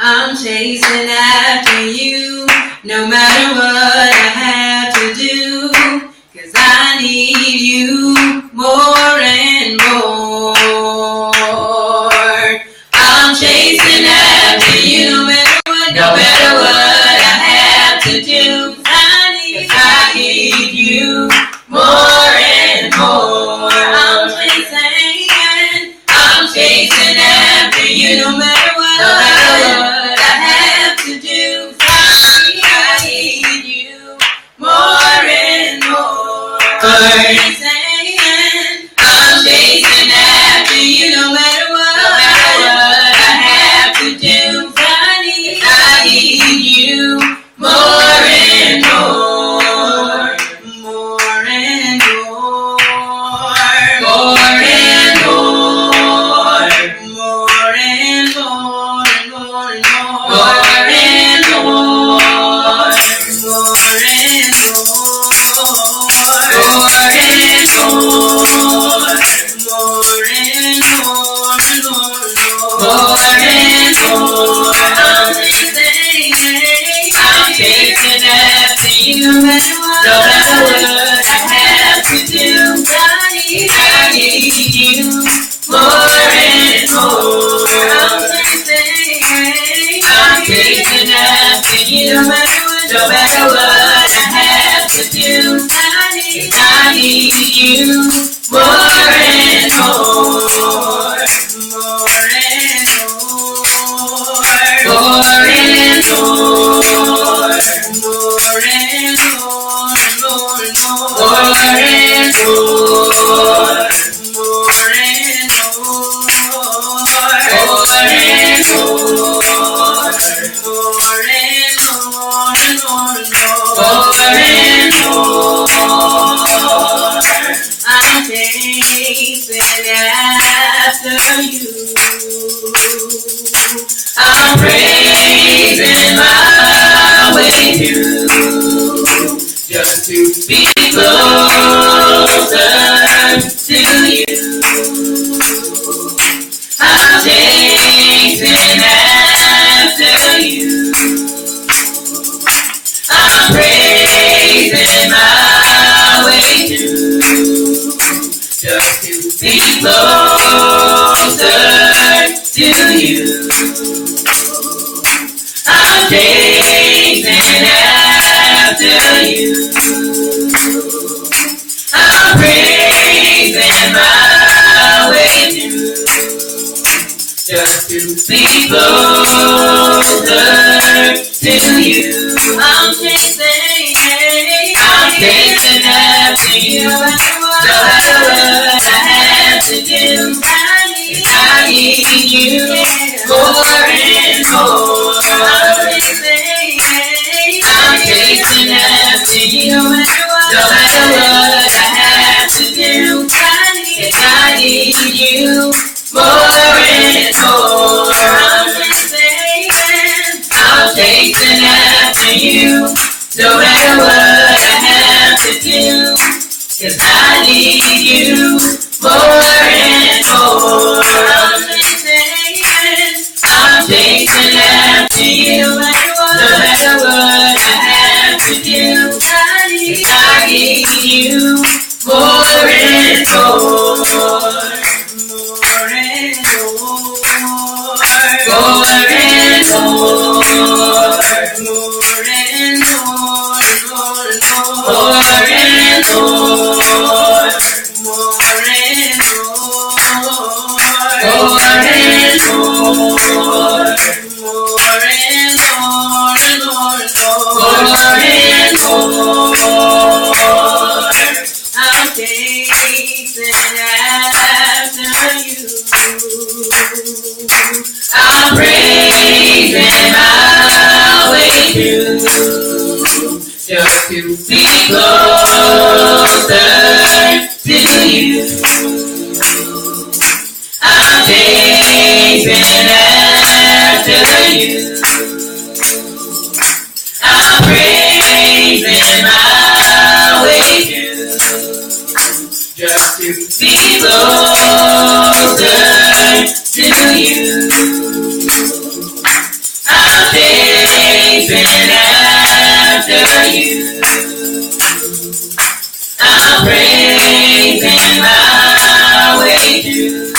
I'm chasing after you, no matter what I have to do, 'cause I need you more and more. I'm chasing after you, no matter what I have to do, 'cause I need you more and more. I'm chasing after you, no matter what I have to do, 'cause I need you more and more. I'm chasing after you, no matter what I have to do, 'cause I need you more and more, more and more, more and more, more and more, more and more, more and more, more and I'm chasing after you, no matter what I have to do, I need you more and more. I'm chasing after you, no matter what I have to do, I need you more and more, more and more, more and more, more and more, more and more, more and I'm chasing after you. I'm praising my way through, just to be closer to you. I'm chasing after you. I'm praising my way through, just to be closer to you. I'm chasing after you. I'm praising my way through, just to be closer to you. I'm chasing after you, no matter what I have to do, I need you more and more. I'm chasing after you, no matter what I have to do, I need you more and more. I'm chasing after you, no matter what I have to do, 'cause I need you more and more. I'm chasing after you, no matter what I have to do, 'cause I need you more and more, more and more, more and more, more and more, more and more, more and more. I'm chasing after you. I'm praising my way through, just to be closer to you. I'm chasing after you. I'm praising my way through, just to be closer to you. you. I'm praising my way through,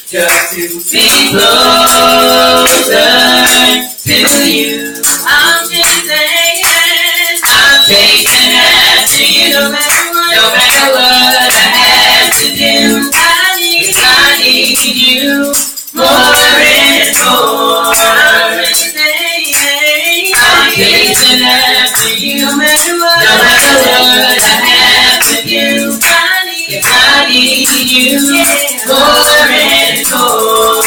just to be closer to you. I'm chasing after you, no matter what I have to do. I need you more and more. I'm chasing after you, no matter what I have to do. I need you more and more.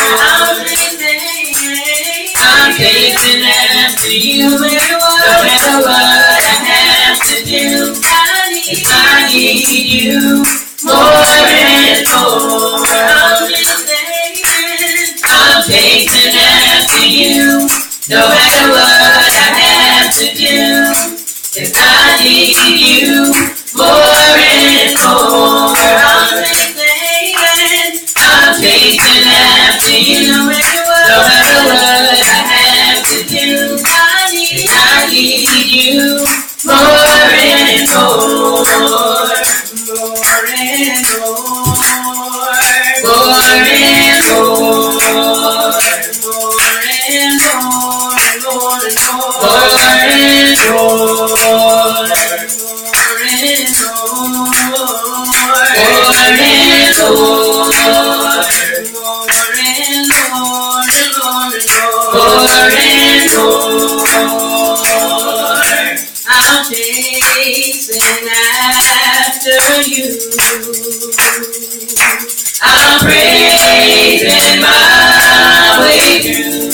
I'm chasing after you, no matter what I have to do. I need you more and more. I'm chasing after you, no matter what I have to do. 'Cause I need you more and more. I'm chasing after you, no matter what I have to do. I need you more and more. More and more. More and more. More and more. More and more. I'm chasing after you. I'm praising my way through,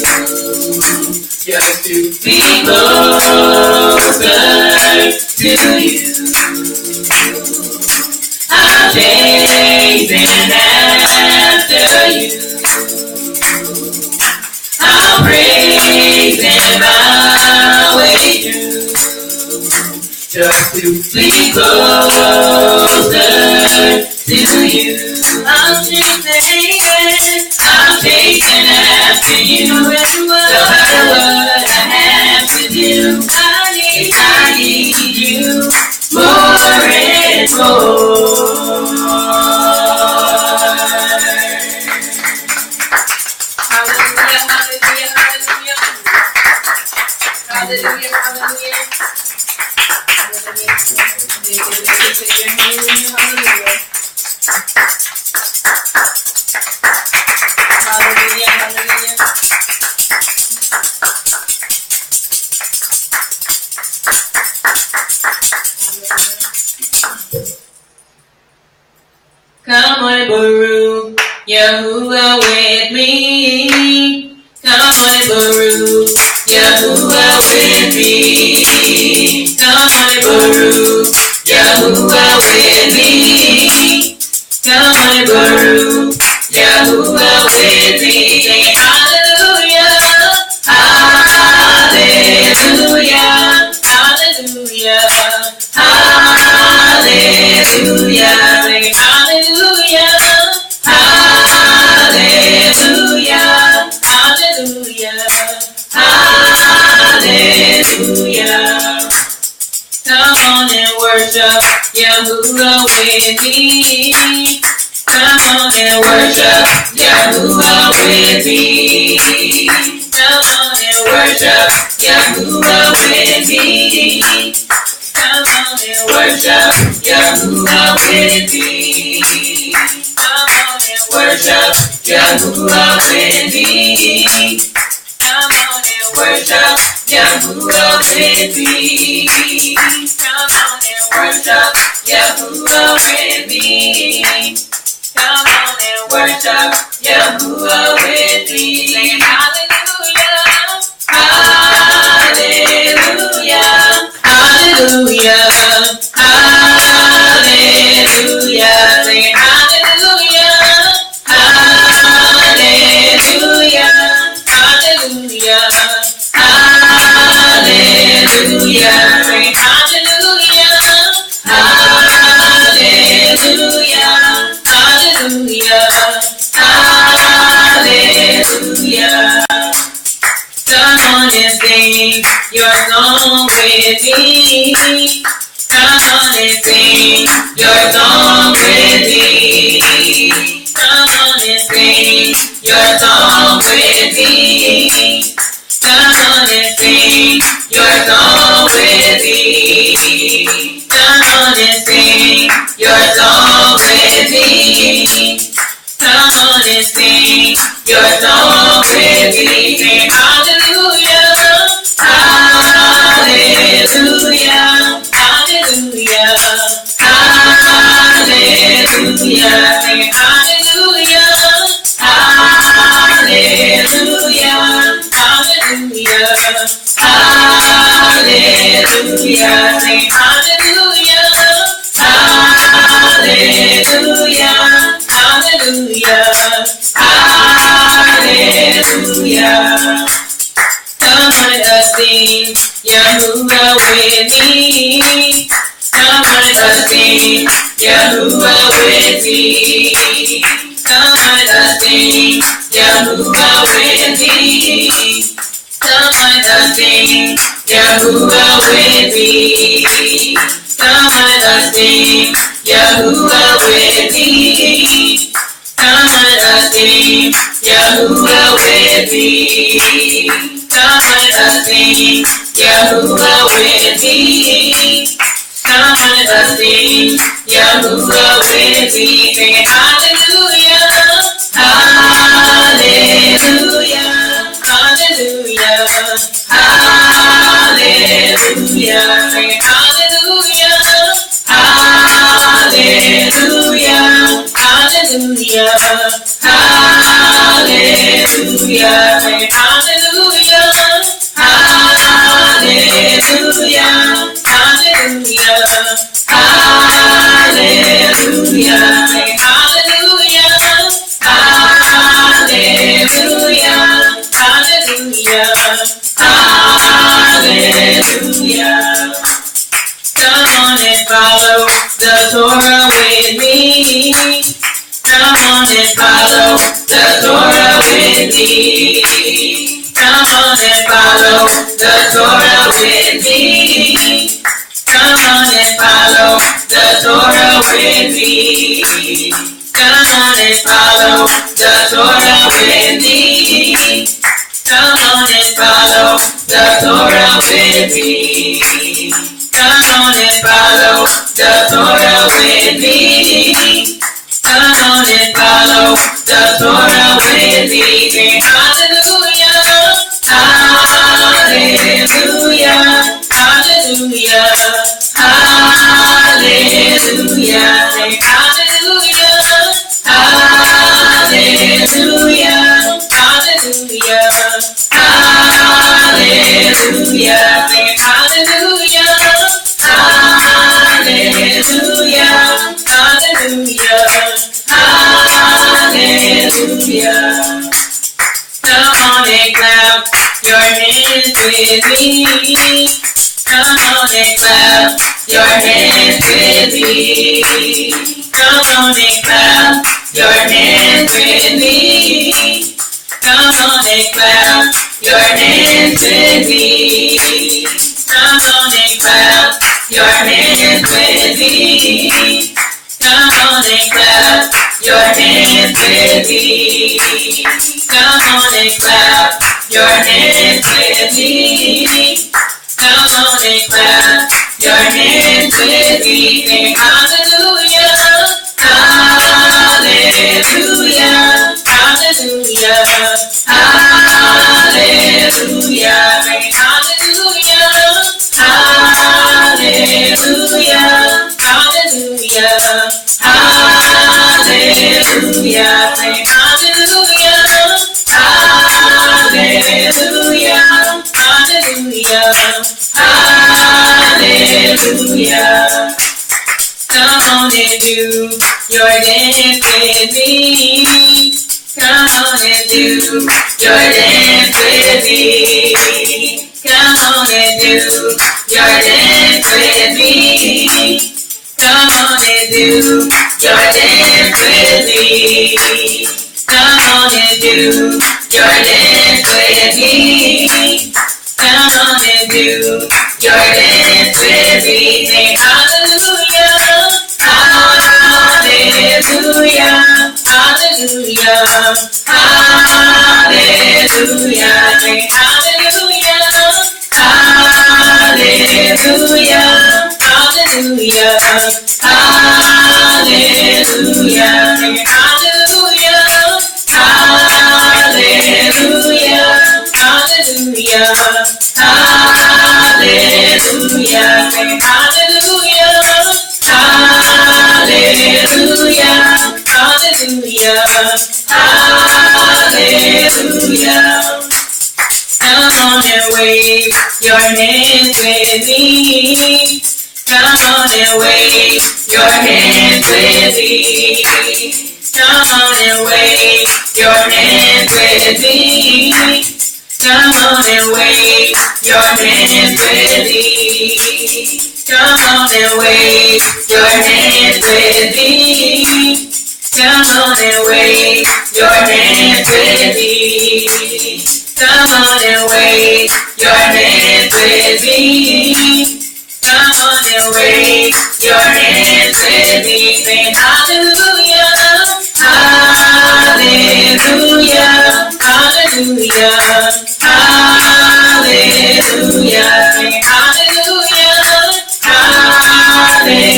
just to be closer to you. I'm chasing after you. I'm praising my way through, just to be closer to you. I'm chasing after you, no matter what I have to do. I need you more and more. Hallelujah, hallelujah, hallelujah. Hallelujah, hallelujah. Hallelujah, hallelujah. Come on, Baruch, Yahuwah with me. Come on, Baruch, Yahuwah with me. Come on, Baruch, Yahuwah with me. Come on, Baruch, Yahuwah with me. Sing hallelujah, hallelujah, hallelujah, hallelujah. Sing hallelujah, hallelujah, hallelujah, hallelujah. Come on and worship Yahuwah with me. Come on and worship Yahuwah with me. Come on and worship Yahuwah with me. Come on and worship Yahuwah with me. Come on and worship Yahuwah with me. Come on and worship Yahuwah with me. Come on and worship Yahuwah with me. Come on and worship Yahuwah with me. Sing hallelujah, hallelujah, hallelujah, hallelujah. Sing hallelujah, hallelujah, hallelujah, hallelujah. Sing hallelujah, hallelujah, hallelujah, hallelujah. your song with me. Come on and sing your song with me. Come on and sing your song with me. Come on and sing your song with me. Come on and sing your song with me. Come on and sing your song with me. Sing hallelujah, hallelujah, hallelujah, hallelujah. Sing hallelujah, hallelujah, hallelujah, hallelujah. Sing hallelujah, hallelujah, hallelujah, hallelujah. Come on us sing Yahuwah with me. Come on us sing Yahuwah with me. Come on us sing Yahuwah with me. Come on us sing Yahuwah with me. Come on us sing Yahuwah with me. Come on us sing Yahuwah with me. Come on us sing Yahuwah with me. Come on us sing Yahuwah with me. Sing hallelujah, hallelujah, hallelujah, hallelujah. Sing hallelujah, hallelujah, hallelujah, hallelujah. Sing hallelujah, hallelujah, hallelujah, hallelujah. Sing hallelujah, hallelujah, hallelujah, hallelujah. Come on and follow the Torah with me. Come on and follow the Torah with me. Come on and follow the Torah with me. Come on and follow the Torah with me. Come on and follow the Torah with me. Come on and follow the Torah with me. Come on and follow the Torah with me. Come on and follow the Torah with me. Sing hallelujah, hallelujah, hallelujah, hallelujah. Sing hallelujah, hallelujah, hallelujah, hallelujah. Sing hallelujah, hallelujah, hallelujah, hallelujah. Come on and clap your hands with me. Come on and clap your hands with me. Come on and clap your hands with me. Come on and clap your hands with me. Come on and clap your hands with me. Come on and clap your hands with me. Come on and clap your hands with me. Come on and clap your hands with me. Sing hallelujah, hallelujah, hallelujah, hallelujah. Sing hallelujah, hallelujah, hallelujah, hallelujah. Sing hallelujah, hallelujah, hallelujah, hallelujah. Come on and do your dance with me. Come on and do your dance with me. Come on and do your dance with me. Come on and do your dance with me. Come on and do your dance with me. Come on and you. Your dance with me. Say hallelujah, hallelujah, hallelujah, hallelujah. Say hallelujah, hallelujah, hallelujah, hallelujah. Say hallelujah, hallelujah, hallelujah, hallelujah. Say hallelujah, hallelujah, hallelujah, hallelujah. Come on and wave your hands with me. Come on and wave your hands with me. Come on and wave your hands with me. Come on and wave your hands with me. Come on and wave your hands with me. Come on and wave your hands with me. Come on and wave your hands with me. Come on and wave your hands with me. Say hallelujah, hallelujah, hallelujah, hallelujah. Say hallelujah, hallelujah,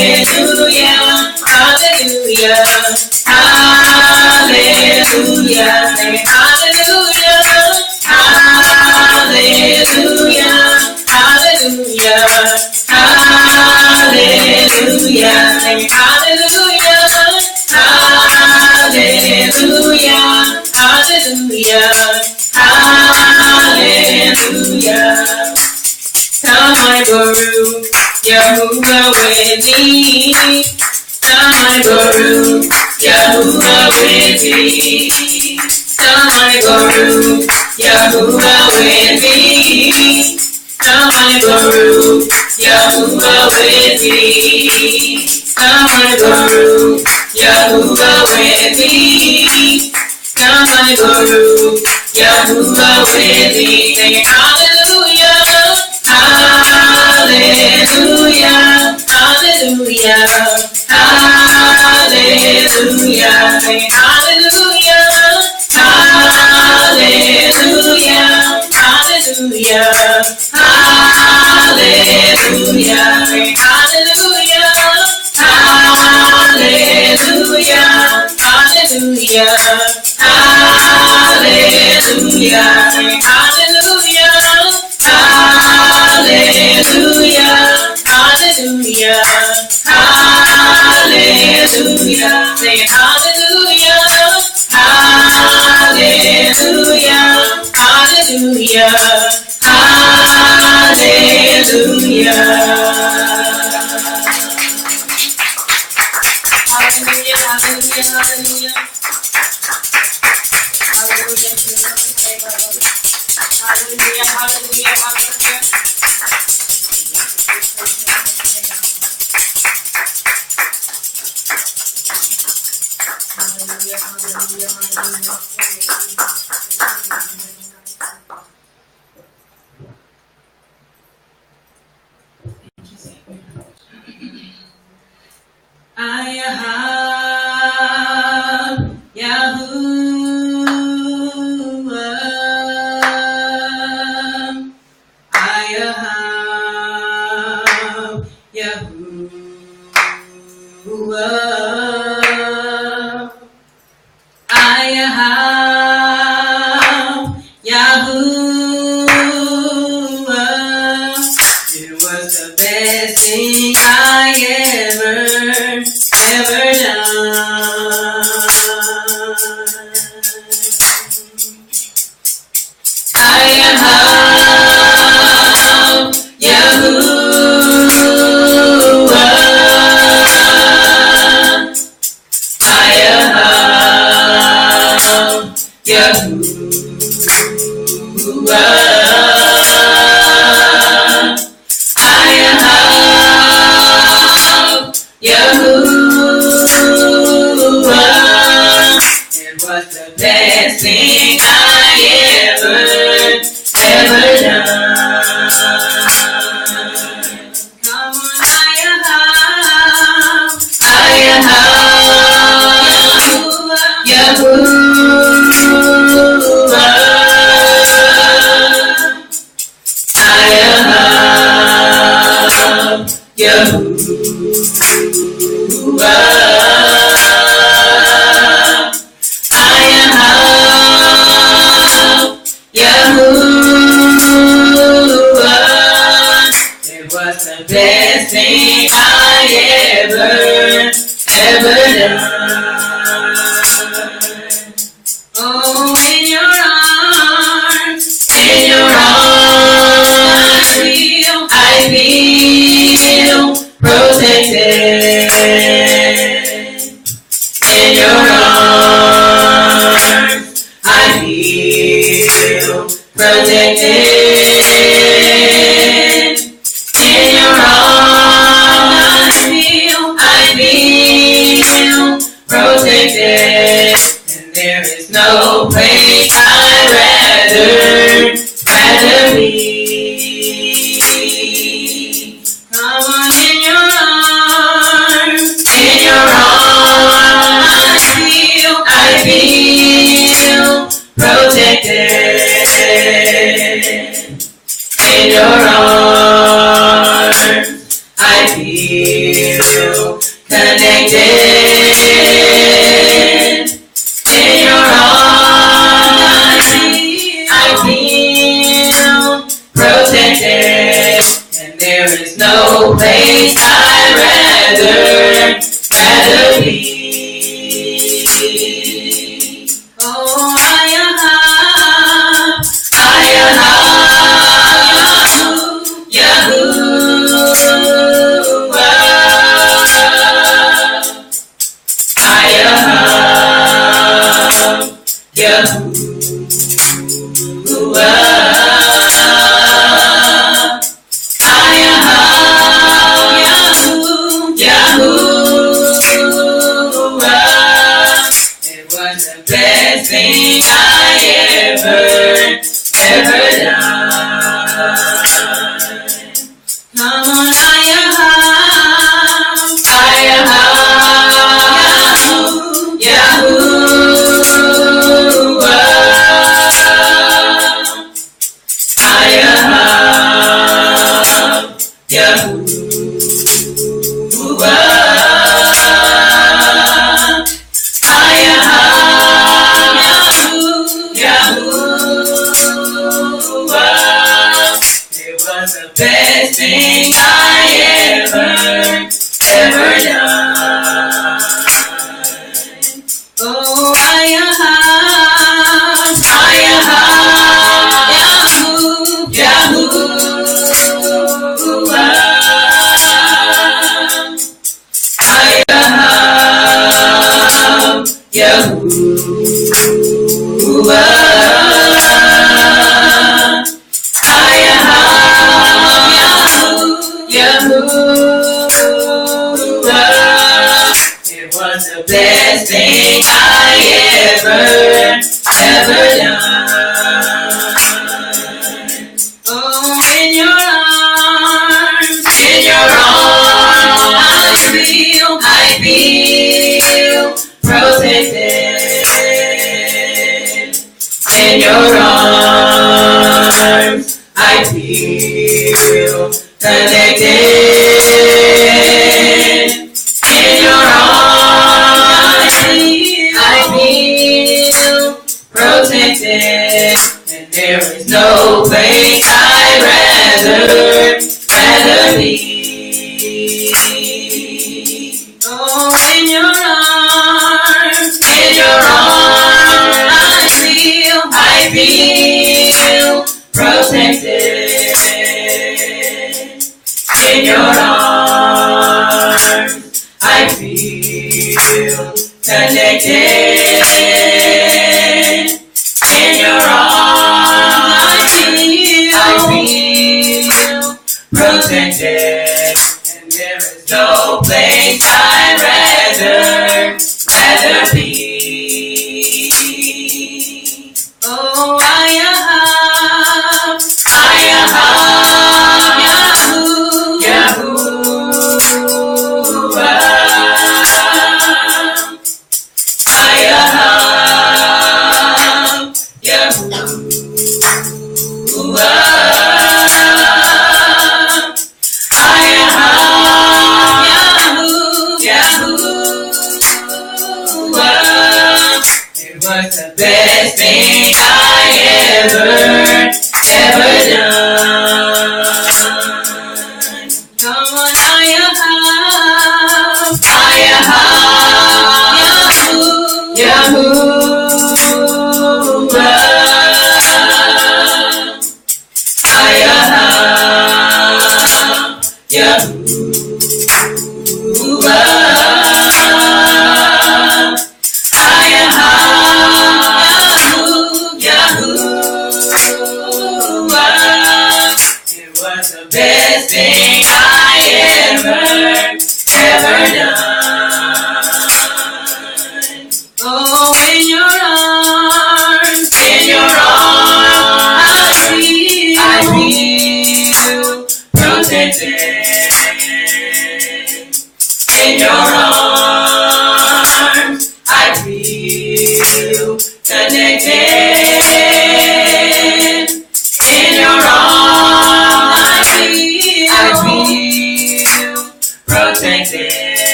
hallelujah, hallelujah. Say hallelujah, hallelujah, hallelujah, hallelujah. Say hallelujah, hallelujah, hallelujah, hallelujah. Come on, Baruch, Yahuwah with me. Come on, Baruch, Yahuwah with me. Come on, Baruch, Yahuwah with me. Come on, Baruch, Yahuwah with me. Come on, Baruch, Yahuwah with me. Come on, Baruch, Yahuwah with me. Say hallelujah, hallelujah, hallelujah, hallelujah. Say hallelujah, hallelujah, hallelujah, hallelujah. Say hallelujah, hallelujah, hallelujah, hallelujah. Say hallelujah, hallelujah, hallelujah, hallelujah. Say hallelujah, hallelujah, hallelujah, hallelujah. Hallelujah, hallelujah, hallelujah. Hallelujah, hallelujah, hallelujah. Hallelujah, hallelujah, hallelujah. It was the best thing I ever done. I am Yahuwah. I am Yahuwah. It was the best thing I ever done. feel protected. In your arms, I feel protected. And there is no place I'd rather be. Come on, in your arms, I feel protected. In your arms, I feel connected. In your arms, I feel protected. And there is no place I'd rather be. Oh, it was the best thing I ever done. Come on, it was the best thing I ever done. Oh, it was the best thing I ever done. Oh, in your arms, I feel protected. In your arms, I feel connected. In your arms, I feel protected. And there is no place I'd rather be. Oh, in your arms, I feel protected. In your arms, I feel connected. In your arms, I feel protected. And there is no place I'd rather be. Oh, it was the best thing I ever done. Come on,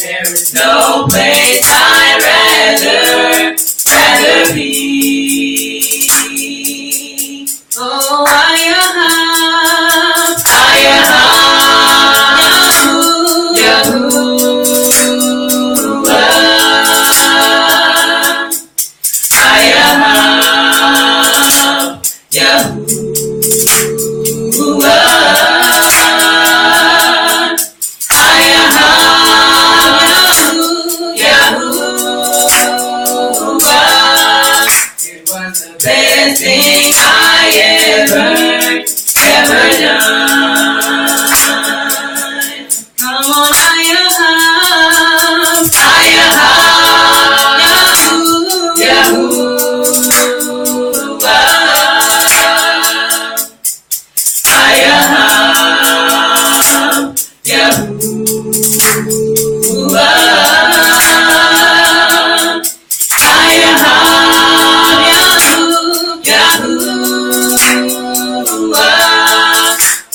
There is no place I'd rather be. Oh, best thing I ever done. Come on,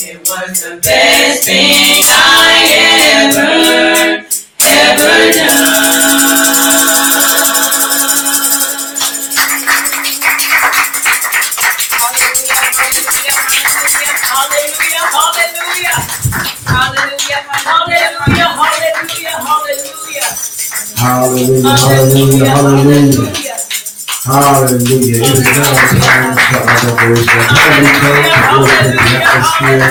it was the best thing I ever Hallelujah, hallelujah, hallelujah. Hallelujah. It is now time for our adoration. Heavenly King, the Lord of the atmosphere,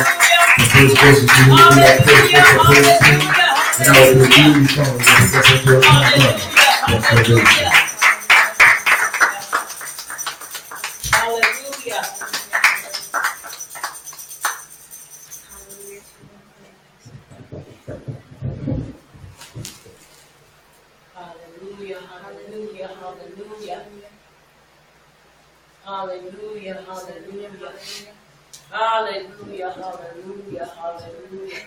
the first person to move in that place, the first thing, and I will review you from the second to a time. Hallelujah. Hallelujah, hallelujah, hallelujah, hallelujah, hallelujah.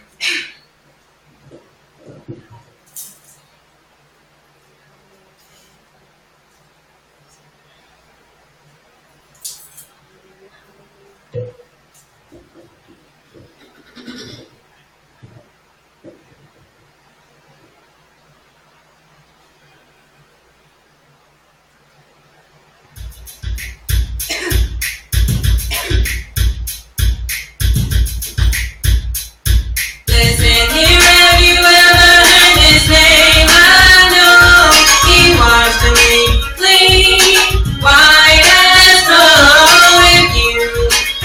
Listen here, have you ever heard his name? I know he washed me clean, white as snow. If you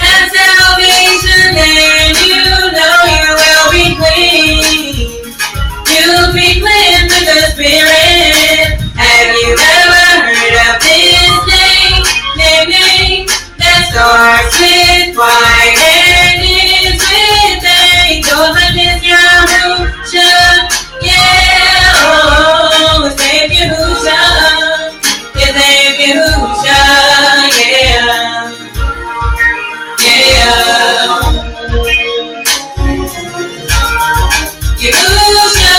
have salvation, then you know you will be clean. You'll be cleansed with the Spirit. Have you ever heard of this name? Name that starts with white and ends with A. Goes like this, Yahusha, yeah, oh, his name Yahusha, his name Yahusha, yeah, yeah. Yahusha,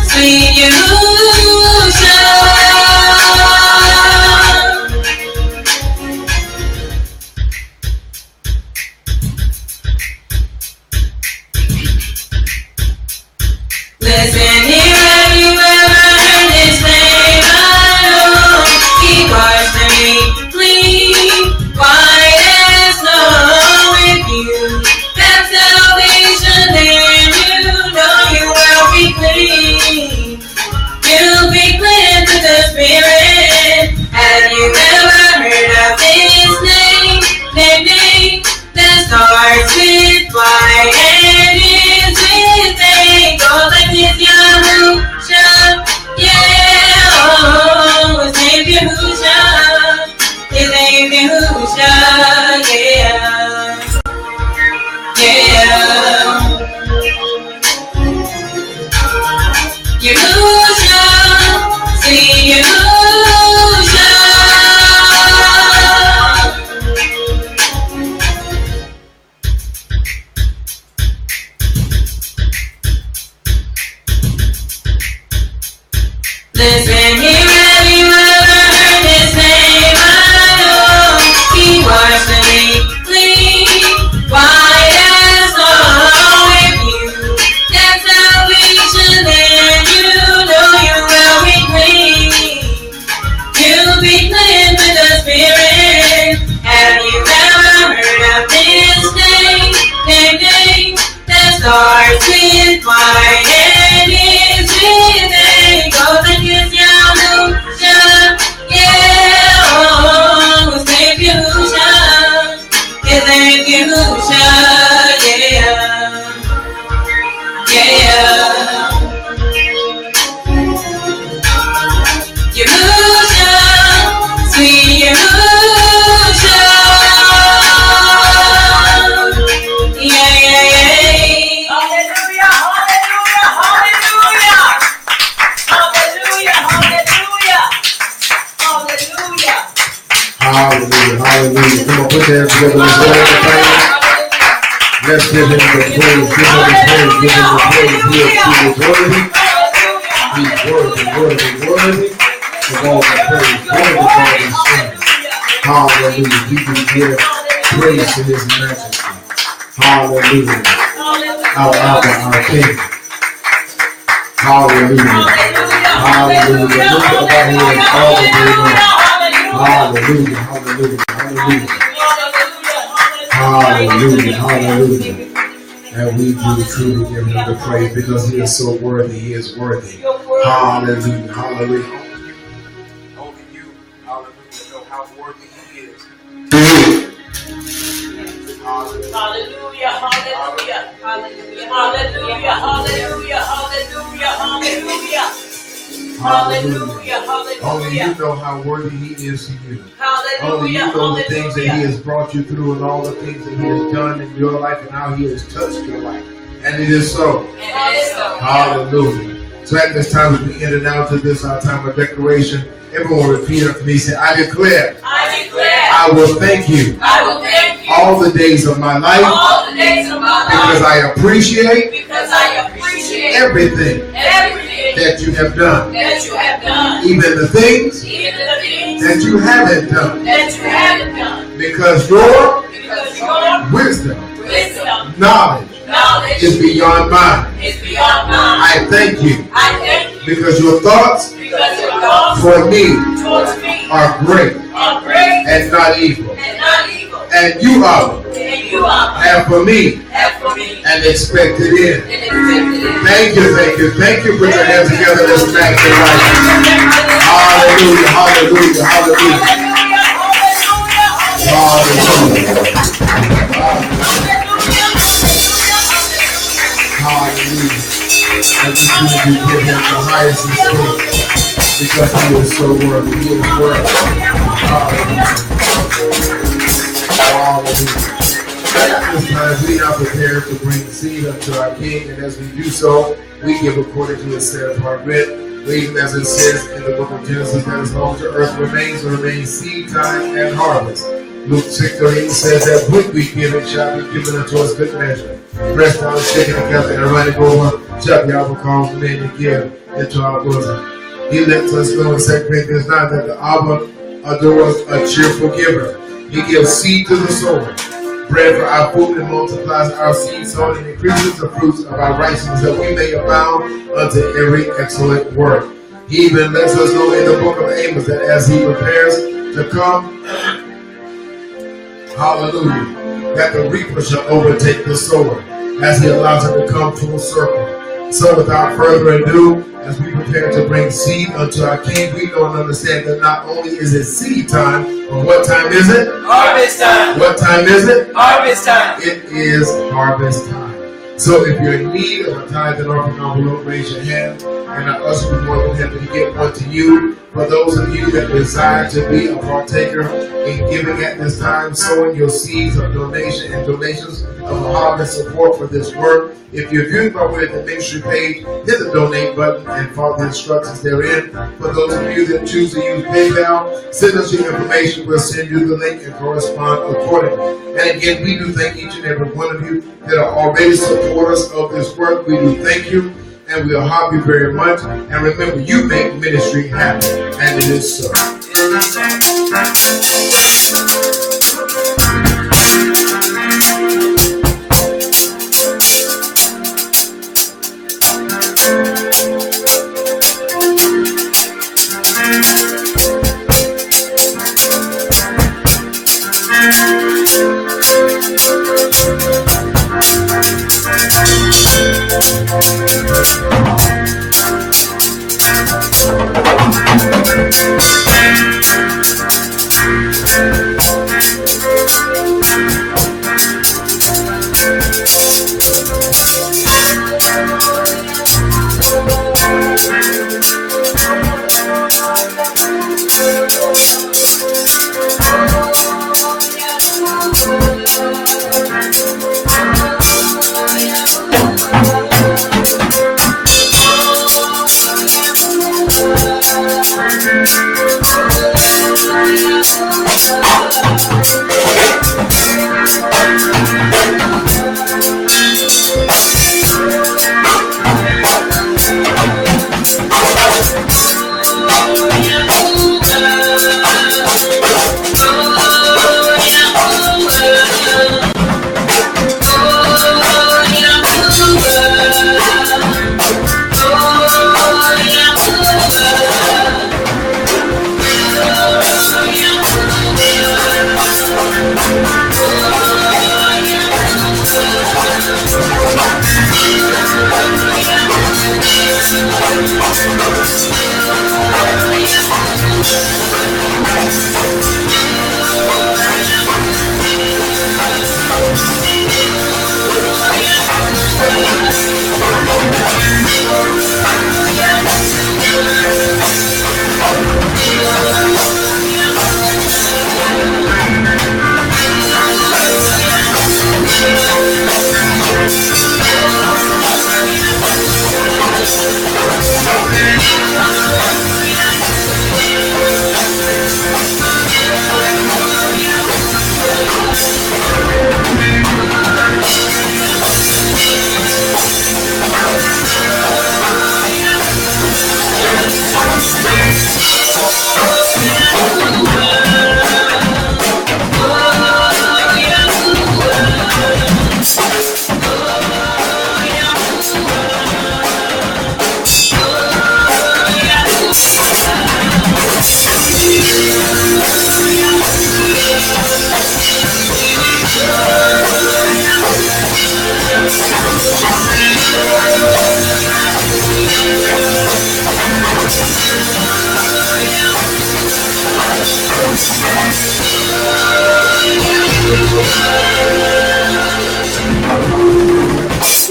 sweet Yahusha. Listen here, have you ever heard his name? I know he washed me clean, white as snow. If you have salvation, then you know you will be clean. You'll be cleansed with the Spirit. Have you ever heard of his name? Name that starts with white and ends with A. Goes like this, Yahusha, yeah, oh, his name Yahusha, his name Yahusha, yeah, yeah. Yahusha, see Yahusha. Listen here, have you ever heard his name? I know he washed me clean, white as snow. If you have salvation, then you Hallelujah, hallelujah. Come on, put your hands together. Let's give him the praise. Give him the praise. Give him the praise. He is worthy. He's worthy, worthy, worthy of all the praise. Worthy of all the strength. Hallelujah. We can give praise to his majesty. Hallelujah. Our Abba, our King. Hallelujah. Hallelujah. Look at our hands all the day long. Hallelujah. Hallelujah. Hallelujah. Hallelujah. Hallelujah. And we do truly give him the praise because he is so worthy. He is worthy. Hallelujah. Hallelujah. Only you, hallelujah, know how worthy he is. Hallelujah, hallelujah, hallelujah, hallelujah, hallelujah, hallelujah, hallelujah. Hallelujah, hallelujah. Only you know how worthy he is to you. Hallelujah. Only you know the things that he has brought you through and all the things that he has done in your life and how he has touched your life. And it is so. And it is so. Hallelujah. So at this time, as we enter now to this our time of declaration, everyone repeat after me. Say, I declare. I declare. I will thank you. I will thank you. All the days of my life. All the days of my life. Because I appreciate. Because I appreciate everything. Everything. That you have done. That you have done. Even the things. Even the things. That you haven't done. That you haven't done. Because your wisdom. Knowledge is beyond mine. Is beyond mine. I thank you. I thank you. Because your thoughts for me are great. And not evil. And you are. And for me. And expected in. Thank you, thank you, thank you. Put your hands together. Let's magnify. Hallelujah, hallelujah, hallelujah. Hallelujah. Hallelujah. And we do give him the highest respect because he is so worthy. He is worthy. Hallelujah. At this time, we are prepared to bring seed unto our King, and as we do so, we give according to his set apart writ, even as it says in the book of Genesis, that as long as the earth remains seed time and harvest. Luke 6:13 says that what we give it shall be given unto us good measure. Pressed down, shaken together, and running over, shall be our cause men and give into our bosom. He lets us know in 2 Corinthians 9 that the Abba adores a cheerful giver. He gives seed to the sower, bread for our food, and multiplies our seed sown and increases the fruits of our righteousness, that we may abound unto every excellent work. He even lets us know in the book of Amos that as he prepares to come, hallelujah, that the reaper shall overtake the sower as he allows it to come full circle. So without further ado, as we prepare to bring seed unto our King, we know and understand that not only is it seed time, but what time is it? Harvest time. What time is it? Harvest time. It is harvest time. So if you're in need of a tithe and offering envelope, raise your hand, and our usher will be more than happy to get one to you. For those of you that desire to be a partaker in giving at this time, sowing your seeds of donation and donations of harvest support for this work. If you're viewing by way of the ministry page, hit the donate button and follow the instructions therein. For those of you that choose to use PayPal, send us your information. We'll send you the link and correspond accordingly. And again, we do thank each and every one of you that are already supporters of this work. We do thank you. And we'll help you very much. And remember, you make ministry happen. And it is so.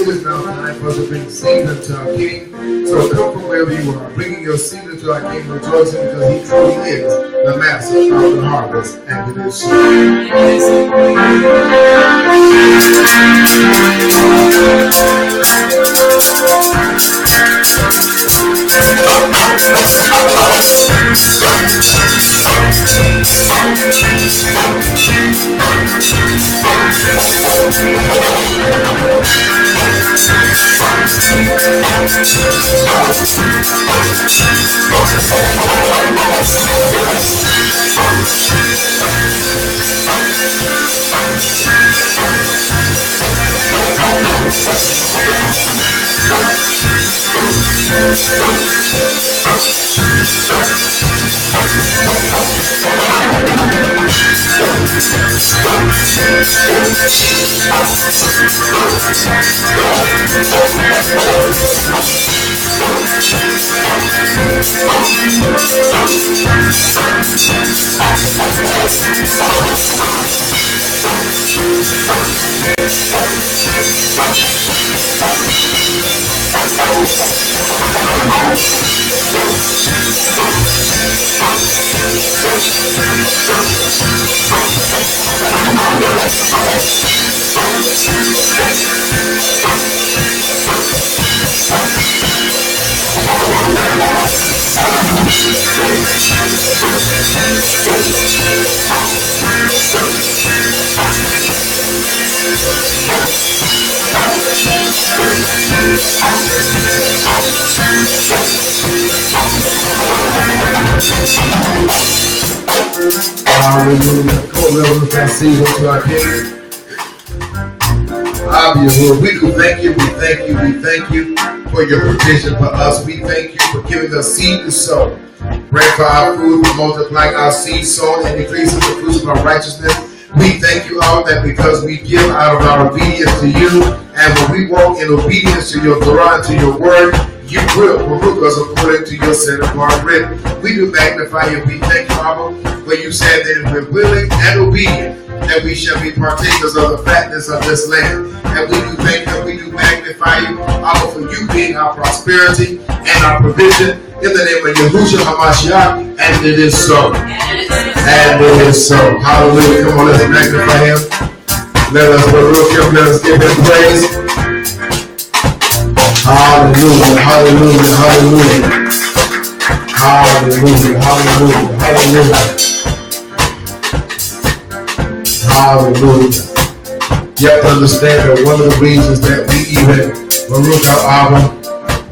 It is now time for us to bring seed unto our King. So come from wherever you are, bringing your seed unto our King, rejoicing because he truly is the master of the harvest, and it is so. Hallelujah. Come on, let's look that seed unto our King. Obviously, we do thank you, we thank you, we thank you for your provision for us. We thank you for giving us seed to sow. Bread for our food, for multiplying our seed sown and increasing the fruits of our righteousness. We thank you all that because we give out of our obedience to you, and when we walk in obedience to your Torah and to your word, you will provoke us according to your set apart written. We do magnify you. We thank you, Abba, for you said that if we're willing and obedient, that we shall be partakers of the fatness of this land. And we do thank you, we do magnify you, Abba, for you being our prosperity and our provision. In the name of Yahushua HaMashiach, and it is so. And it is so. Hallelujah. Come on, let's magnify him. Let us worship him. Let us give him praise. Hallelujah. Hallelujah. Hallelujah. Hallelujah. Hallelujah. Hallelujah. Hallelujah. You have to understand that one of the reasons that we even Baruch our Abba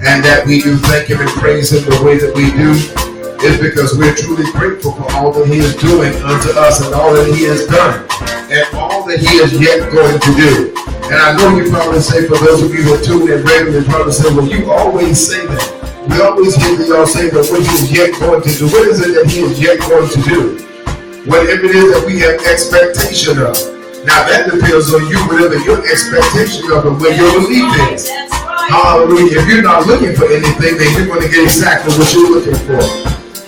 and that we do thank Him and praise Him the way that we do is because we're truly grateful for all that He is doing unto us and all that He has done and all that He is yet going to do. And I know you probably say, for those of you who are tuned in regularly, probably say, well, you always say that. We always hear y'all say that what He is yet going to do. What is it that He is yet going to do? Whatever it is that we have expectation of. Now that depends on you, whatever your expectation of and where your belief is. Hallelujah. If you're not looking for anything, then you're going to get exactly what you're looking for.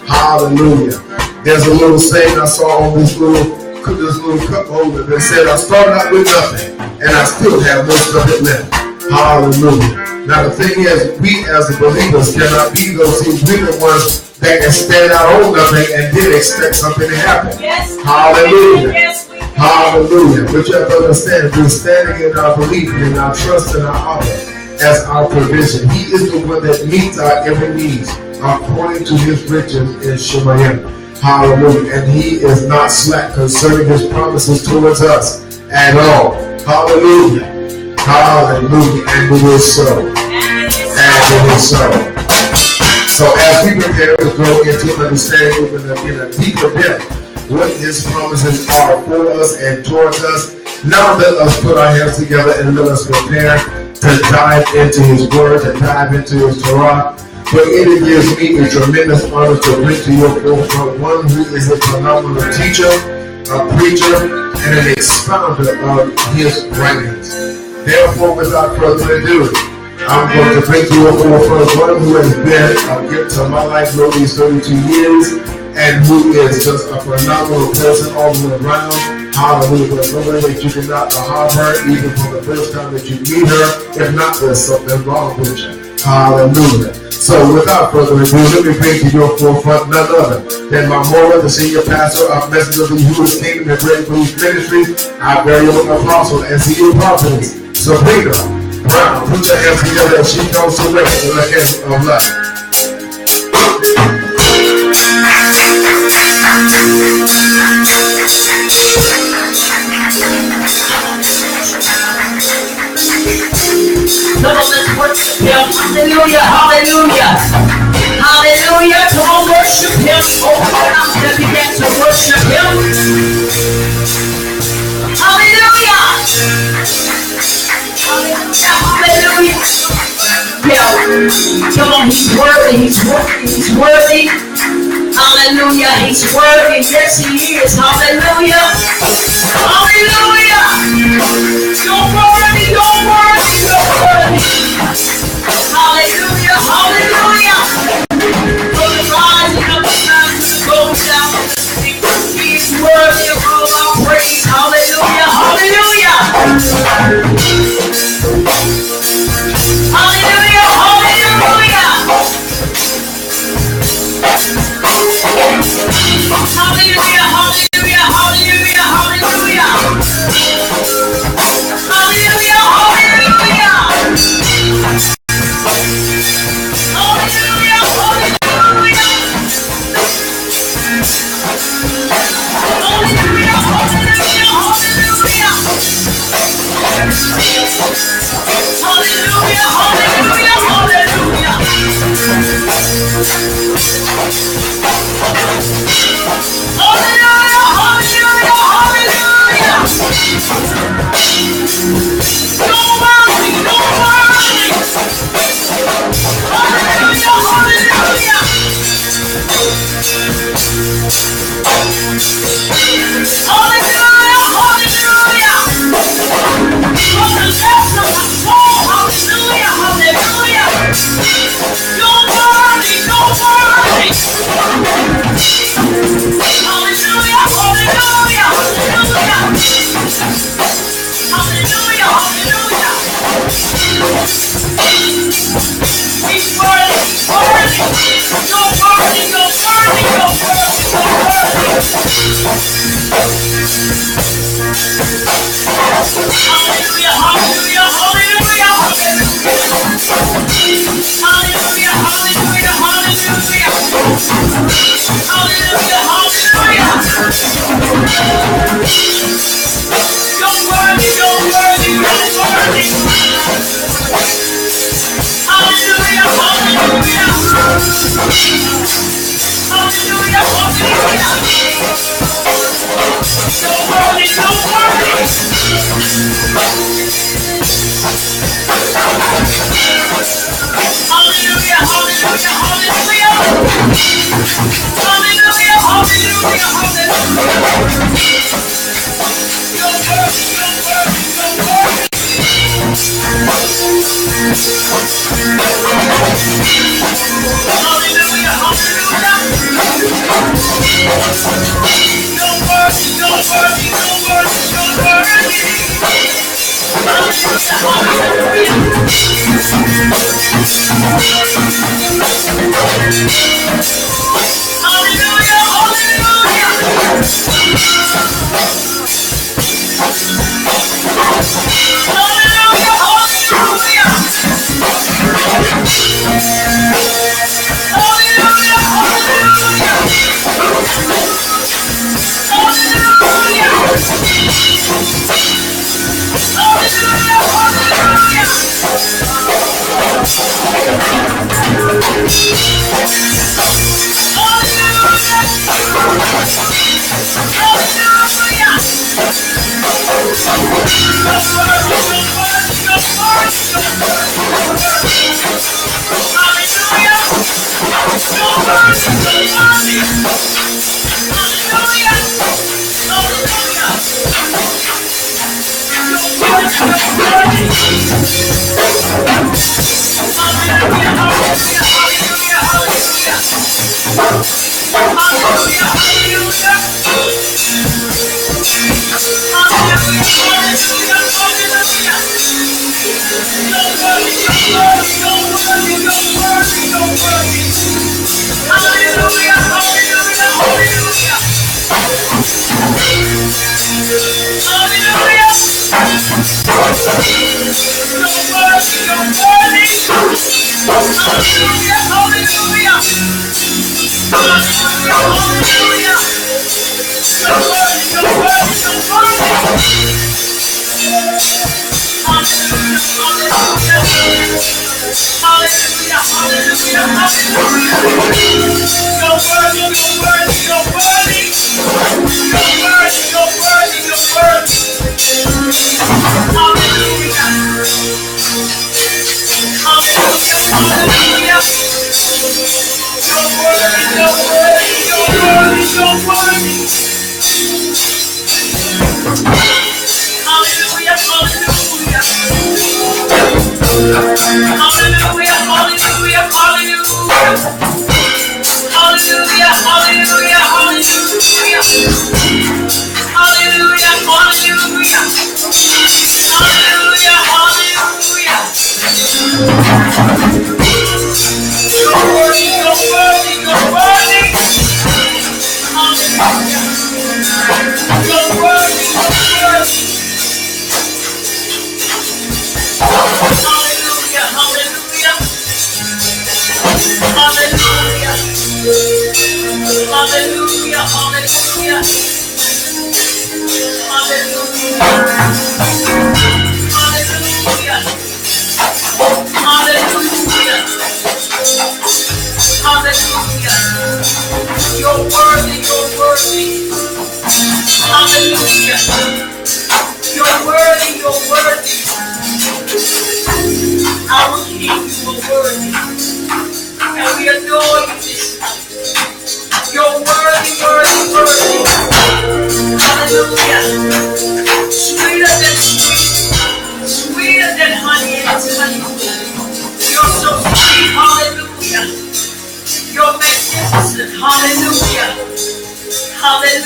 Hallelujah. There's a little saying I saw on this little cup holder that said, I started out with nothing and I still have most of it left. Hallelujah. Now the thing is, we as the believers cannot be those who we're the ones that can stand out on nothing and then expect something to happen. Yes. Hallelujah. Yes, hallelujah. But you have to understand, we're standing in our belief and our trust in our Abba as our provision. He is the one that meets our every need according to His riches in Shemayim. Hallelujah. And He is not slack concerning His promises towards us at all. Hallelujah. Hallelujah. And it is so. And it is so. So as we prepare to go into understanding in a deeper depth what His promises are for us and towards us, now let us put our hands together and let us prepare to dive into His Word, to dive into His Torah. But it gives me a tremendous honor to bring to your forefront one who is a phenomenal teacher, a preacher, and an expounder of His writings. Therefore, without further ado, I'm going to bring to your forefront one who has been a gift to my life for these 32 years and who is just a phenomenal person all the way around. Hallelujah. There's no way that you cannot harm her even from the first time that you meet her. If not, there's something wrong with you. Hallelujah. So without further ado, let me bring to your forefront none other than my mother, the senior pastor of Message of the U.S. Kingdom and Great Belief Ministries, our very own apostle and CEO prophetess, Sabrina Brown. Put your hands together as she comes to live in the hands of life. Come on, let's worship Him. Hallelujah, hallelujah. Hallelujah. Come on, worship Him. Open your mouth and begin to worship Him. Hallelujah. Hallelujah, hallelujah. Yeah. Come on, He's worthy, He's worthy, He's worthy. Hallelujah, He's worthy. Yes, He is. Hallelujah. Hallelujah. You're worthy, you're worthy, you're worthy. Hallelujah, hallelujah. From the rising of the sun to the going down of the sea, He is worthy of all our praise. Hallelujah, hallelujah. Hallelujah, hallelujah. Hallelujah, hallelujah, hallelujah, hallelujah. Hallelujah, hallelujah. Hallelujah, hallelujah. Hallelujah, hallelujah, hallelujah, hallelujah. Hallelujah, hallelujah. So worthy, so worthy. Hallelujah, hallelujah, hallelujah. Hallelujah,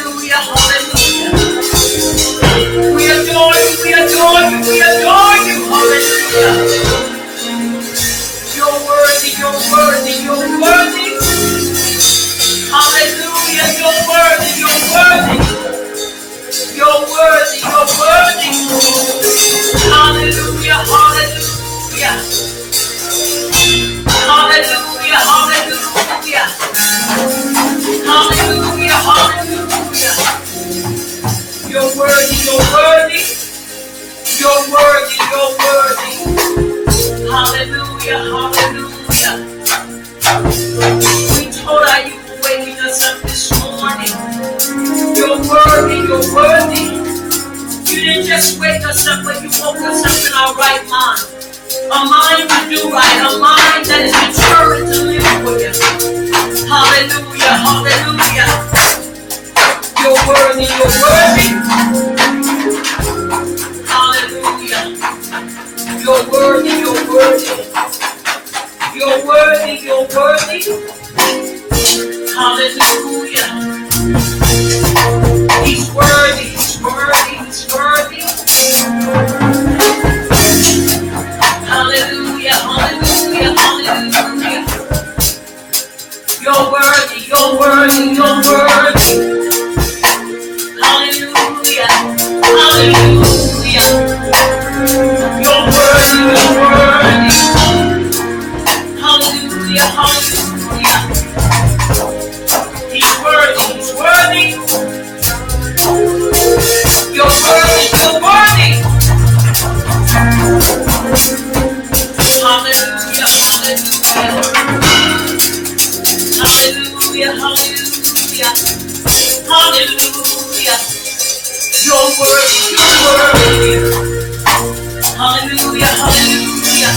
hallelujah, hallelujah. You're worthy, you're worthy, you're worthy. Hallelujah, hallelujah. You're worthy, you're worthy, you're worthy, you're worthy. Hallelujah, hallelujah. Hallelujah, hallelujah. Hallelujah, hallelujah. Hallelujah, hallelujah. Hallelujah. Hallelujah, hallelujah. you're worthy. You didn't just wake us up, but you woke us up in our right mind. A mind to do right, a mind that is determined to live for you. Hallelujah, hallelujah. You're worthy, you're worthy. Hallelujah. You're worthy, you're worthy. You're worthy, you're worthy. Hallelujah. He's worthy, he's worthy, he's worthy. Hallelujah, hallelujah, hallelujah. You're worthy, you're worthy, you're worthy. Hallelujah, hallelujah. You're worthy, you're worthy. Hallelujah, hallelujah. He's worthy, he's worthy. You're worthy, you're worthy. Hallelujah, hallelujah. Hallelujah, hallelujah. Hallelujah. You're worthy, you're worthy. Hallelujah, hallelujah.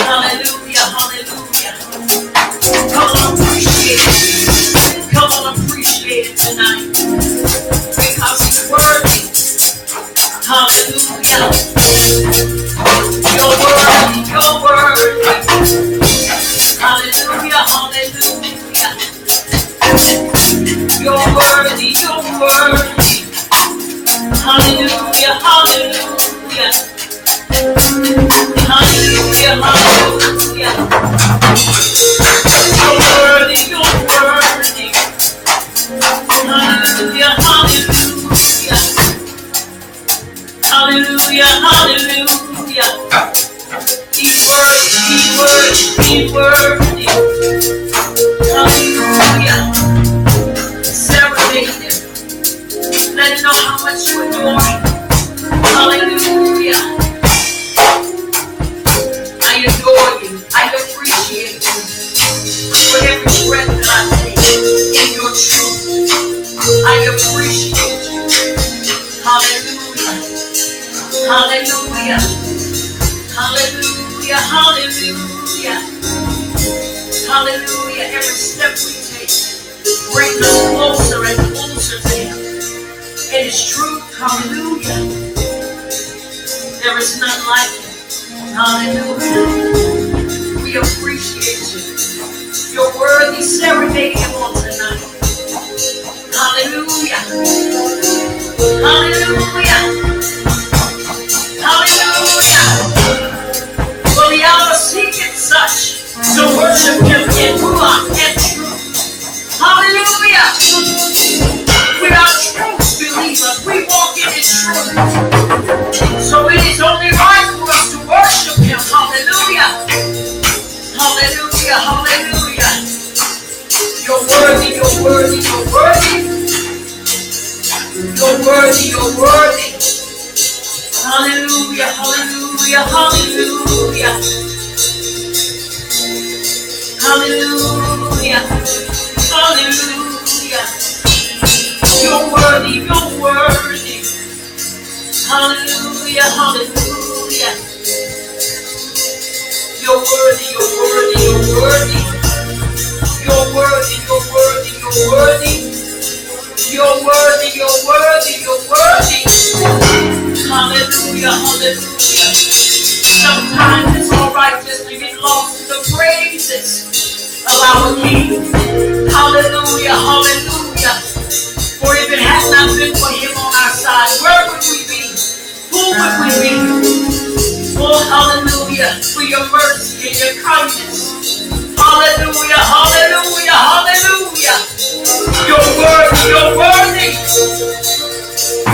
Hallelujah, hallelujah. Come on, appreciate it. Come on, appreciate it tonight. Because he's worthy. Hallelujah. You're worthy, you're worthy. Hallelujah, hallelujah. You're worthy, you're worthy. Hallelujah, hallelujah. Hallelujah, hallelujah. You're worthy, you're worthy. Hallelujah, hallelujah. Hallelujah, hallelujah. He's worthy, he's worthy, he's worthy. Hallelujah. Serenade him. Let him know how much you adore him. Hallelujah. I adore you. I appreciate you. For every breath that I take in your truth. I appreciate you. Hallelujah. Hallelujah. Hallelujah. Hallelujah. Hallelujah. Every step we take brings us closer and closer to him. It is true. Hallelujah. There is none like him. Hallelujah. We appreciate you. You're worthy. Serenade him on tonight. Hallelujah. Hallelujah. Hallelujah. For the hour seeketh such to worship him in ruach and truth. Hallelujah. We are truth believers. We walk in his truth. So it is only right for us to worship him. Hallelujah. Hallelujah. Hallelujah. You're worthy. You're worthy. You're worthy. You're worthy. You're worthy. Hallelujah. Hallelujah. Hallelujah. Hallelujah. Hallelujah. You're worthy. You're worthy. Hallelujah. Hallelujah. You're worthy. You're worthy. You're worthy. You're worthy. You're worthy. You're worthy. You're worthy. You're worthy. You're worthy. Hallelujah. Hallelujah. Sometimes it's all right just to get lost in the praises of our King. Hallelujah. Hallelujah. For if it had not been for him on our side, where would we be? Who would we be? Oh, hallelujah. For your mercy and your kindness. Hallelujah. Hallelujah. Hallelujah. You're worthy. You're worthy.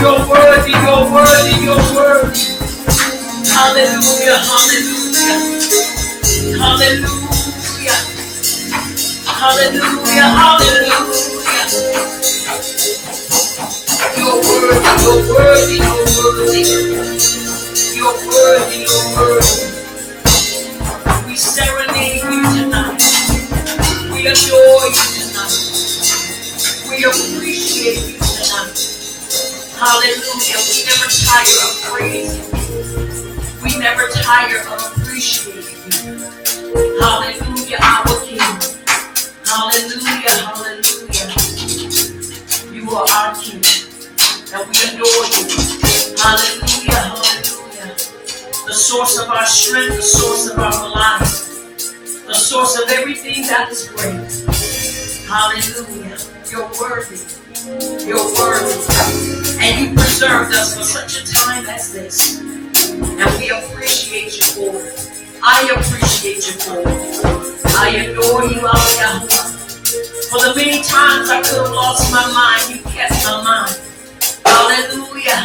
You're worthy. You're worthy. You're worthy. Hallelujah. Hallelujah. Hallelujah. Hallelujah. Hallelujah. You're worthy. You're worthy. You're worthy. You're worthy. You're worthy. We serenade you tonight. We adore you tonight. We appreciate you tonight. Hallelujah. We never tire of praising. We never tire of appreciating you. Hallelujah, our King. Hallelujah, hallelujah. You are our King, and we adore you. Hallelujah, hallelujah. The source of our strength, the source of our life, the source of everything that is great. Hallelujah. You're worthy. You're worthy. And you preserved us for such a time as this. And we appreciate you for it. I appreciate you for it. I adore you, our Yahweh. For the many times I could have lost my mind, you kept my mind. Hallelujah.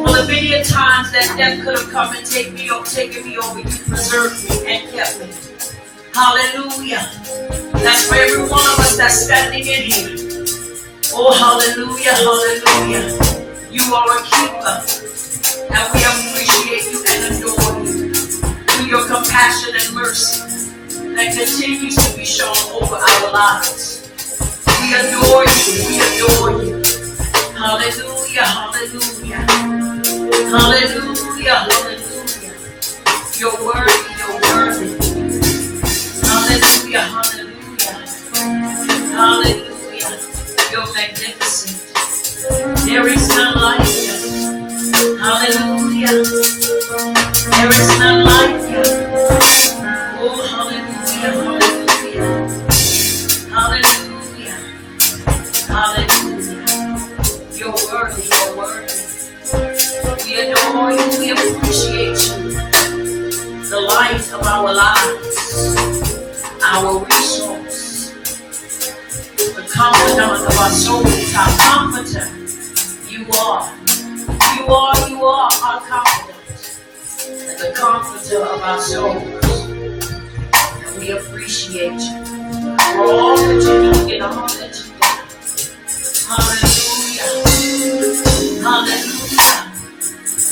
For the many times that death could have come and taken me over, you preserved me and kept me. Hallelujah. That's for every one of us that's standing in here. Oh, hallelujah, hallelujah. You are a keeper. And we appreciate you and adore you. Through your compassion and mercy that continues to be shown over our lives. We adore you. We adore you. Hallelujah, hallelujah. Hallelujah, hallelujah. You're worthy, you're worthy. Hallelujah, hallelujah. Hallelujah. You're magnificent. There is none like you. Hallelujah. There is none like you. Oh, hallelujah, hallelujah. Hallelujah. Hallelujah. You're worthy, you're worthy. We adore you, we appreciate you. The light of our lives, our resource, the confidant of our souls, our comforter. You are our confidant, and the comforter of our souls. And we appreciate you for all that you do and all that you do. Hallelujah. Hallelujah.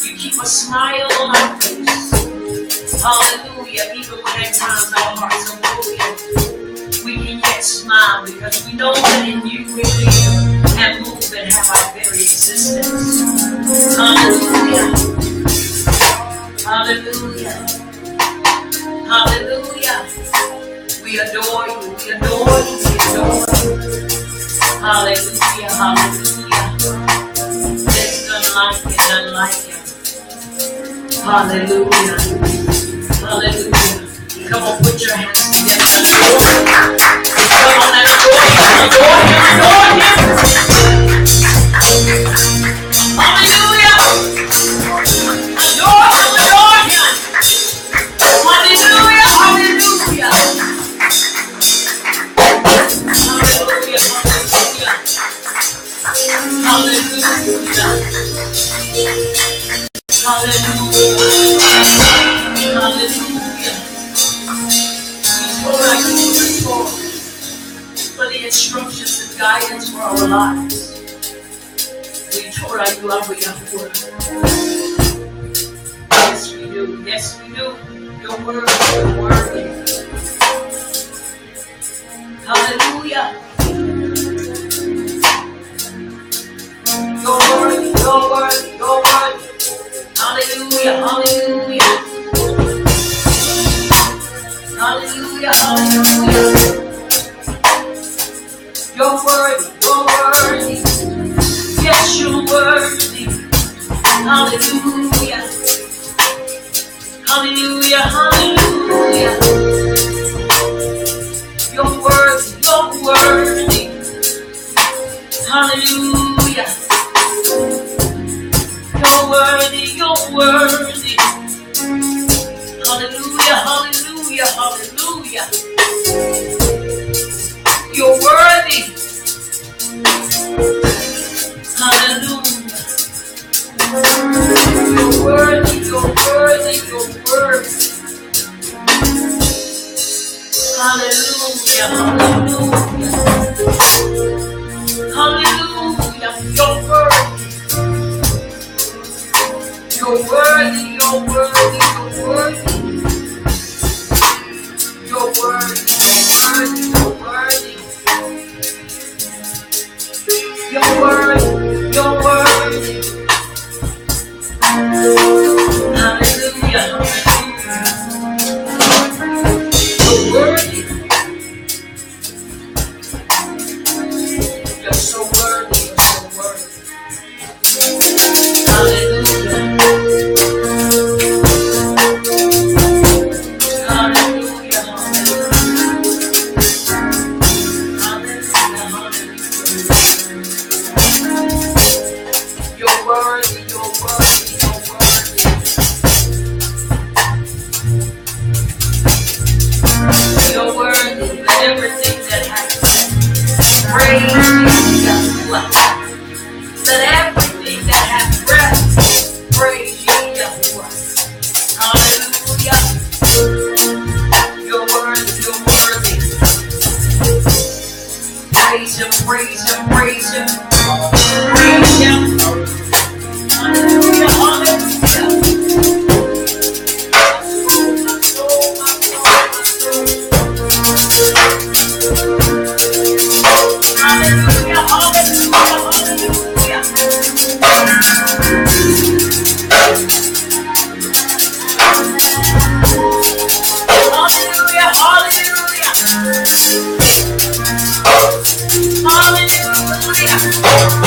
You keep a smile on our face. Hallelujah. Even when at times our hearts are broken, we can yet smile because we know that in you we live and move and have our very existence. Hallelujah. Hallelujah. Hallelujah. We adore you. We adore you. We adore you. Hallelujah. Hallelujah. There's none like you. None like you. Hallelujah. Hallelujah. Come on, put your hands together. Come on and adore him. Adore him. Adore him. Hallelujah. Adore him. Adore him. Hallelujah. Hallelujah. Hallelujah. Hallelujah. Hallelujah. Hallelujah. For the instructions and guidance for our lives. We Torah you are Yahweh. Yes, we do. Yes, we do. Your word, your word. Hallelujah. Your word, your word, your word. Hallelujah, hallelujah. Hallelujah, hallelujah. You're worthy, you're worthy. Yes, you're worthy. Hallelujah. Hallelujah, hallelujah. You're worthy, you're worthy. Hallelujah. You're worthy, you're worthy. Hallelujah, hallelujah, hallelujah. You're worthy. Hallelujah. You're worthy, you're worthy, you're worthy. Hallelujah, hallelujah. Hallelujah, you're worthy. You're worthy, you're worthy, you're worthy. You're worthy, you're worthy, you're worthy. You're worthy, you're worthy. that has breath praise Yahuwah. Let everything that has breath praise you, Yahuwah. Hallelujah. You're worthy, you're worthy. Praise him, praise him, praise him. Praise him. Hallelujah, hallelujah. Hallelujah, hallelujah, hallelujah.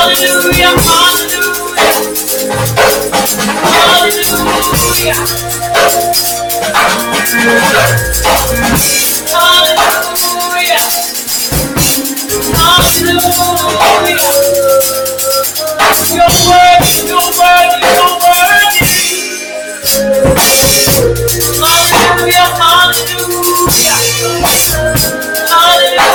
Hallelujah,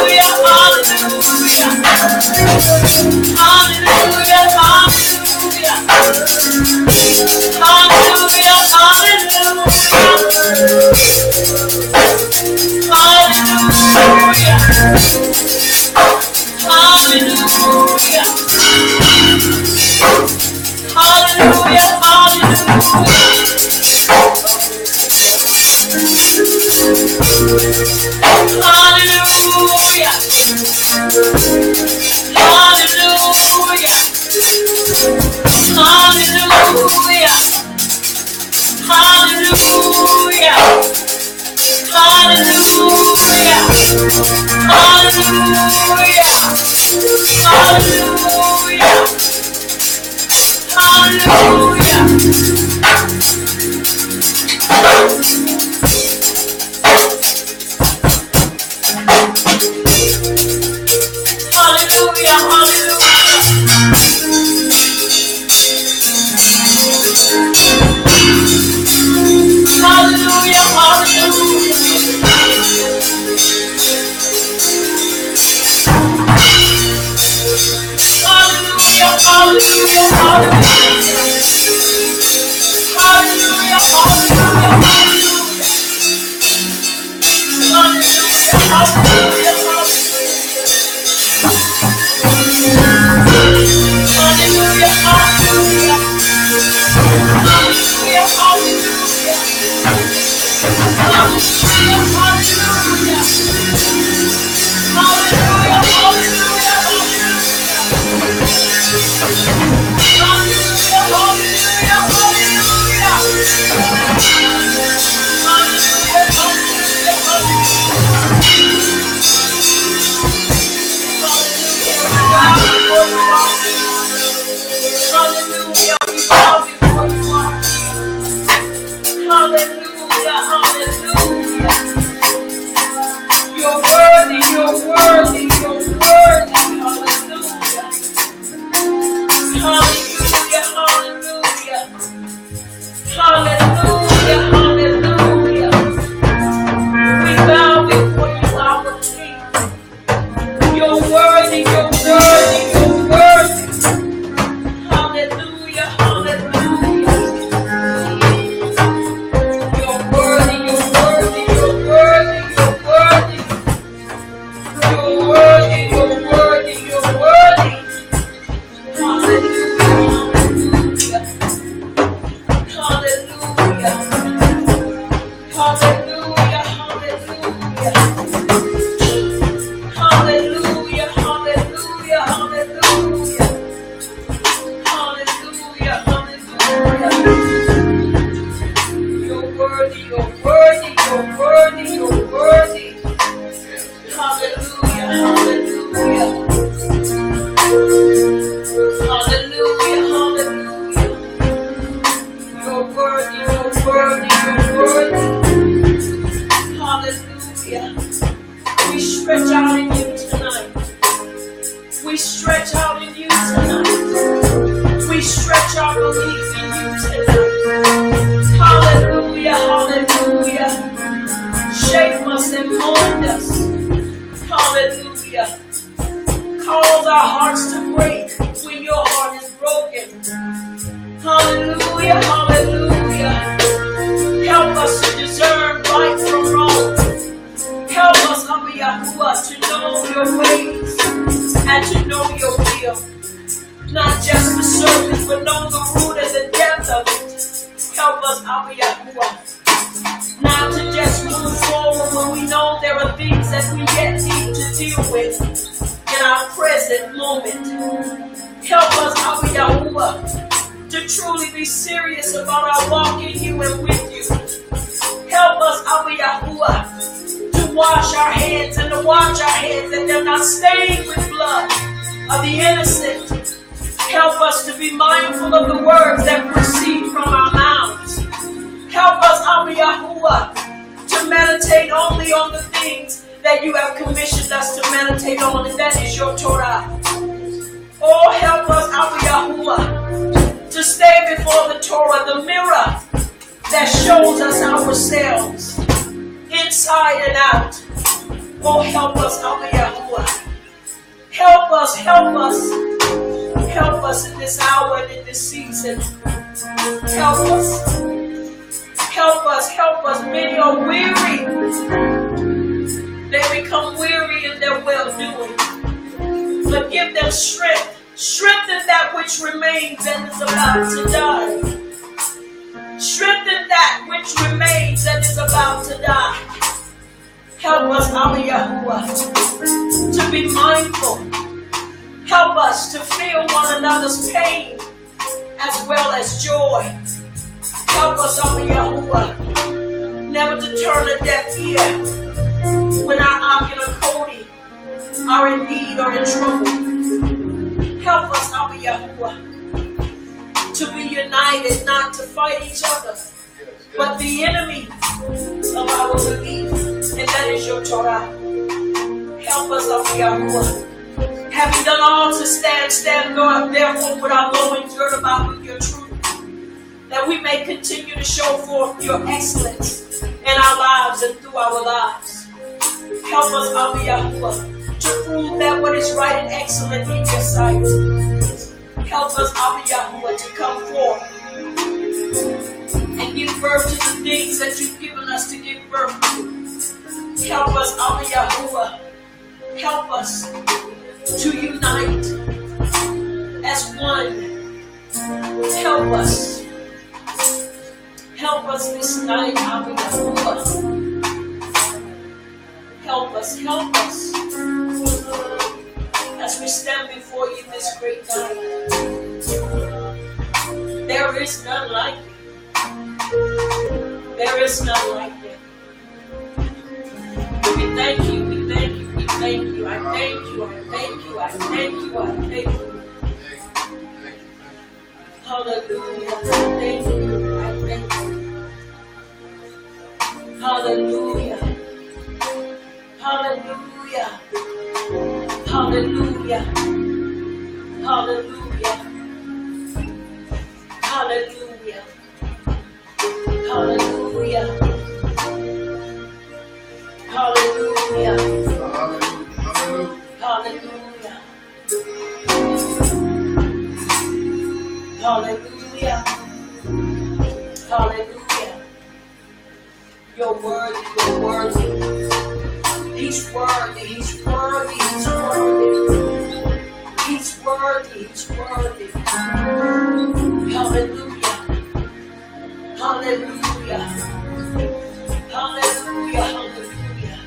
hallelujah, hallelujah. and give birth to the things that you've given us to give birth to. Help us, our Yahuwah. Help us to unite as one. Help us. Help us this night, our Yahuwah. Help us, help us. As we stand before you this great night. There is none like you. There is none like you. We thank you, we thank you, we thank you. I thank you, I thank you, I thank you, I thank you. Hallelujah, I thank you, I thank you. Hallelujah. Hallelujah. Hallelujah. Hallelujah. Hallelujah. Hallelujah. Hallelujah. Hallelujah. Hallelujah. Hallelujah. You're worthy, you're worthy. He's worthy, he's worthy, he's worthy. He's worthy, he's worthy. Hallelujah. Hallelujah. Hallelujah, hallelujah.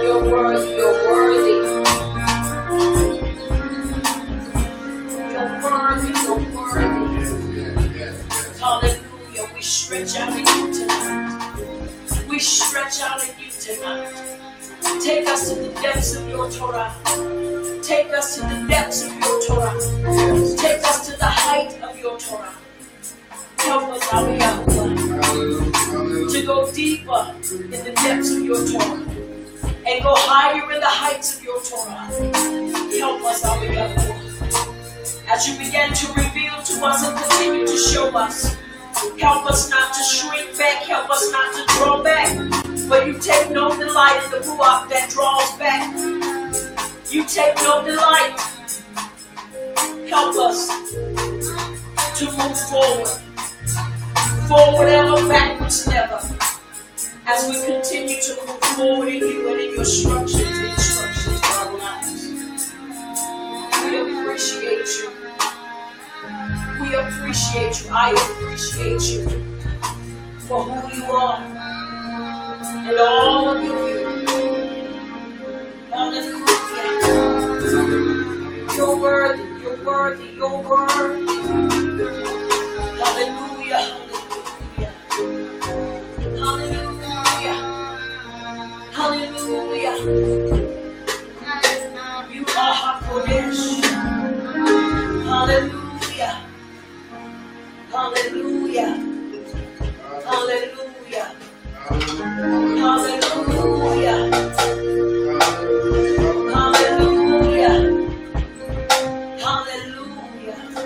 You're worthy, you're worthy. You're worthy, you're worthy. Hallelujah. We stretch out in you tonight. We stretch out in you tonight. Take us to the depths of your Torah. Take us to the depths of your Torah. Take us to the height of your Torah. Help us, our Yahuwah, to go deeper in the depths of your Torah and go higher in the heights of your Torah. Help us, our Yahuwah, as you begin to reveal to us and continue to show us. Help us not to shrink back. Help us not to draw back. But you take no delight in the ruach that draws back. You take no delight. Help us to move forward. Forward ever, backwards never. As we continue to move forward in you and in your structures and instructions for our lives. We appreciate you. We appreciate you. I appreciate you for who you are and all of you. Hallelujah. You're worthy, you're worthy, you're worthy. Hallelujah, hallelujah. Hallelujah. Hallelujah. You are HaKodesh. Hallelujah. Hallelujah. Hallelujah. Hallelujah. Hallelujah. Hallelujah. Hallelujah. Hallelujah. Hallelujah.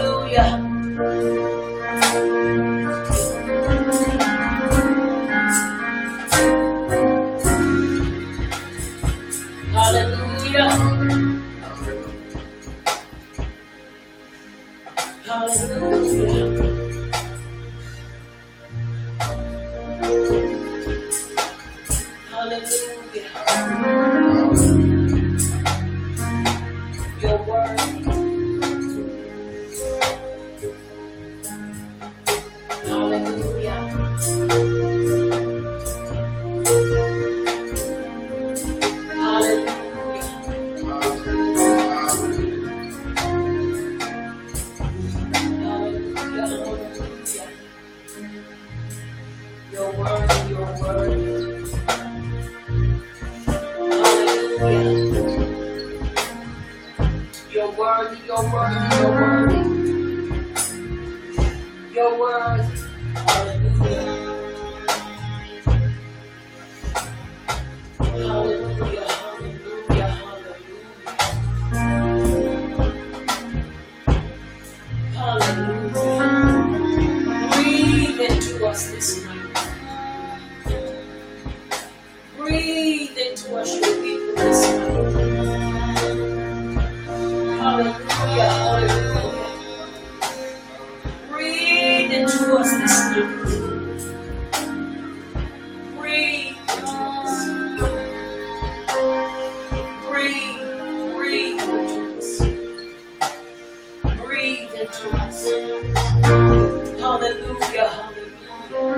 Hallelujah. Hallelujah. Hallelujah. Your word. Hallelujah. Your word, your word. Hallelujah. You're worthy, you're worthy, you're worthy. You're worthy. Hallelujah. Hallelujah, hallelujah, hallelujah. Hallelujah. Breathe into us this night. Breathe into us your people this night. Breathe into us. Breathe into us. Hallelujah, hallelujah.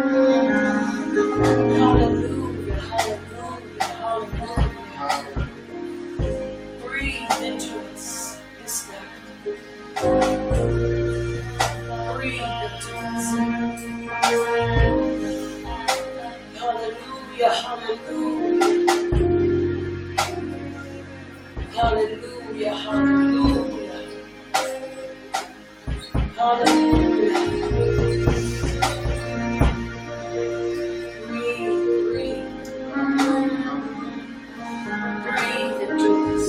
Hallelujah, hallelujah, hallelujah. Breathe into us this day. Breathe into us. Hallelujah, hallelujah. Hallelujah, hallelujah. Hallelujah. Breathe into us.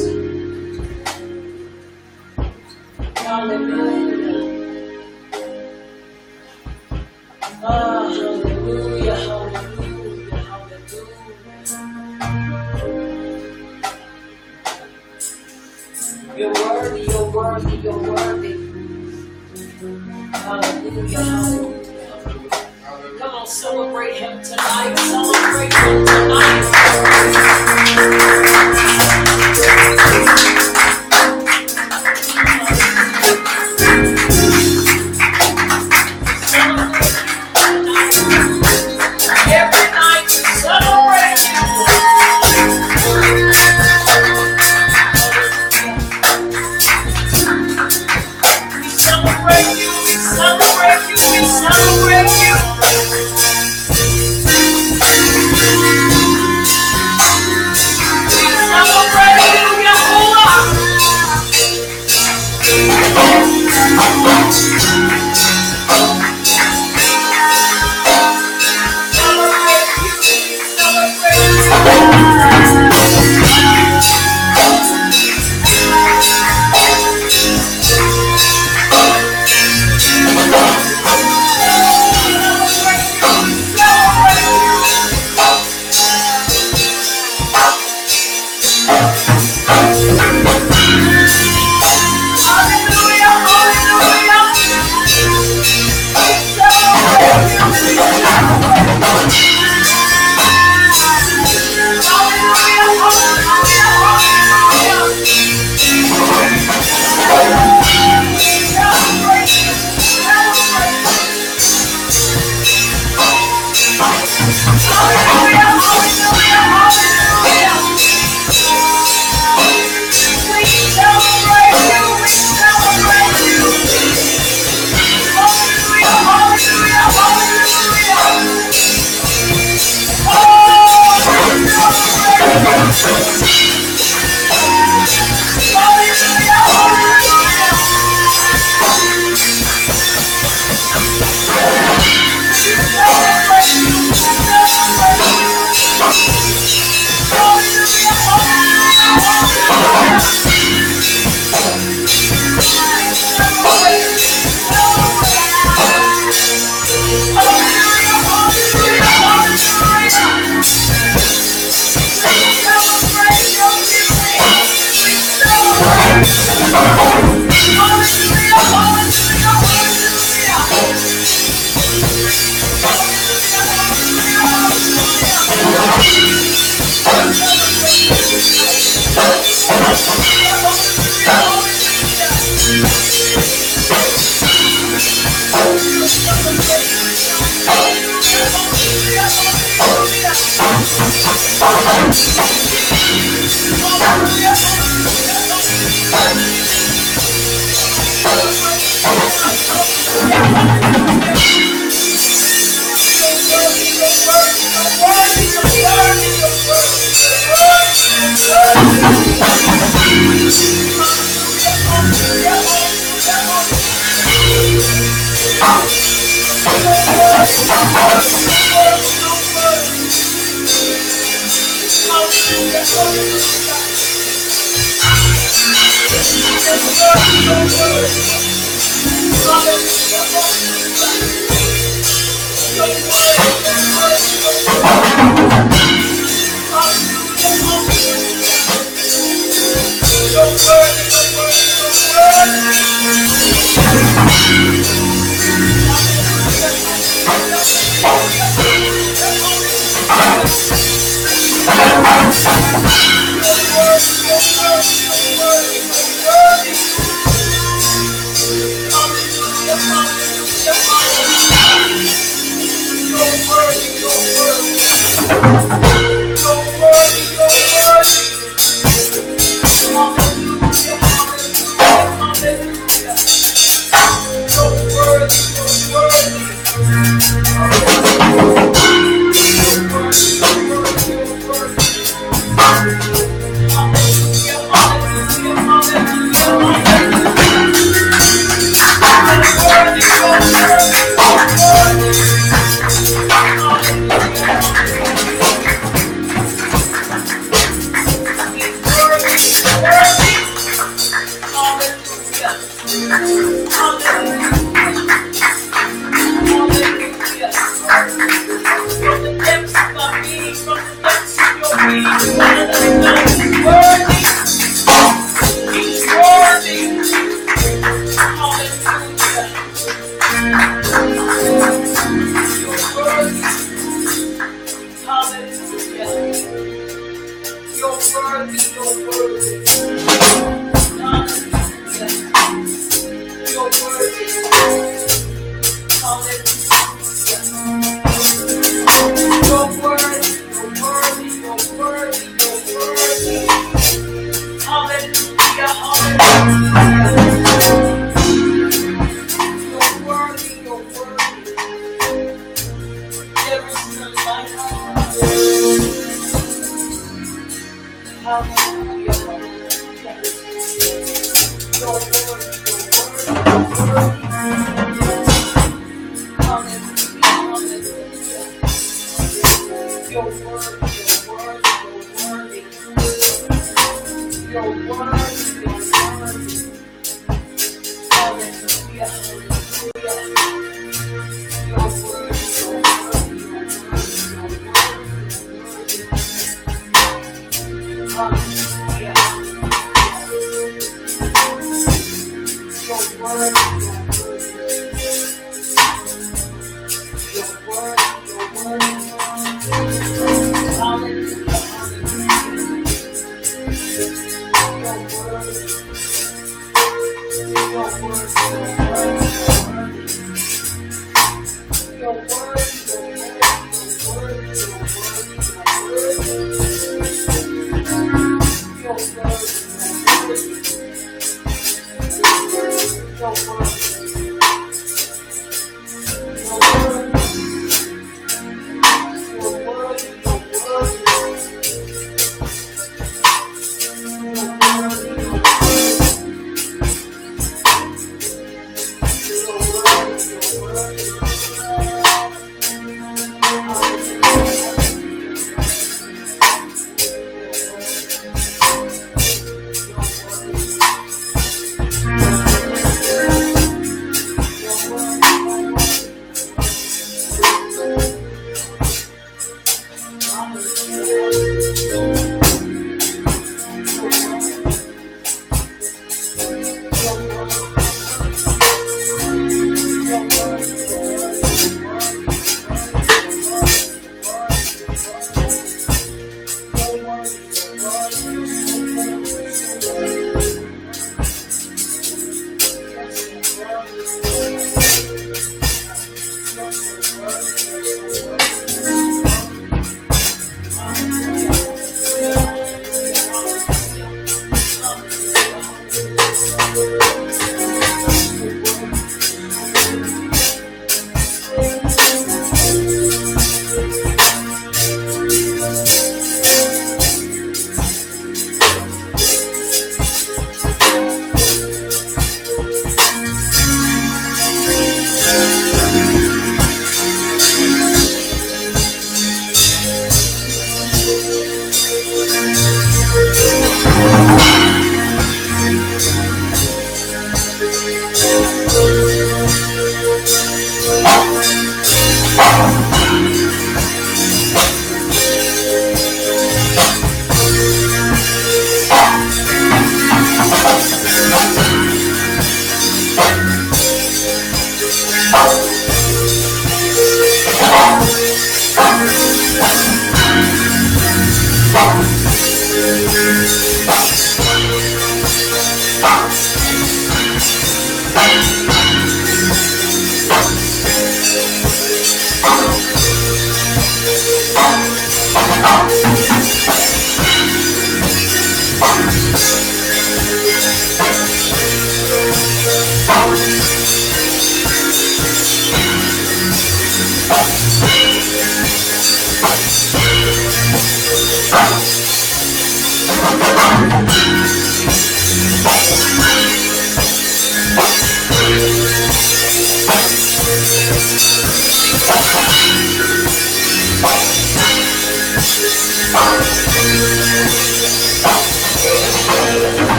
Hallelujah. Hallelujah, hallelujah, hallelujah. You're worthy, you're worthy, you're worthy. Hallelujah, hallelujah. Come on, celebrate him tonight. Celebrate him tonight. Every night we celebrate you. We celebrate you, we celebrate you.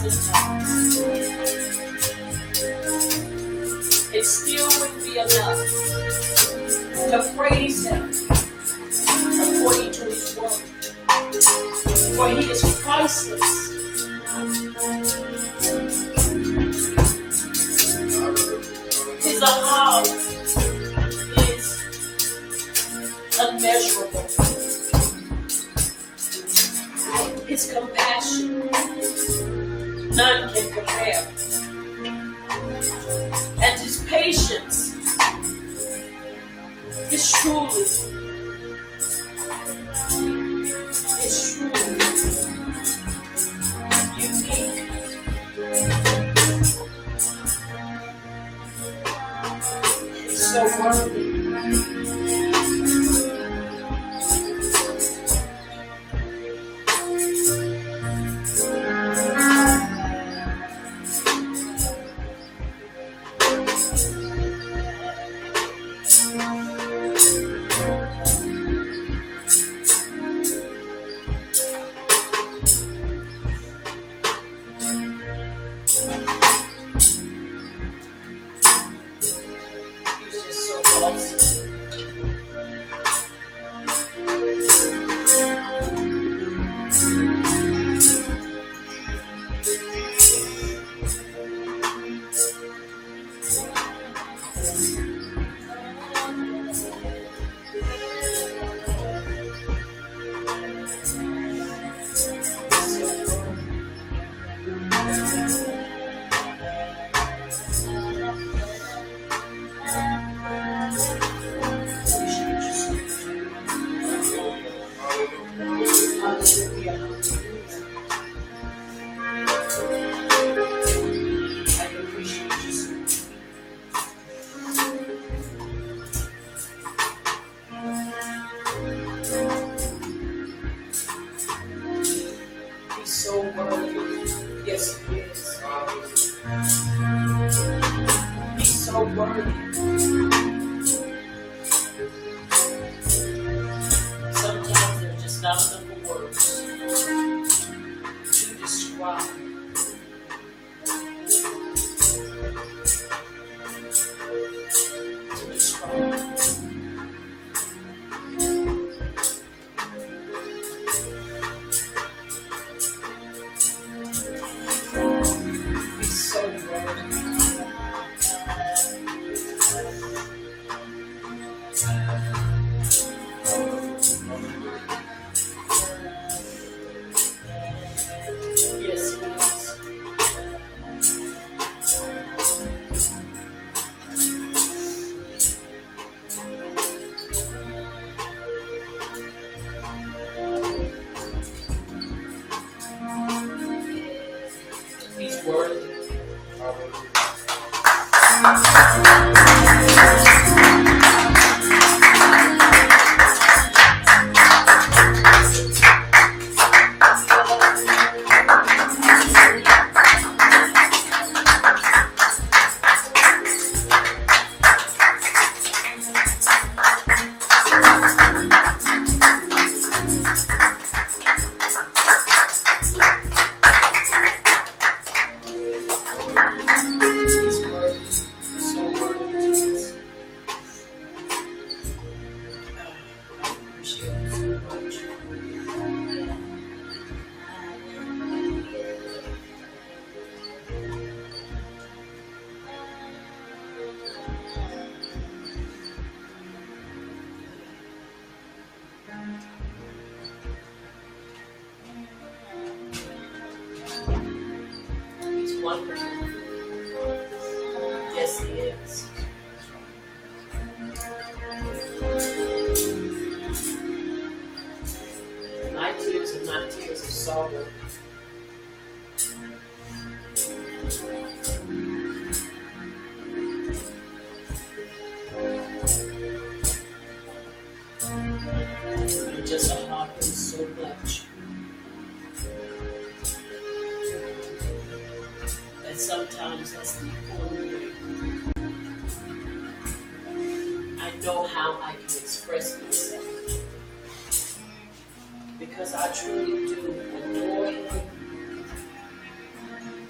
1,000 times, it still wouldn't be enough to praise Him according to His word. For He is priceless. His ahal is unmeasurable. His compassion, none can compare. And His patience is truly unique. He's so worthy.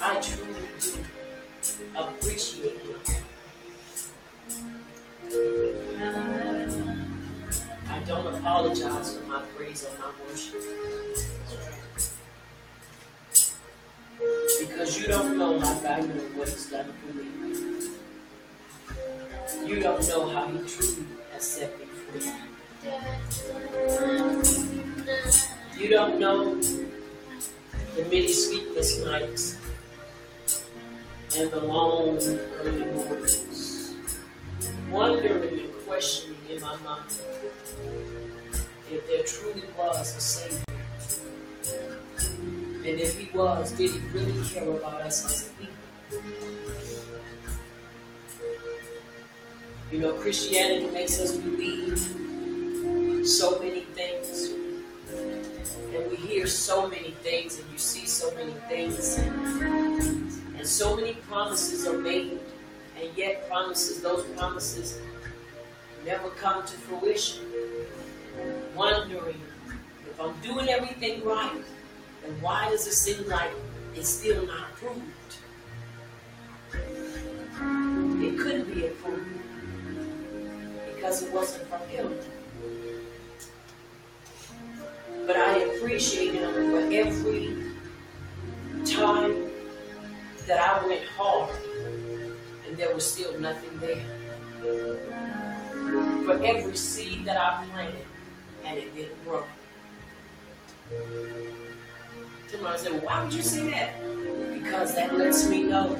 I truly do appreciate him. I don't apologize for my praise or my worship. Because you don't know how valuable what he's done for me. You don't know how he truly has set me free. You don't know the many sleepless nights and the long early mornings, wondering and questioning in my mind if there truly was a Savior. And if he was, did he really care about us as a people? You know, Christianity makes us believe so many things. And we hear so many things, and you see so many things. And so many promises are made, and yet those promises never come to fruition. Wondering if I'm doing everything right, then why does it seem like it's still not approved? It couldn't be approved because it wasn't from him. But I appreciate him for every time that I went hard and there was still nothing there. For every seed that I planted and it didn't grow. Somebody said, well, why would you say that? Because that lets me know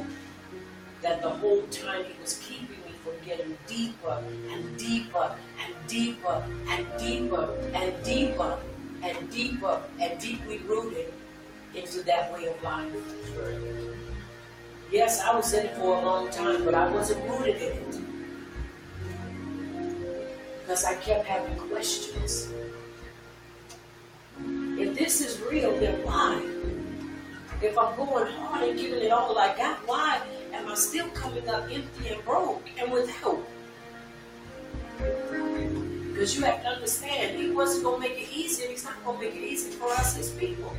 that the whole time he was keeping me from getting deeper and deeper and deeper and deeper and deeper and deeper and deeply rooted into that way of life. Yes, I was in it for a long time, but I wasn't rooted in it. Because I kept having questions. If this is real, then why? If I'm going hard and giving it all I got, why am I still coming up empty and broke and without? Because you have to understand, he wasn't going to make it easy, and he's not going to make it easy for us as people.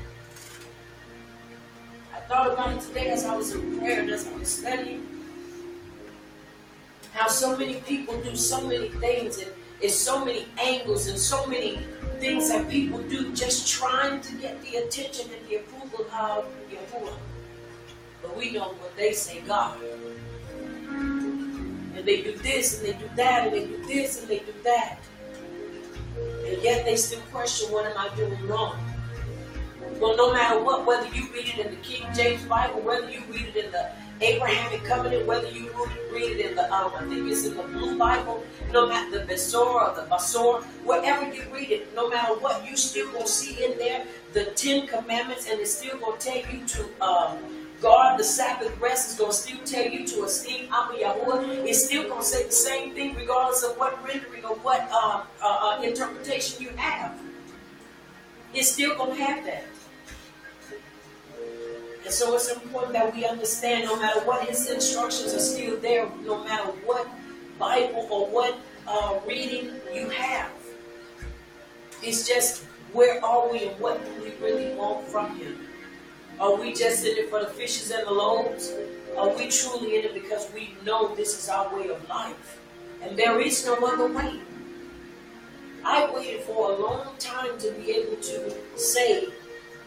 I thought about it today as I was in prayer and as I was studying. How so many people do so many things, and it's so many angles and so many things that people do just trying to get the attention and the approval of Yahuwah. But we know what they say, God. And they do this and they do that and they do this and they do that. And yet they still question, what am I doing wrong? Well, no matter what, whether you read it in the King James Bible, whether you read it in the Abrahamic Covenant, whether you read it in the, I think it's in the Blue Bible, no matter the Besor or the Basor, wherever you read it, no matter what, you still going to see in there the 10 Commandments, and it's still going to tell you to guard the Sabbath rest. It's going to still tell you to esteem Abba Yahuwah. It's still going to say the same thing regardless of what rendering or what interpretation you have. It's still going to have that. And so it's important that we understand no matter what, his instructions are still there, no matter what Bible or what reading you have. It's just, where are we and what do we really want from him? Are we just in it for the fishes and the loaves? Are we truly in it because we know this is our way of life? And there is no other way. I waited for a long time to be able to say,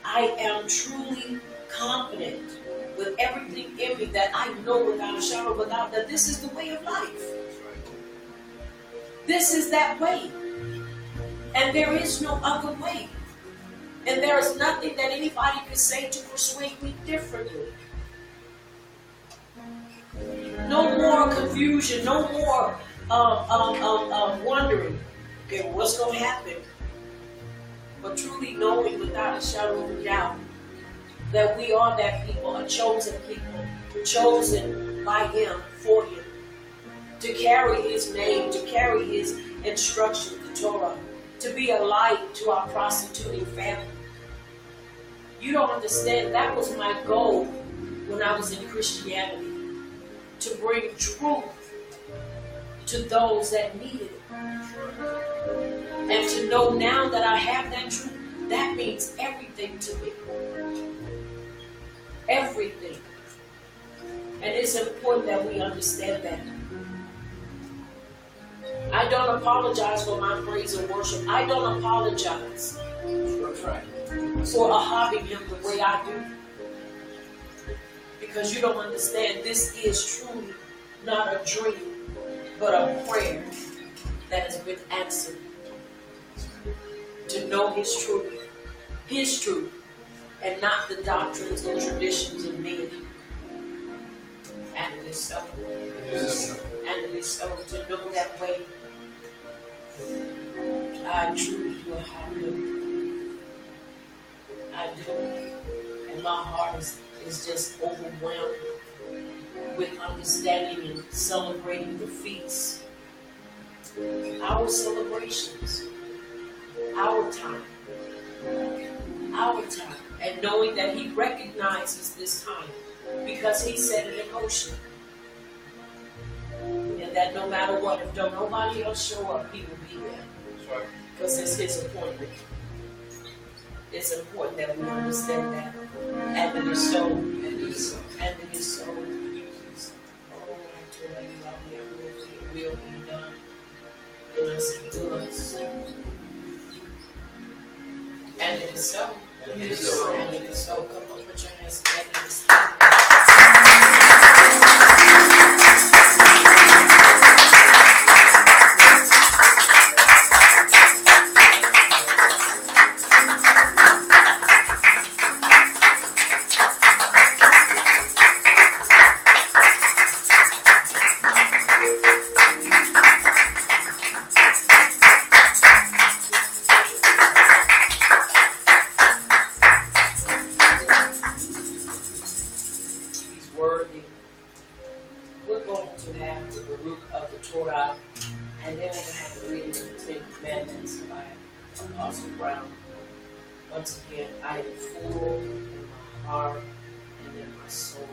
I am truly confident with everything in me that I know without a shadow of a doubt that this is the way of life. This is that way. And there is no other way. And there is nothing that anybody can say to persuade me differently. No more confusion, no more wondering, okay, well, what's going to happen? But truly knowing without a shadow of a doubt that we are that people, a chosen people, chosen by him, for him, to carry his name, to carry his instruction, the Torah, to be a light to our prostituting family. You don't understand, that was my goal when I was in Christianity, to bring truth to those that needed it. And to know now that I have that truth, that means everything to me. Everything. And it's important that we understand that. I don't apologize for my praise and worship. I don't apologize for honoring him the way I do. Because you don't understand, this is truly not a dream, but a prayer that has been answered. To know his truth, and not the doctrines and traditions of men. And it is so. And it is so. To know that way, I truly do have him. I do. And my heart is just overwhelmed with understanding and celebrating the feasts. Our celebrations. Our time. And knowing that he recognizes this time because he set it in motion. And that no matter what, if nobody else show up, he will be there. Because it's his appointment. It's important that we understand that. And it is so. And it is so. And it is so. Oh, I tell you, it will be done. In us and through us. And it is so. And it is so. And it is so. Come on, put your hands together. And it is so. Once again, I am full in my heart and in my soul.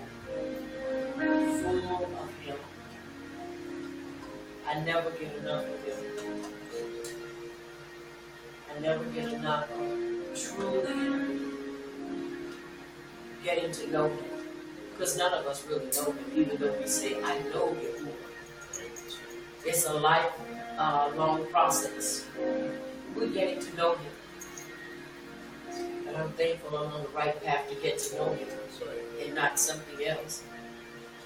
Full of him. I never get enough of him. I never get enough of truly getting to know him. Because none of us really know him, even though we say, I know him. It's a lifelong process. We're getting to know him. And I'm thankful I'm on the right path to get to know him and not something else.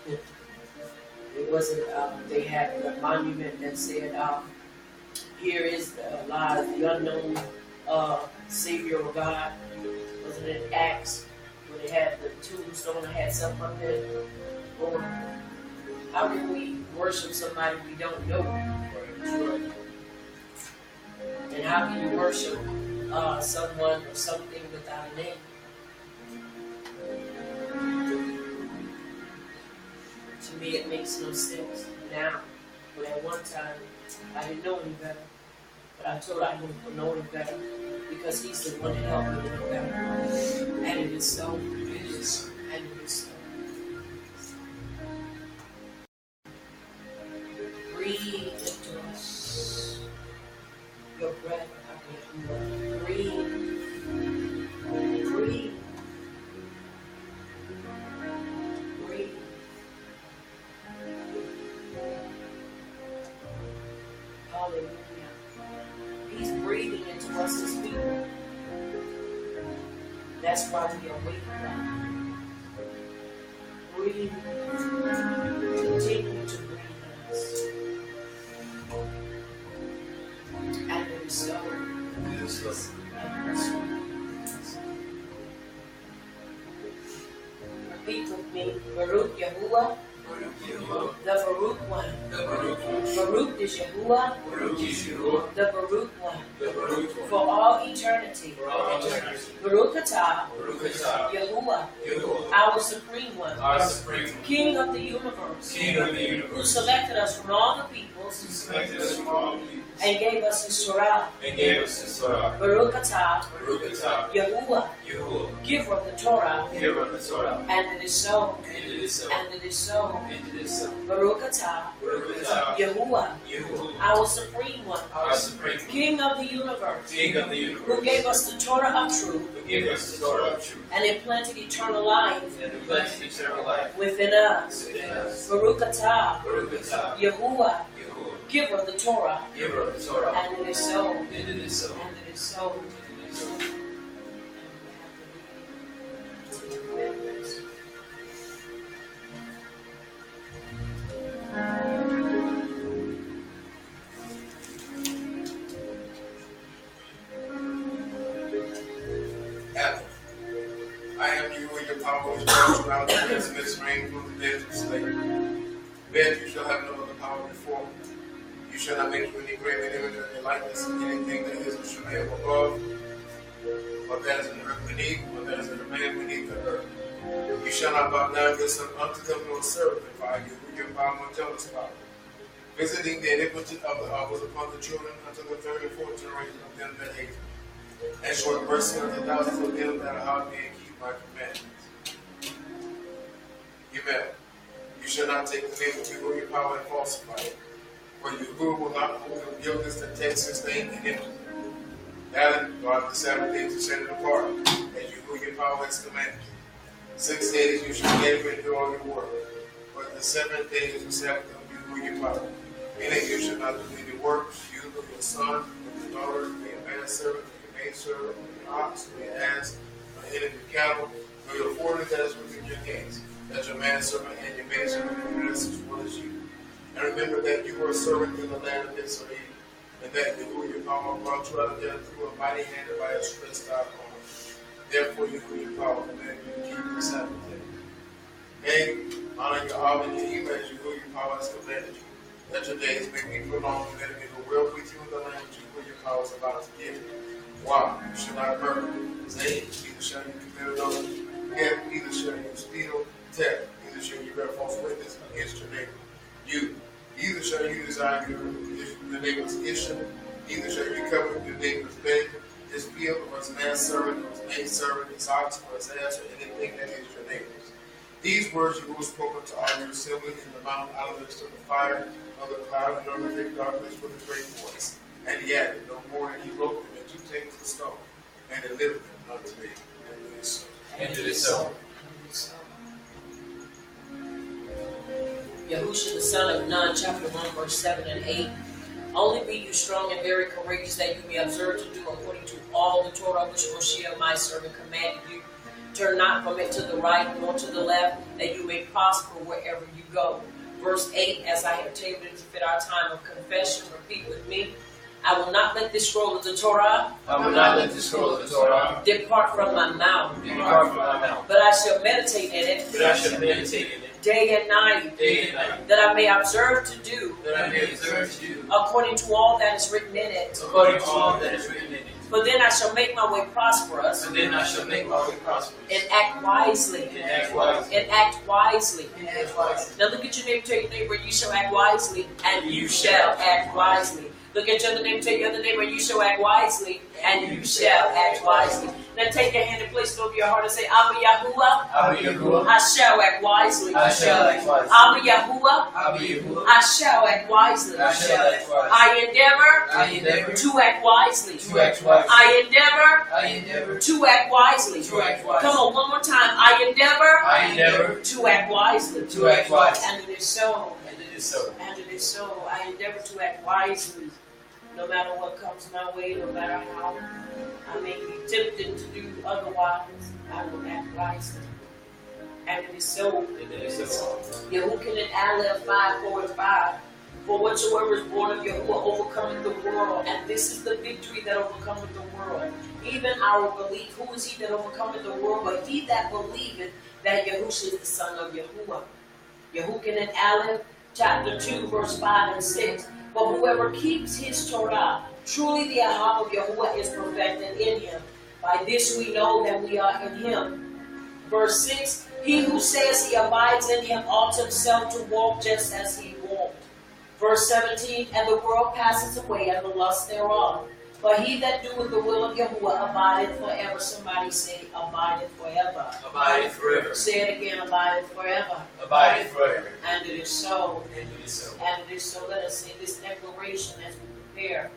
It wasn't, they had a monument that said, here is the unknown Savior of God. Wasn't it Acts? When they had the tombstone that had something up there? Or how can we worship somebody we don't know? And how can you worship someone or something without a name? To me, it makes no sense now. But at one time, I didn't know any better. But I told I didn't know any better because he's the one that helped me to know better. And it is so. It is. And it is so. Breathe into us your breath. Breathe. Breathe. Breathe. Hallelujah. He's breathing into us as people. That's why we are waking up. Breathe. Continue to breathe in us. And it is so. Repeat with me. Baruch Yahuwah, the Baruch one. Baruch is Yahuwah, the Baruch one. For all eternity. Baruch atah, Yahuwah, our supreme one. King of the universe. Who selected us from all the peoples. and gave us His Torah. Baruch atah, Yahuwah, giver of the Torah, and it is so, and it is so. Baruch atah, Yahuwah, our Supreme One, King of the universe, who gave us the Torah of truth, and implanted eternal life within us. Baruch atah, Yahuwah, giver of the Torah, and it is so, and it is so. I am you and your power is brought you out of the midst of this rain through the days of slavery. Then you shall have no other power before me. You shall not make you any graven image or any likeness of anything that is or shall be up above, or that is in the earth beneath, or that is in the man beneath the earth. You shall not bow down yourself unto them nor serve them, for I give you your power and jealous power, visiting the iniquity of the fathers upon the children unto the third and fourth generation of them that hate me, and show mercy unto thousands of them that are hard me and keep my commandments. Amen. You shall not take the name of Yahuwah your power and falsify it. For Yahuwah will not hold him guiltless that takes his name in him. Now, God the Sabbath day to set it apart, as Yahuwah your power has commanded you. 6 days you shall labor and do all your work, but the 7th day is the Sabbath of Yahuwah your power. In it you shall not do any work, you nor your son, nor your daughter, nor your manservant, nor your maidservant, nor your ox, nor your ass, nor any of your cattle, nor your foreigner that is within your gates, that your manservant and your maidservant will rest as well as you. And remember that you were a servant in the land of Israel, and that Yahuwah your power brought you out of there through a mighty hand and by a stretched out arm. Therefore Yahuwah your power commanded you to keep the Sabbath day. Nay, honor your Ab and your Eva as Yahuwah your power has commanded you, that your days may be prolonged and that it may go well with you in the land which Yahuwah your power is about to give you. Why? You shall not murder. Say, neither shall you commit adultery. Neither shall you steal, theft. Neither shall you bear false witness against your neighbor. Neither shall you desire your neighbor's issue. Neither shall you covet your neighbor's bed, his field, or his manservant, or his maidservant, his ox, or his ass, or anything that is your neighbor's. These words you will spoken to all your assembly in the mount out of the midst of the fire, of the cloud, and of the thick darkness with a great voice. And he added no more, and he wrote them in 2 tables of stone, and delivered them unto me. And it is so. And it is so. Yahushua the son of Nun, chapter 1, verse 7 and 8. Only be you strong and very courageous, that you may observe to do according to all the Torah which Moshe my servant commanded you. Turn not from it to the right nor to the left, that you may prosper wherever you go. Verse 8, as I have tabled it to fit our time of confession, repeat with me. I will not let this scroll of the Torah depart from my mouth. But I shall meditate in it. Day and night, that I may observe to do, according to all that is written in it. For then I shall make my way prosperous, and act wisely. Now look at your neighbor, tell your neighbor, you shall act wisely, and you shall act wisely. Look at your other neighbor, tell your other neighbor, you shall act wisely, and you shall act wisely. Now take your hand and place it over your heart and say, Abba Yahuwah, I shall act wisely. Abba Yahuwah, I shall act wisely. I endeavor to act wisely. I endeavor to act wisely. Come on, one more time. I endeavor to act wisely. And it is so. And it is so. I endeavor to act wisely. No matter what comes my way, no matter how I may be tempted to do otherwise, I will act wisely. And it is so. Yahuwah and Aleph 5, 4 and 5. For whatsoever is born of Yahuwah overcometh the world, and this is the victory that overcometh the world. Even our belief. Who is he that overcometh the world? But he that believeth that Yahushua is the son of Yahuwah. Yahuwah and Aleph chapter 2, verse 5 and 6. But whoever keeps his Torah, truly the Ahab of Yahuwah is perfected in him. By this we know that we are in him. Verse 6, he who says he abides in him ought himself to walk just as he walked. Verse 17, and the world passes away and the lust thereof. But he that doeth the will of Yahuwah abideth forever. Somebody say, abideth forever. Abideth forever. Say it again, abideth forever. Abideth forever. And it is so. And it is so. And it is so. Let us say this declaration as we prepare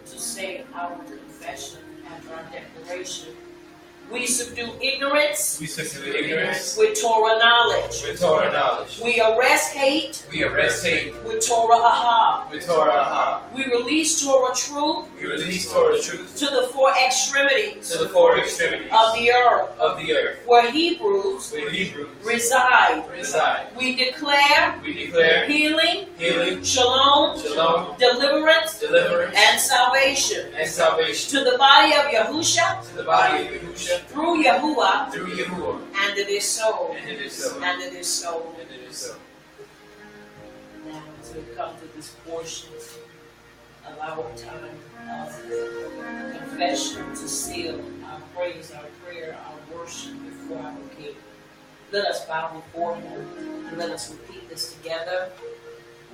to say our confession after our declaration. We subdue ignorance. We subdue ignorance With Torah knowledge. with Torah knowledge. We arrest hate. We arrest hate With Torah aha. with Torah aha. We release Torah truth We release Torah truth to the four extremities to the four extremities of the earth, of the earth, where Hebrews where Hebrews reside. reside. We declare We declare healing, healing, shalom, shalom, deliverance, deliverance, and salvation and salvation to the body of Yahusha to the body of Yahushua through Yahuwah, through Yahuwah. and it is so. And it is so. And it is so. And it is so. Now, as we come to this portion of our time of confession to seal our praise, our prayer, our worship before our King, let us bow before Him and let us repeat this together.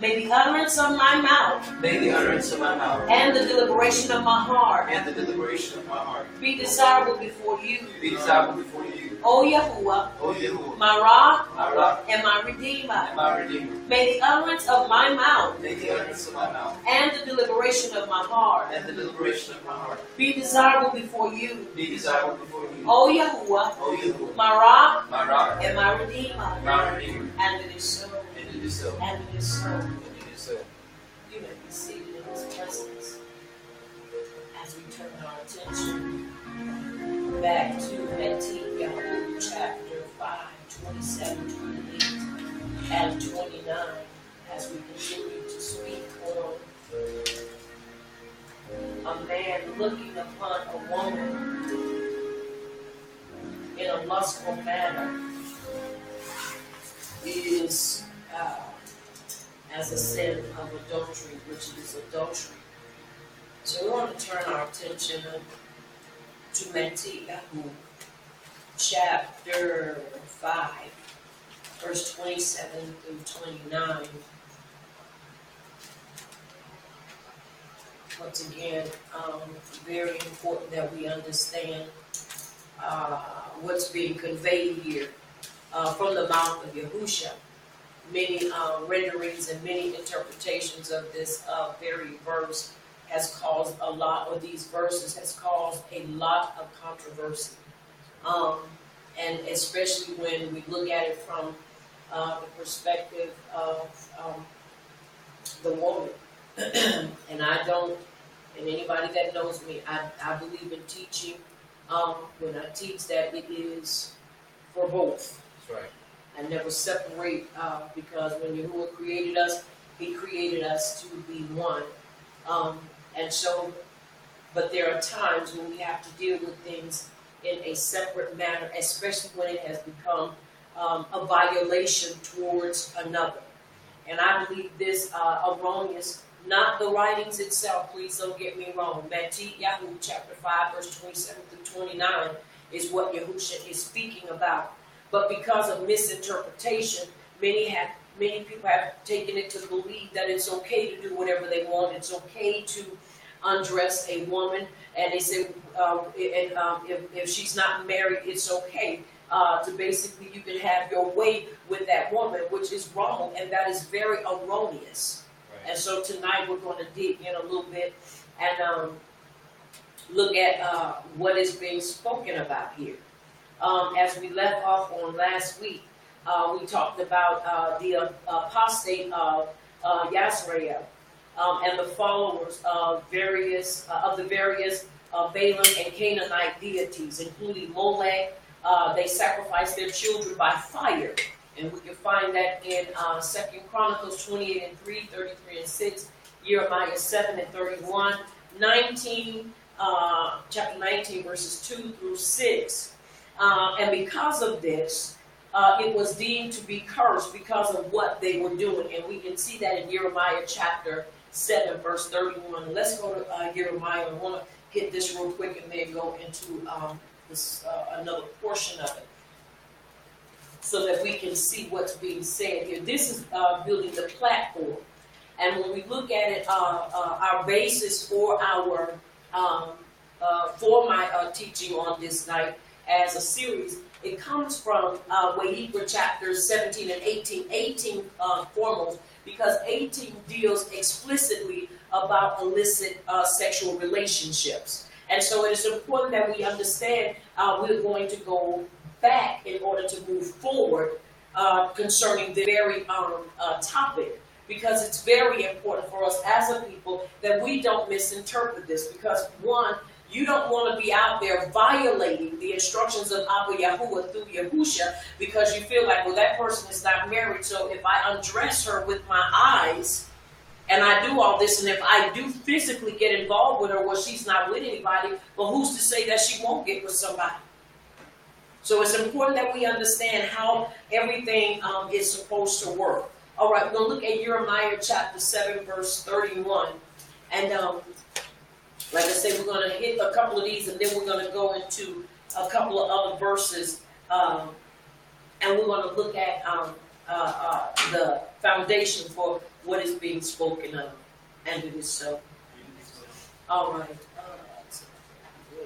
May the utterance of my mouth May the utterance of my mouth and the deliberation of my heart and the deliberation of my heart be desirable before you, be desirable before you, O Yahuwah, O Yahuwah, my rock my rock and my redeemer. and my redeemer. May the utterance of my mouth May the utterance of my mouth and the deliberation of my heart and the deliberation of my heart be desirable before you, be desirable before you, O Yahuwah, O Yahuwah, my rock my rock and my redeemer. and my redeemer. And it is so. And it is so. And it is so. And it is so. You may be seated in His presence as we turn our attention back to Yahuwah chapter 5, 27, 28, and 29 as we continue to speak on a man looking upon a woman in a lustful manner is as a sin of adultery, which is adultery. So we want to turn our attention to Yahuwah chapter 5, verse 27 through 29. Once again, very important that we understand what's being conveyed here from the mouth of Yahusha. Many renderings and many interpretations of this very verse has caused a lot, or these verses has caused a lot of controversy. And especially when we look at it from the perspective of the woman. And anybody that knows me, I believe in teaching, when I teach that it is for both. That's right. I never separate, because when Yahuwah created us, He created us to be one. And so, but there are times when we have to deal with things in a separate manner, especially when it has become a violation towards another. And I believe this erroneous, not the writings itself, please don't get me wrong. Yahuwah chapter 5, verse 27 through 29 is what Yahusha is speaking about. But because of misinterpretation, many people have taken it to believe that it's okay to do whatever they want. It's okay to undress a woman, and they say, if she's not married, it's okay. To basically, you can have your way with that woman, which is wrong, and that is very erroneous. Right. And so tonight we're going to dig in a little bit and look at what is being spoken about here. As we left off on last week, we talked about the apostate of Yasrael and the followers of the various Balaam and Canaanite deities, including Molech. They sacrificed their children by fire, and we can find that in 2 Chronicles 28 and 3, 33 and 6, Jeremiah 7 and 31, chapter 19 verses 2 through 6. And because of this, it was deemed to be cursed because of what they were doing. And we can see that in Jeremiah chapter 7, verse 31. Let's go to Jeremiah. I want to hit this real quick and then go into another portion of it so that we can see what's being said here. This is building the platform And when we look at it, our basis for our my teaching on this night as a series, it comes from Wahibra chapters 17 and 18. 18 foremost, because 18 deals explicitly about illicit sexual relationships. And so it is important that we understand we're going to go back in order to move forward concerning the very topic, because it's very important for us as a people that we don't misinterpret this, because one, you don't want to be out there violating the instructions of Abba Yahuwah through Yahusha, because you feel like, well, that person is not married, so if I undress her with my eyes, and I do all this, and if I do physically get involved with her, well, she's not with anybody, well, who's to say that she won't get with somebody? So it's important that we understand how everything is supposed to work. All right, we're going to look at Jeremiah chapter 7, verse 31. And like I said, we're going to hit a couple of these, and then we're going to go into a couple of other verses. And we're going to look at the foundation for what is being spoken of. And it is so. All right.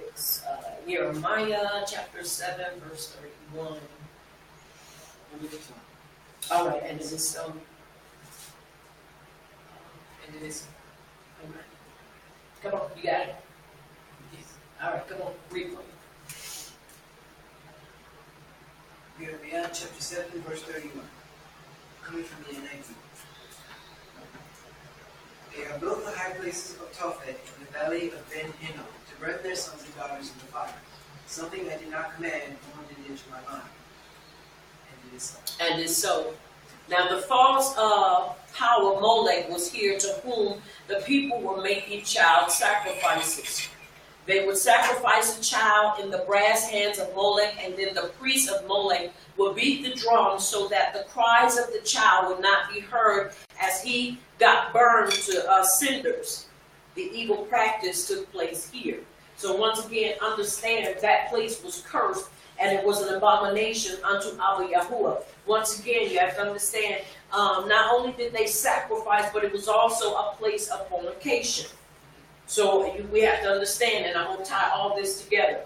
It's Jeremiah chapter 7, verse 31. All right, and it is so. And it is. All right. Come on, you got it? Yes. All right, come on, read for me. Jeremiah chapter 7, verse 31. Coming from the NIV. They have built the high places of Tophet in the valley of Ben Hinnom to burn their sons and daughters in the fire, something I did not command, nor did it enter my mind. And it is so. And it is so. Now the false power Molech was here, to whom the people were making child sacrifices. They would sacrifice a child in the brass hands of Molech, and then the priest of Molech would beat the drum so that the cries of the child would not be heard as he got burned to cinders. The evil practice took place here. So once again, understand that place was cursed, and it was an abomination unto Abba Yahuwah. Once again, you have to understand, not only did they sacrifice, but it was also a place of fornication. So we have to understand, and I'm going to tie all this together.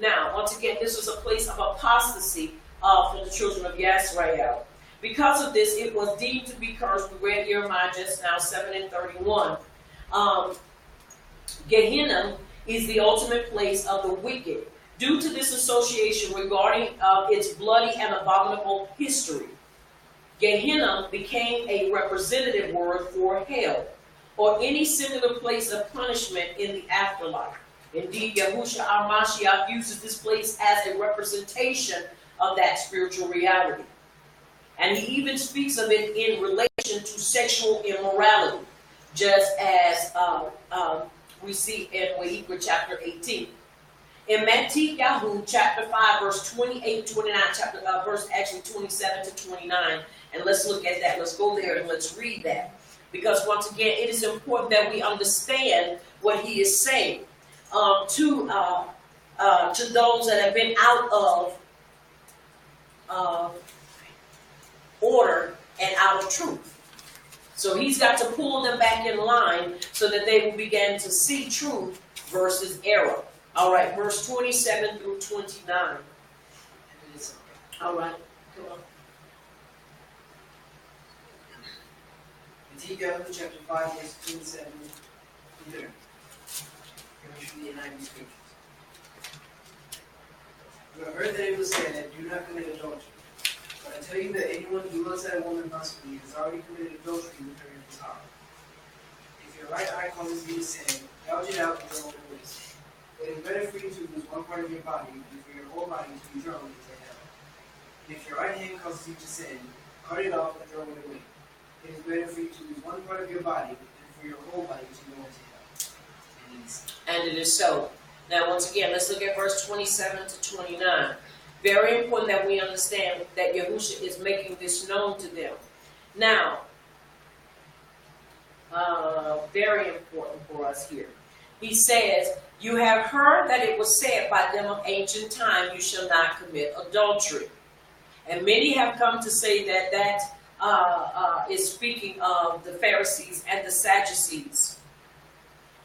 Now, once again, this was a place of apostasy for the children of Yisrael. Because of this, it was deemed to be cursed. We read Jeremiah just now, 7 and 31. Gehenna is the ultimate place of the wicked, due to this association regarding its bloody and abominable history. Gehenna became a representative word for hell, or any similar place of punishment in the afterlife. Indeed, Yahushua al-Mashiach uses this place as a representation of that spiritual reality. And he even speaks of it in relation to sexual immorality, just as we see in Wahibra chapter 18. In Matthew chapter 5, verse 28, 29, verse 27 to 29, and let's look at that. Let's go there and let's read that. Because once again, it is important that we understand what he is saying to those that have been out of order and out of truth. So he's got to pull them back in line so that they will begin to see truth versus error. All right, verse 27 through 29. All right, come on. Matthew chapter 5, verse 27 through 30. Coming from the NIV scriptures. You have heard that it was said, do not commit adultery. But I tell you that anyone who looks at a woman lustfully has already committed adultery with her in his heart. If your right eye causes you to sin, gouge it out and throw it away. It is better for you to lose one part of your body than for your whole body to be thrown into hell. And if your right hand causes you to sin, cut it off and throw it away. It is better for you to lose one part of your body than for your whole body to go into hell. And it is so. Now, once again, let's look at verse 27 to 29. Very important that we understand that Yahushua is making this known to them. Now, very important for us here. He says, you have heard that it was said by them of ancient time, you shall not commit adultery. And many have come to say that is speaking of the Pharisees and the Sadducees.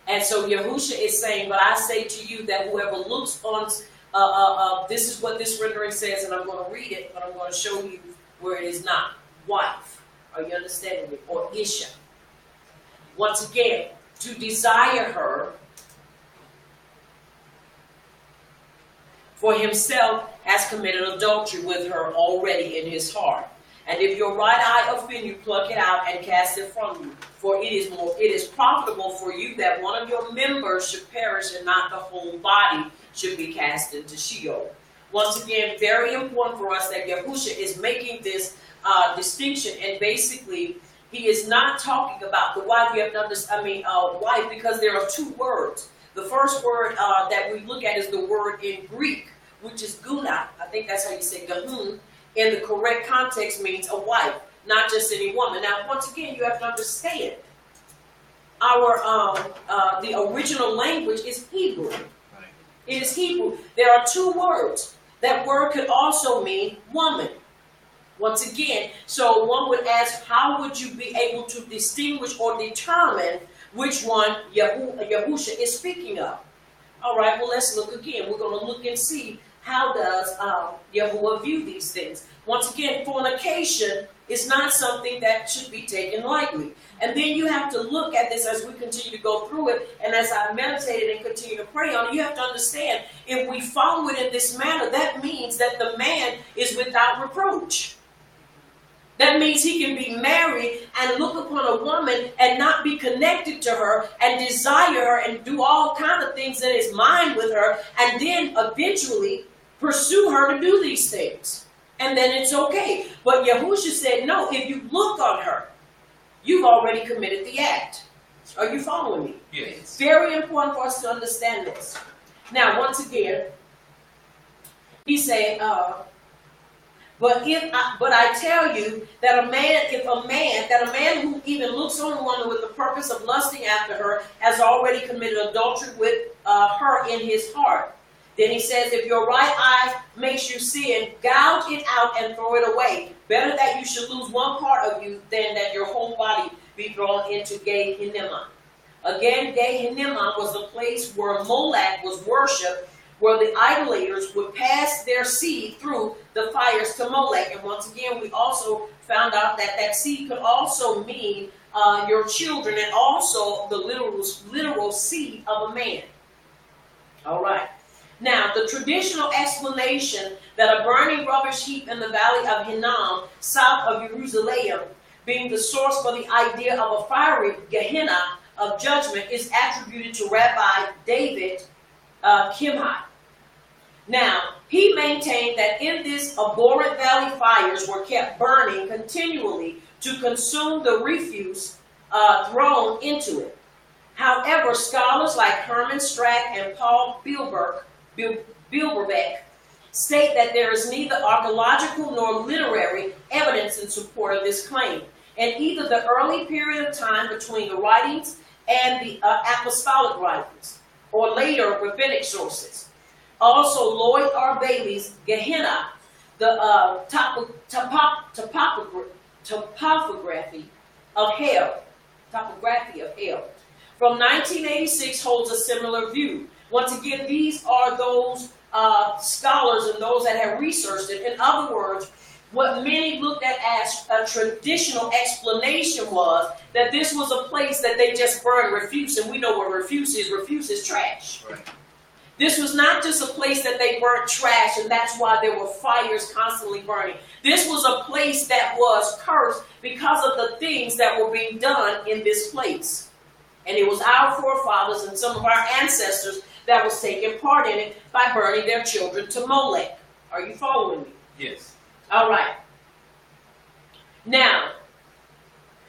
And so Yahusha is saying, but I say to you that whoever looks on, this is what this rendering says, and I'm going to read it, but I'm going to show you where it is not. Wife. Are you understanding me? Or Isha. Once again, to desire her for himself has committed adultery with her already in his heart. And if your right eye offend you, pluck it out and cast it from you. For it is profitable for you that one of your members should perish and not the whole body should be cast into Sheol. Once again, very important for us that Yahusha is making this distinction, and basically he is not talking about the wife. You have to understand, wife, because there are two words. The first word that we look at is the word in Greek, which is guna. I think that's how you say gahun. In the correct context means a wife, not just any woman. Now, once again, you have to understand our the original language is Hebrew. Right. It is Hebrew. There are two words. That word could also mean woman. Once again, so one would ask, how would you be able to distinguish or determine which one Yahusha is speaking of? All right, well, let's look again. We're going to look and see how does Yahuwah view these things. Once again, fornication is not something that should be taken lightly. And then you have to look at this as we continue to go through it, and as I meditated and continue to pray on it, you have to understand, if we follow it in this manner, that means that the man is without reproach. That means he can be married and look upon a woman and not be connected to her and desire her and do all kinds of things in his mind with her, and then eventually pursue her to do these things. And then it's okay. But Yahusha said, no, if you look on her, you've already committed the act. Are you following me? Yes. It's very important for us to understand this. Now, once again, he said, but I tell you that a man who even looks on a woman with the purpose of lusting after her has already committed adultery with her in his heart. Then he says, if your right eye makes you sin, gouge it out and throw it away. Better that you should lose one part of you than that your whole body be thrown into Gehenna. Again, Gehenna was the place where Molech was worshipped, where the idolaters would pass their seed through the fires to Molech. And once again, we also found out that that seed could also mean your children, and also the literal seed of a man. All right. Now, the traditional explanation that a burning rubbish heap in the valley of Hinnom, south of Jerusalem, being the source for the idea of a fiery Gehenna of judgment, is attributed to Rabbi David Kimhi. Now, he maintained that in this abhorrent valley, fires were kept burning continually to consume the refuse thrown into it. However, scholars like Herman Strack and Paul Bilberbeck state that there is neither archaeological nor literary evidence in support of this claim, and either the early period of time between the writings and the apostolic writings, or later rabbinic sources. Also, Lloyd R. Bailey's Gehenna, the topography of hell, from 1986 holds a similar view. Once again, these are those scholars and those that have researched it. In other words, what many looked at as a traditional explanation was that this was a place that they just burned refuse, and we know what refuse is. Refuse is trash. Right. This was not just a place that they burnt trash, and that's why there were fires constantly burning. This was a place that was cursed because of the things that were being done in this place. And it was our forefathers and some of our ancestors that was taking part in it by burning their children to Molech. Are you following me? Yes. All right. Now,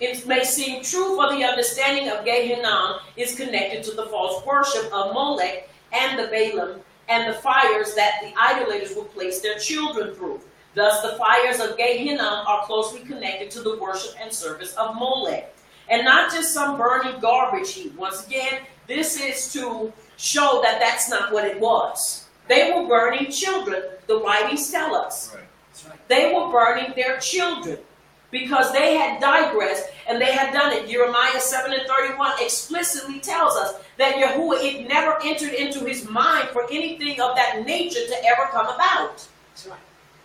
it may seem true for the understanding of Gehenna is connected to the false worship of Molech and the Balaam and the fires that the idolaters would place their children through. Thus, the fires of Gehenna are closely connected to the worship and service of Molech. And not just some burning garbage heap. Once again, this is to show that that's not what it was. They were burning children, the writings tell us. Right. That's right. They were burning their children. because they had digressed and they had done it. Jeremiah 7:31 explicitly tells us that Yahuwah, it never entered into his mind for anything of that nature to ever come about. That's right.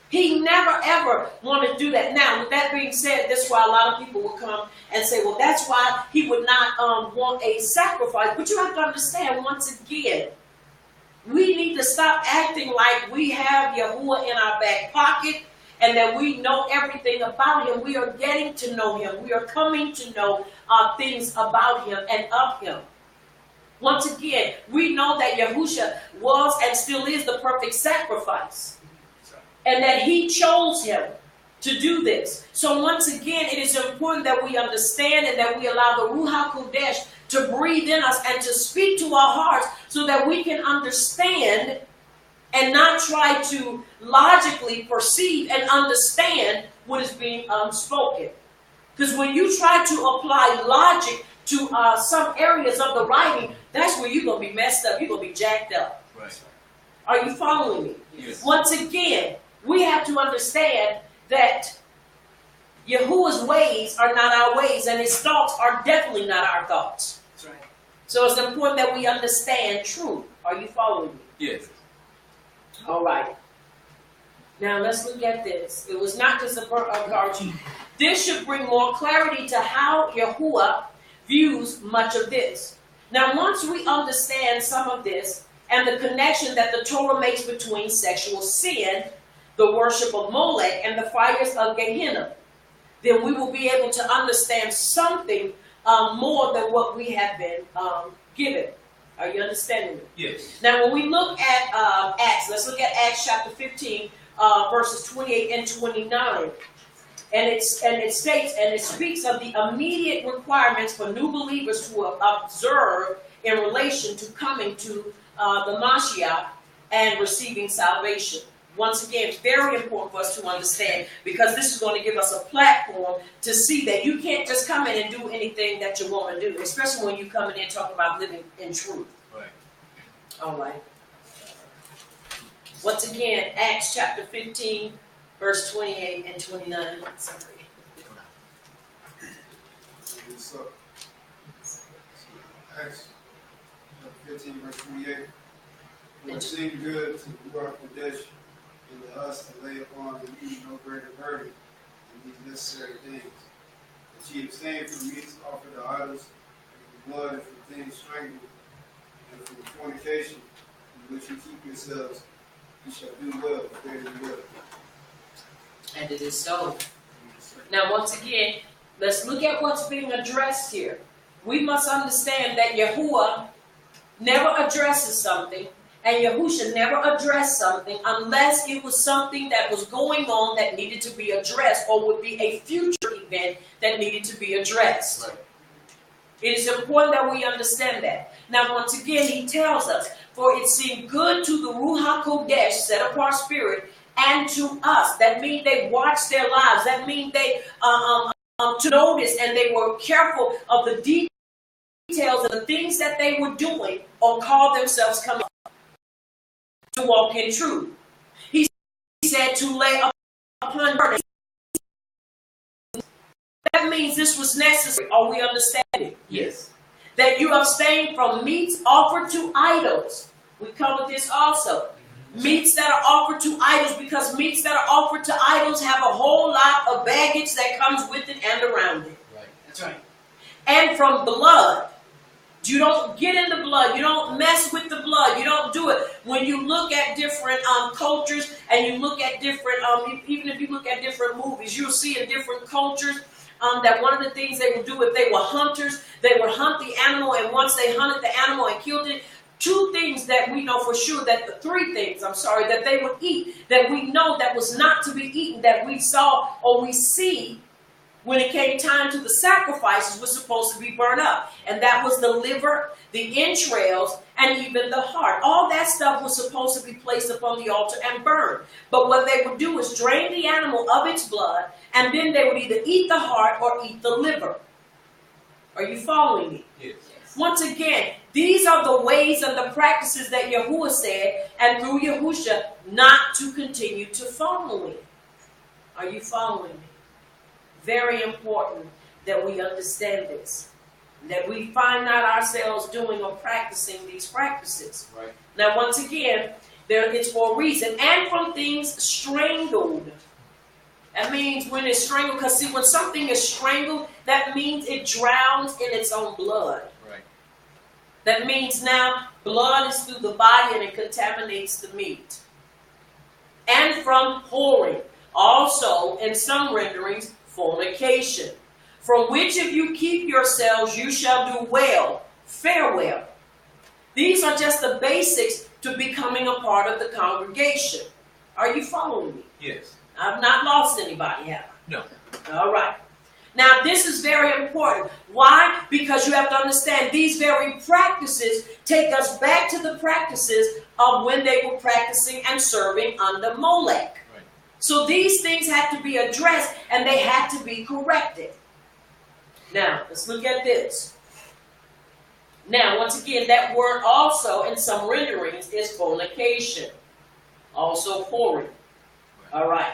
He never ever wanted to do that. Now, with that being said, that's why a lot of people will come and say, well, that's why he would not want a sacrifice. But you have to understand, once again, we need to stop acting like we have Yahuwah in our back pocket and that we know everything about him. We are getting to know him. We are coming to know things about him and of him. Once again, we know that Yahusha was and still is the perfect sacrifice. And that he chose him to do this. So once again, it is important that we understand and that we allow the Ruach HaKodesh to breathe in us and to speak to our hearts so that we can understand and not try to logically perceive and understand what is being spoken. Because when you try to apply logic to some areas of the writing, that's where you're going to be messed up. You're going to be jacked up. Right. Are you following me? Yes. Once again, we have to understand that Yahuwah's ways are not our ways, and his thoughts are definitely not our thoughts. That's right. So it's important that we understand truth. Are you following me? Yes. All right. Now let's look at this. It was not just a encouragement. This should bring more clarity to how Yahuwah views much of this. Now, once we understand some of this and the connection that the Torah makes between sexual sin, the worship of Molech, and the fires of Gehenna, then we will be able to understand something more than what we have been given. Are you understanding me? Yes. Now, when we look at Acts, let's look at Acts chapter 15, verses 28 and 29. And it states, and it speaks of the immediate requirements for new believers to observe in relation to coming to the Mashiach and receiving salvation. Once again, it's very important for us to understand, because this is going to give us a platform to see that you can't just come in and do anything that you want to do, especially when you come in and talk about living in truth. Right. All right. Once again, Acts chapter 15, verse 28 and 29. Sorry. So, Acts 15, verse 28. For it seemed good to the Ruach HaKodesh and to us to lay upon you no greater burden than these necessary things. That ye abstain from meats offered to idols, and from blood, and from things strangled, and from fornication, in which you keep yourselves. You shall do well, fairly well. And it is so. Now, once again, let's look at what's being addressed here. We must understand that Yahuwah never addresses something, and Yahusha never addressed something unless it was something that was going on that needed to be addressed, or would be a future event that needed to be addressed. Right. It is important that we understand that. Now, once again, he tells us, for it seemed good to the Ruach HaKodesh, set apart spirit, and to us. That means they watched their lives. That means they to notice, and they were careful of the details of the things that they were doing, or called themselves coming to walk in truth. He said to lay upon burden. That means this was necessary. Are we understanding? Yes. That you abstain from meats offered to idols. We covered this also. Meats that are offered to idols, because meats that are offered to idols have a whole lot of baggage that comes with it and around it. Right. That's right. And from blood. You don't get in the blood. You don't mess with the blood. You don't do it. When you look at different cultures, and you look at different, even if you look at different movies, you'll see in different cultures that one of the things they would do, if they were hunters, they would hunt the animal, and once they hunted the animal and killed it, three things that they would eat, that we know that was not to be eaten, that we saw or we see when it came time to the sacrifices, was supposed to be burned up. And that was the liver, the entrails, and even the heart. All that stuff was supposed to be placed upon the altar and burned. But what they would do is drain the animal of its blood, and then they would either eat the heart or eat the liver. Are you following me? Yes. Once again, these are the ways and the practices that Yahuwah said, and through Yahusha, not to continue to follow it. Are you following me? very important that we understand this. That we find out ourselves doing or practicing these practices. Right. Now, once again, it's for a reason. And from things strangled. That means when it's strangled, because see, when something is strangled, that means it drowns in its own blood. Right. That means now blood is through the body and it contaminates the meat. And from whoring. Also, in some renderings, fornication. From which if you keep yourselves, you shall do well. Farewell. These are just the basics to becoming a part of the congregation. Are you following me? Yes. I've not lost anybody, have I? No. All right. Now, this is very important. Why? Because you have to understand these very practices take us back to the practices of when they were practicing and serving under Molech. Right. So these things had to be addressed and they had to be corrected. Now, let's look at this. Now, once again, that word also in some renderings is fornication. Also whoring. All right.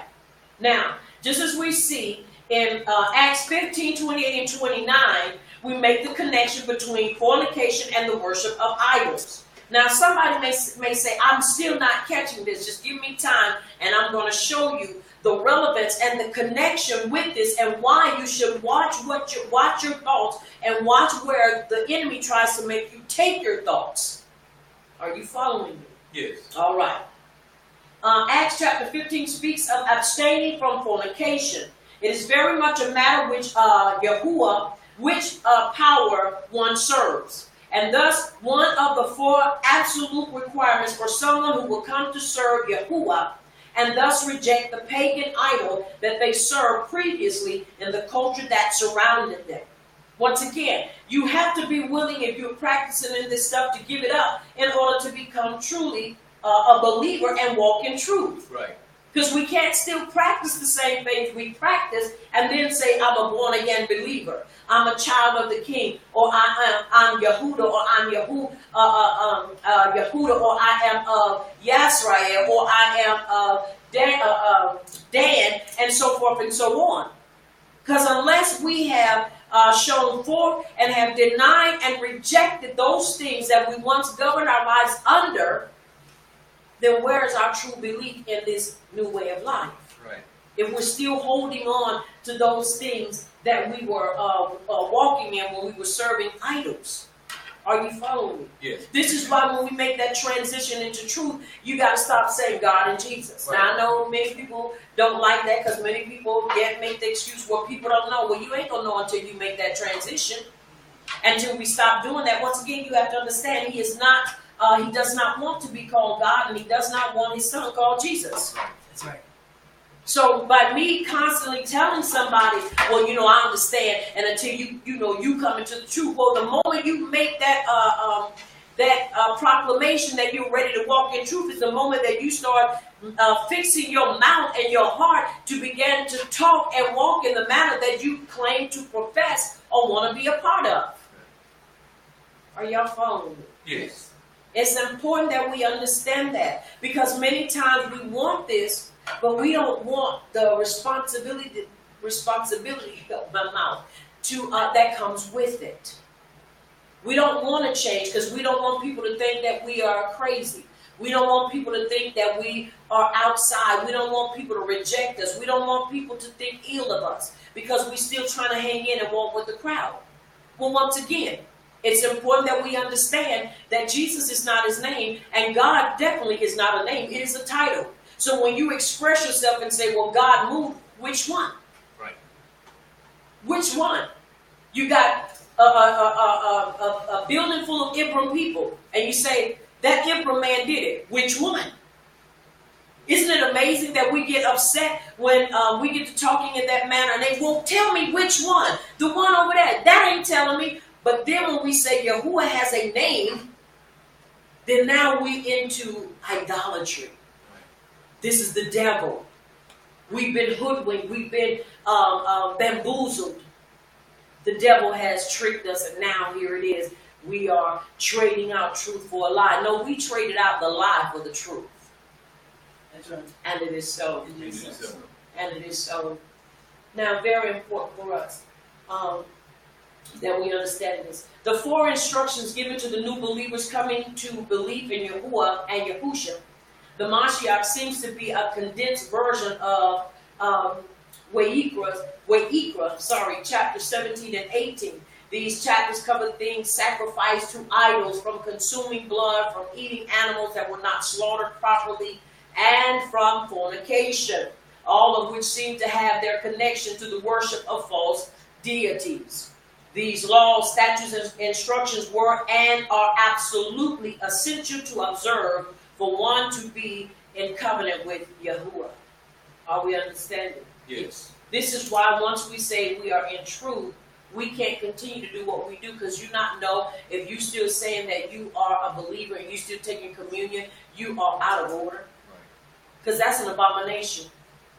Now, just as we see in Acts 15, 28 and 29, we make the connection between fornication and the worship of idols. Now, somebody may say, I'm still not catching this. Just give me time, and I'm going to show you the relevance and the connection with this and why you should watch your thoughts and watch where the enemy tries to make you take your thoughts. Are you following me? Yes. All right. Acts chapter 15 speaks of abstaining from fornication. It is very much a matter which Yahuwah, which power one serves. And thus, one of the 4 absolute requirements for someone who will come to serve Yahuwah and thus reject the pagan idol that they served previously in the culture that surrounded them. Once again, you have to be willing, if you're practicing in this stuff, to give it up in order to become truly a believer and walk in truth. Right. Because we can't still practice the same things we practice and then say, I'm a born-again believer. I'm a child of the King, or I'm Yehuda, or I'm Yehuda, or I am of Yisrael, or I am of Dan, and so forth and so on. Because unless we have shown forth and have denied and rejected those things that we once governed our lives under, then where is our true belief in this new way of life? Right. If we're still holding on to those things that we were walking in when we were serving idols. Are you following me? Yes. This is why when we make that transition into truth, you got to stop saying God and Jesus. Right. Now, I know many people don't like that because many people make the excuse, well, people don't know. Well, you ain't going to know until you make that transition. Until we stop doing that. Once again, you have to understand he is not... he does not want to be called God, and he does not want his son called Jesus. That's right. So by me constantly telling somebody, well, I understand, and until you come into the truth, well, the moment you make that proclamation that you're ready to walk in truth is the moment that you start fixing your mouth and your heart to begin to talk and walk in the manner that you claim to profess or want to be a part of. Are y'all following me? Yes. It's important that we understand that because many times we want this, but we don't want the responsibility of my mouth to that comes with it. We don't want to change because we don't want people to think that we are crazy. We don't want people to think that we are outside. We don't want people to reject us. We don't want people to think ill of us because we're still trying to hang in and walk with the crowd. Well, once again, it's important that we understand that Jesus is not his name and God definitely is not a name. It is a title. So when you express yourself and say, well, God moved, which one? Right. Which one? You got a building full of Ibram people and you say, that Ibram man did it. Which one? Isn't it amazing that we get upset when we get to talking in that manner and they won't tell me which one? The one over there, that ain't telling me. But then when we say Yahuwah has a name, then now we into idolatry. This is the devil. We've been hoodwinked. We've been bamboozled. The devil has tricked us, and now here it is. We are trading out truth for a lie. No, we traded out the lie for the truth. That's right. And it is so. It is so. And it is so. Now, very important for us that we understand this. The 4 instructions given to the new believers coming to believe in Yahuwah and Yahusha. The Mashiach seems to be a condensed version of Wayikra, chapter 17 and 18. These chapters cover things sacrificed to idols, from consuming blood, from eating animals that were not slaughtered properly, and from fornication, all of which seem to have their connection to the worship of false deities. These laws, statutes, and instructions were and are absolutely essential to observe for one to be in covenant with Yahuwah. Are we understanding? Yes. This is why once we say we are in truth, we can't continue to do what we do, because you not know if you still saying that you are a believer and you still taking communion, you are out of order. Because that's an abomination.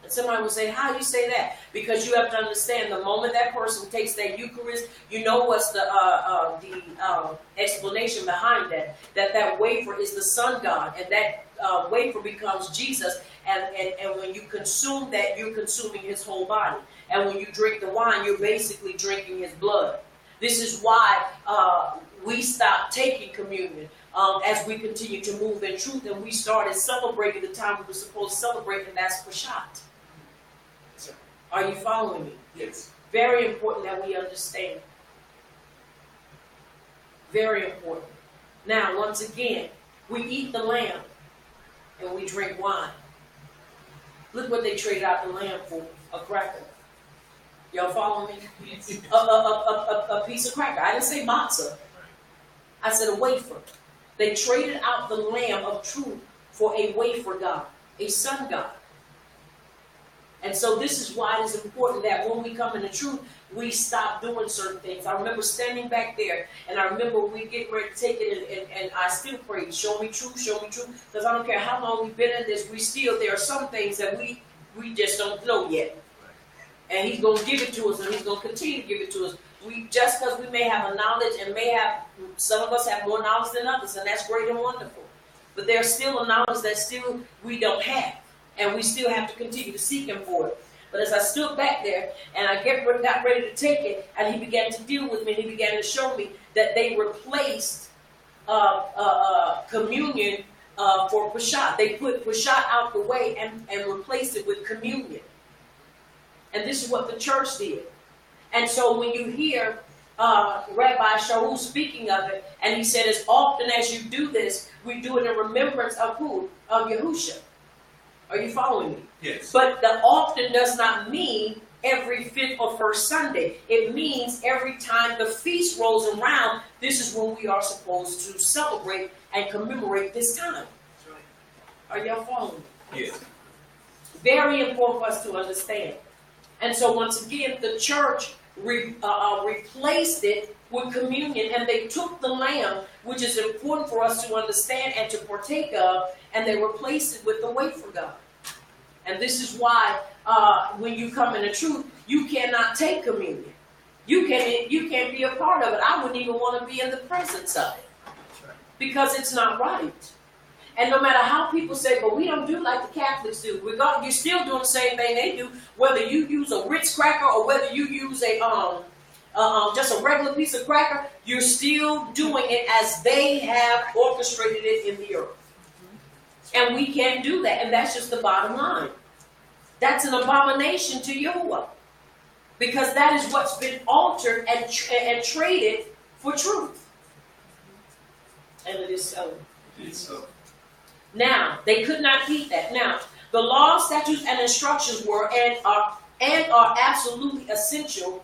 And somebody will say, how do you say that? Because you have to understand, the moment that person takes that Eucharist, you know what's the explanation behind that. That wafer is the sun god, and that wafer becomes Jesus. And when you consume that, you're consuming his whole body. And when you drink the wine, you're basically drinking his blood. This is why we stopped taking communion as we continue to move in truth, and we started celebrating the time we were supposed to celebrate, and that's Peshat. Are you following me? Yes. Very important that we understand. Very important. Now, once again, we eat the lamb and we drink wine. Look what they traded out the lamb for, a cracker. Y'all follow me? Yes. A piece of cracker. I didn't say matzah. I said a wafer. They traded out the lamb of truth for a wafer god, a sun god. And so this is why it is important that when we come into truth, we stop doing certain things. I remember standing back there, and I remember we get ready to take it, and I still pray, show me truth, because I don't care how long we've been in this, there are some things that we just don't know yet. And he's going to give it to us, and he's going to continue to give it to us. Just because we may have a knowledge, and some of us have more knowledge than others, and that's great and wonderful. But there's still a knowledge that still we don't have. And we still have to continue to seek him for it. But as I stood back there and I got ready to take it, and he began to deal with me, and he began to show me that they replaced communion for Peshat. They put Peshat out the way and replaced it with communion. And this is what the church did. And so when you hear Rabbi Shaul speaking of it, and he said, as often as you do this, we do it in remembrance of who? Of Yahusha. Are you following me? Yes. But the often does not mean every 5th or 1st Sunday. It means every time the feast rolls around, this is when we are supposed to celebrate and commemorate this time. Are y'all following me? Yes. Very important for us to understand. And so once again, the church replaced it with communion, and they took the lamb, which is important for us to understand and to partake of, and they replaced it with the wafer god. And this is why when you come into truth, you cannot take communion. You can't be a part of it. I wouldn't even want to be in the presence of it, because it's not right. And no matter how people say, but we don't do like the Catholics do, you're still doing the same thing they do, whether you use a Ritz cracker or whether you use just a regular piece of cracker, you're still doing it as they have orchestrated it in the earth. And we can't do that, and that's just the bottom line. That's an abomination to Yahuwah, because that is what's been altered and traded for truth. And it is so. It is so. Now, they could not keep that. Now, the law, statutes, and instructions were and are absolutely essential,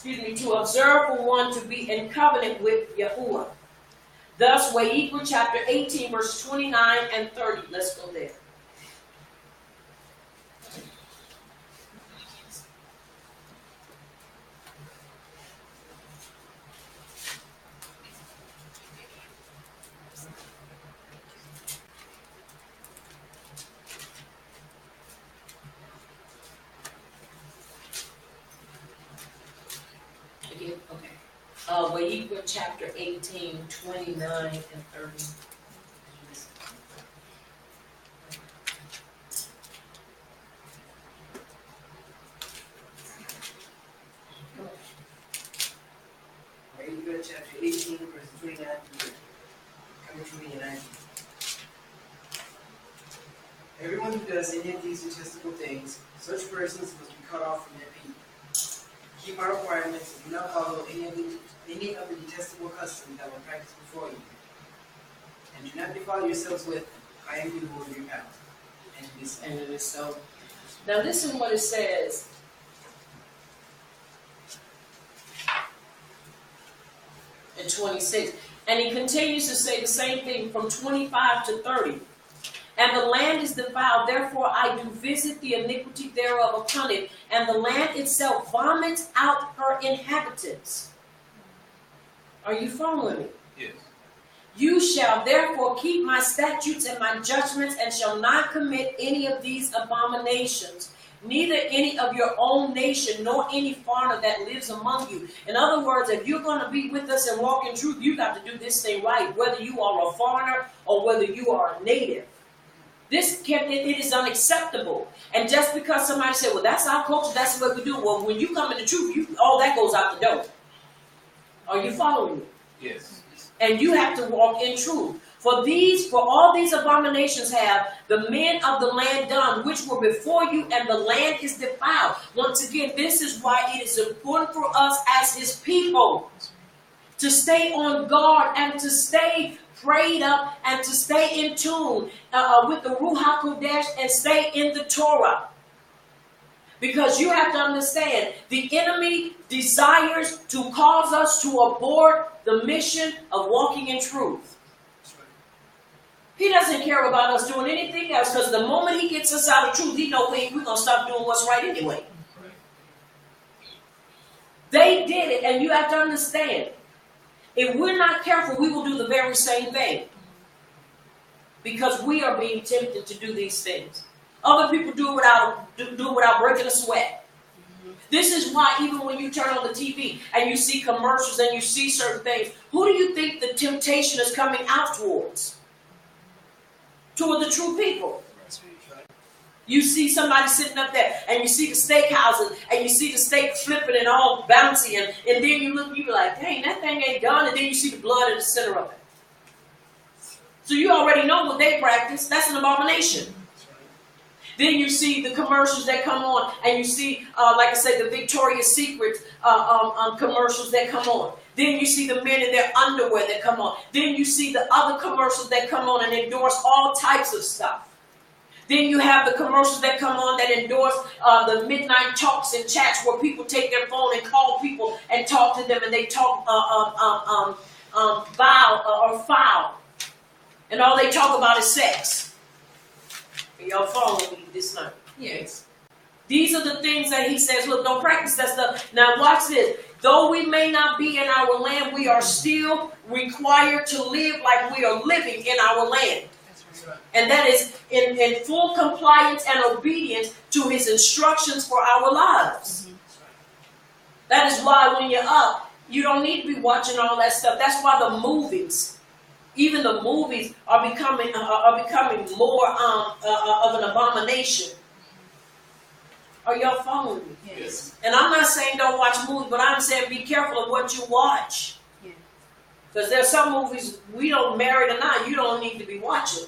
to observe for one to be in covenant with Yahuwah. Thus, Wayikra chapter 18, verse 29 and 30. Let's go there. Okay. Wayikra chapter 18, 29 and 30. does any of these detestable things, such persons must be cut off from their people. Keep my requirements and do not follow any of the detestable customs that were practiced before you. And do not defile yourselves with them. I am the Lord your God. And it is so. And it is so. Now listen what it says. In 26. And he continues to say the same thing from 25 to 30. And the land is defiled, therefore I do visit the iniquity thereof upon it, and the land itself vomits out her inhabitants. Are you following me? Yes. You shall therefore keep my statutes and my judgments, and shall not commit any of these abominations, neither any of your own nation, nor any foreigner that lives among you. In other words, if you're going to be with us and walk in truth, you got to do this thing right, whether you are a foreigner or whether you are a native. It is unacceptable. And just because somebody said, well, that's our culture, that's what we do. Well, when you come in the truth, all that goes out the door. Are you following me? Yes. And you have to walk in truth. For all these abominations have the men of the land done, which were before you, and the land is defiled. Once again, this is why it is important for us as his people to stay on guard and to stay prayed up and to stay in tune with the Ruach HaKodesh and stay in the Torah. Because you have to understand, the enemy desires to cause us to abort the mission of walking in truth. He doesn't care about us doing anything else, because the moment he gets us out of truth, he knows we're going to stop doing what's right anyway. They did it, and you have to understand, if we're not careful, we will do the very same thing. Because we are being tempted to do these things. Other people do it without breaking a sweat. This is why even when you turn on the TV and you see commercials and you see certain things, who do you think the temptation is coming out towards? Toward the true people. You see somebody sitting up there, and you see the steakhouses, and you see the steak flipping and all bouncy, and then you look, you be like, dang, that thing ain't done, and then you see the blood in the center of it. So you already know what they practice. That's an abomination. Then you see the commercials that come on, and you see, like I said, the Victoria's Secret commercials that come on. Then you see the men in their underwear that come on. Then you see the other commercials that come on and endorse all types of stuff. Then you have the commercials that come on that endorse the midnight talks and chats where people take their phone and call people and talk to them, and they talk foul. And all they talk about is sex. Are y'all following me this night? Yes. These are the things that he says, look, don't practice that stuff. Now watch this. Though we may not be in our land, we are still required to live like we are living in our land. And that is in full compliance and obedience to his instructions for our lives. That is why when you're up, you don't need to be watching all that stuff. That's why the movies, even the movies, are becoming more of an abomination. Are y'all following me? Yes. And I'm not saying don't watch movies, but I'm saying be careful of what you watch. Because there's some movies, we don't, married or not, you don't need to be watching.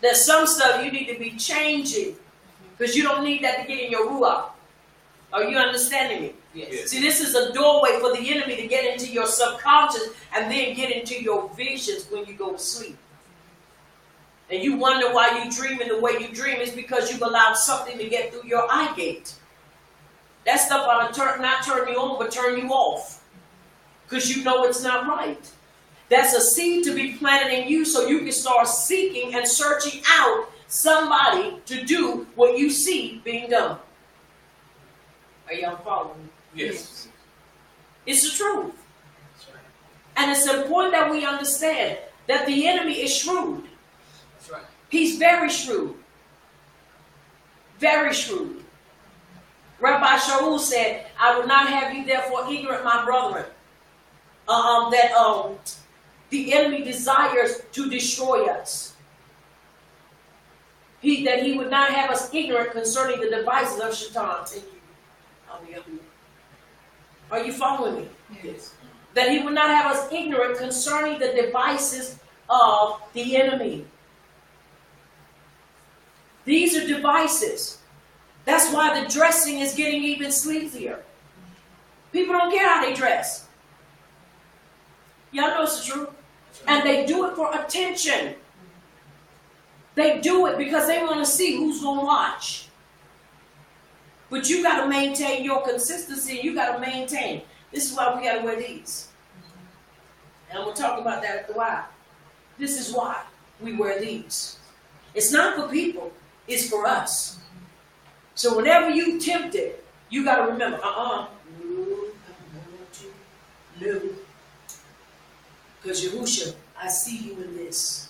There's some stuff you need to be changing, because you don't need that to get in your ruach. Are you understanding me? Yes. See, this is a doorway for the enemy to get into your subconscious and then get into your visions when you go to sleep. And you wonder why you dreaming the way you dream is because you've allowed something to get through your eye gate. That stuff ought to not turn you on, but turn you off. Because you know it's not right. That's a seed to be planted in you so you can start seeking and searching out somebody to do what you see being done. Are y'all following me? Yes. It's the truth. And it's important that we understand that the enemy is shrewd. That's right. He's very shrewd. Very shrewd. Rabbi Shaul said, I would not have you therefore ignorant, my brethren, that the enemy desires to destroy us. That he would not have us ignorant concerning the devices of Shaitan. Thank you. Are you following me? Yes. That he would not have us ignorant concerning the devices of the enemy. These are devices. That's why the dressing is getting even sleazier. People don't care how they dress. Y'all know it's the truth. And they do it for attention. They do it because they want to see who's going to watch. But you got to maintain your consistency. You got to maintain. This is why we got to wear these. And we'll talk about that at the why. This is why we wear these. It's not for people. It's for us. So whenever you tempted, you got to remember, no. Because Yahusha, I see you in this.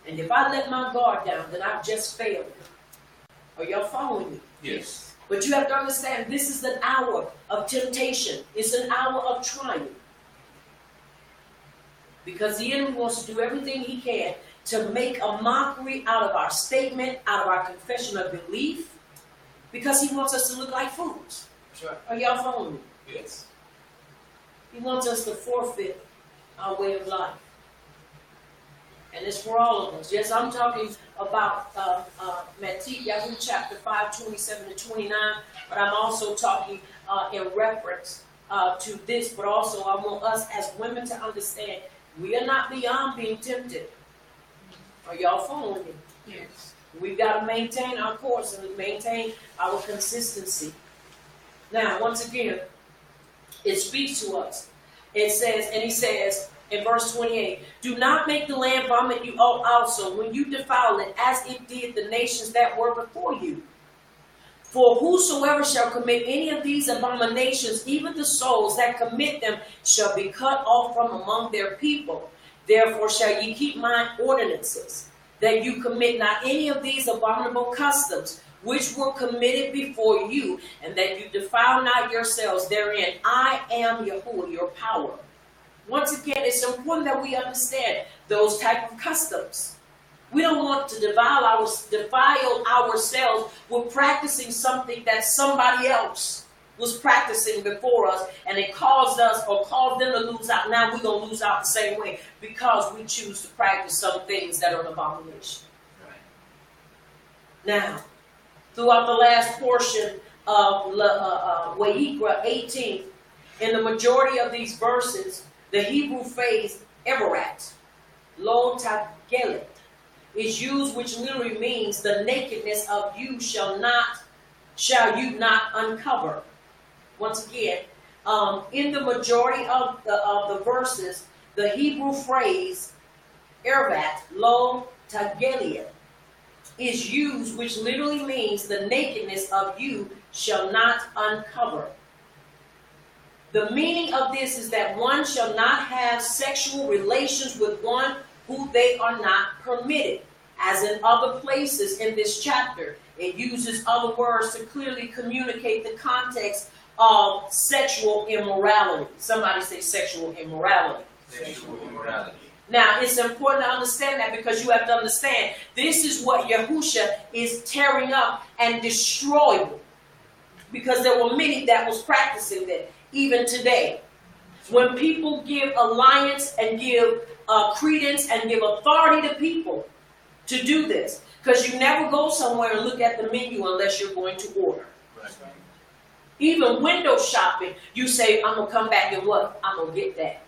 And if I let my guard down, then I've just failed. Are y'all following me? Yes. But you have to understand, this is an hour of temptation. It's an hour of trying. Because the enemy wants to do everything he can to make a mockery out of our statement, out of our confession of belief, because he wants us to look like fools. That's right. Are y'all following me? Yes. He wants us to forfeit our way of life. And it's for all of us. Yes, I'm talking about Matthew chapter 5, 27 to 29, but I'm also talking in reference to this, but also I want us as women to understand we are not beyond being tempted. Are y'all following me? Yes. We've got to maintain our course and maintain our consistency. Now, once again, it speaks to us. It says, and he says in verse 28, do not make the land vomit you also when you defile it, as it did the nations that were before you. For whosoever shall commit any of these abominations, even the souls that commit them, shall be cut off from among their people. Therefore shall ye keep mine ordinances, that you commit not any of these abominable customs, which were committed before you, and that you defile not yourselves therein. I am Yahuwah, your power. Once again, it's important that we understand those type of customs. We don't want to defile ourselves with practicing something that somebody else was practicing before us, and it caused us or caused them to lose out. Now we're going to lose out the same way because we choose to practice some things that are an abomination. Right. Now, throughout the last portion of Wayikra 18, in the majority of these verses, the Hebrew phrase Everat, Lo Tagelet, is used, which literally means the nakedness of you shall you not uncover. Once again, in the majority of the verses, the Hebrew phrase Ervat, Lo Tagelia, is used, which literally means the nakedness of you shall not uncover. The meaning of this is that one shall not have sexual relations with one who they are not permitted. As in other places in this chapter, it uses other words to clearly communicate the context of sexual immorality. Somebody say sexual immorality. Sexual immorality. Now, it's important to understand that, because you have to understand this is what Yahusha is tearing up and destroying, because there were many that was practicing that even today. When people give alliance and give credence and give authority to people to do this, because you never go somewhere and look at the menu unless you're going to order. Right. Even window shopping, you say, I'm going to come back and what? I'm going to get that.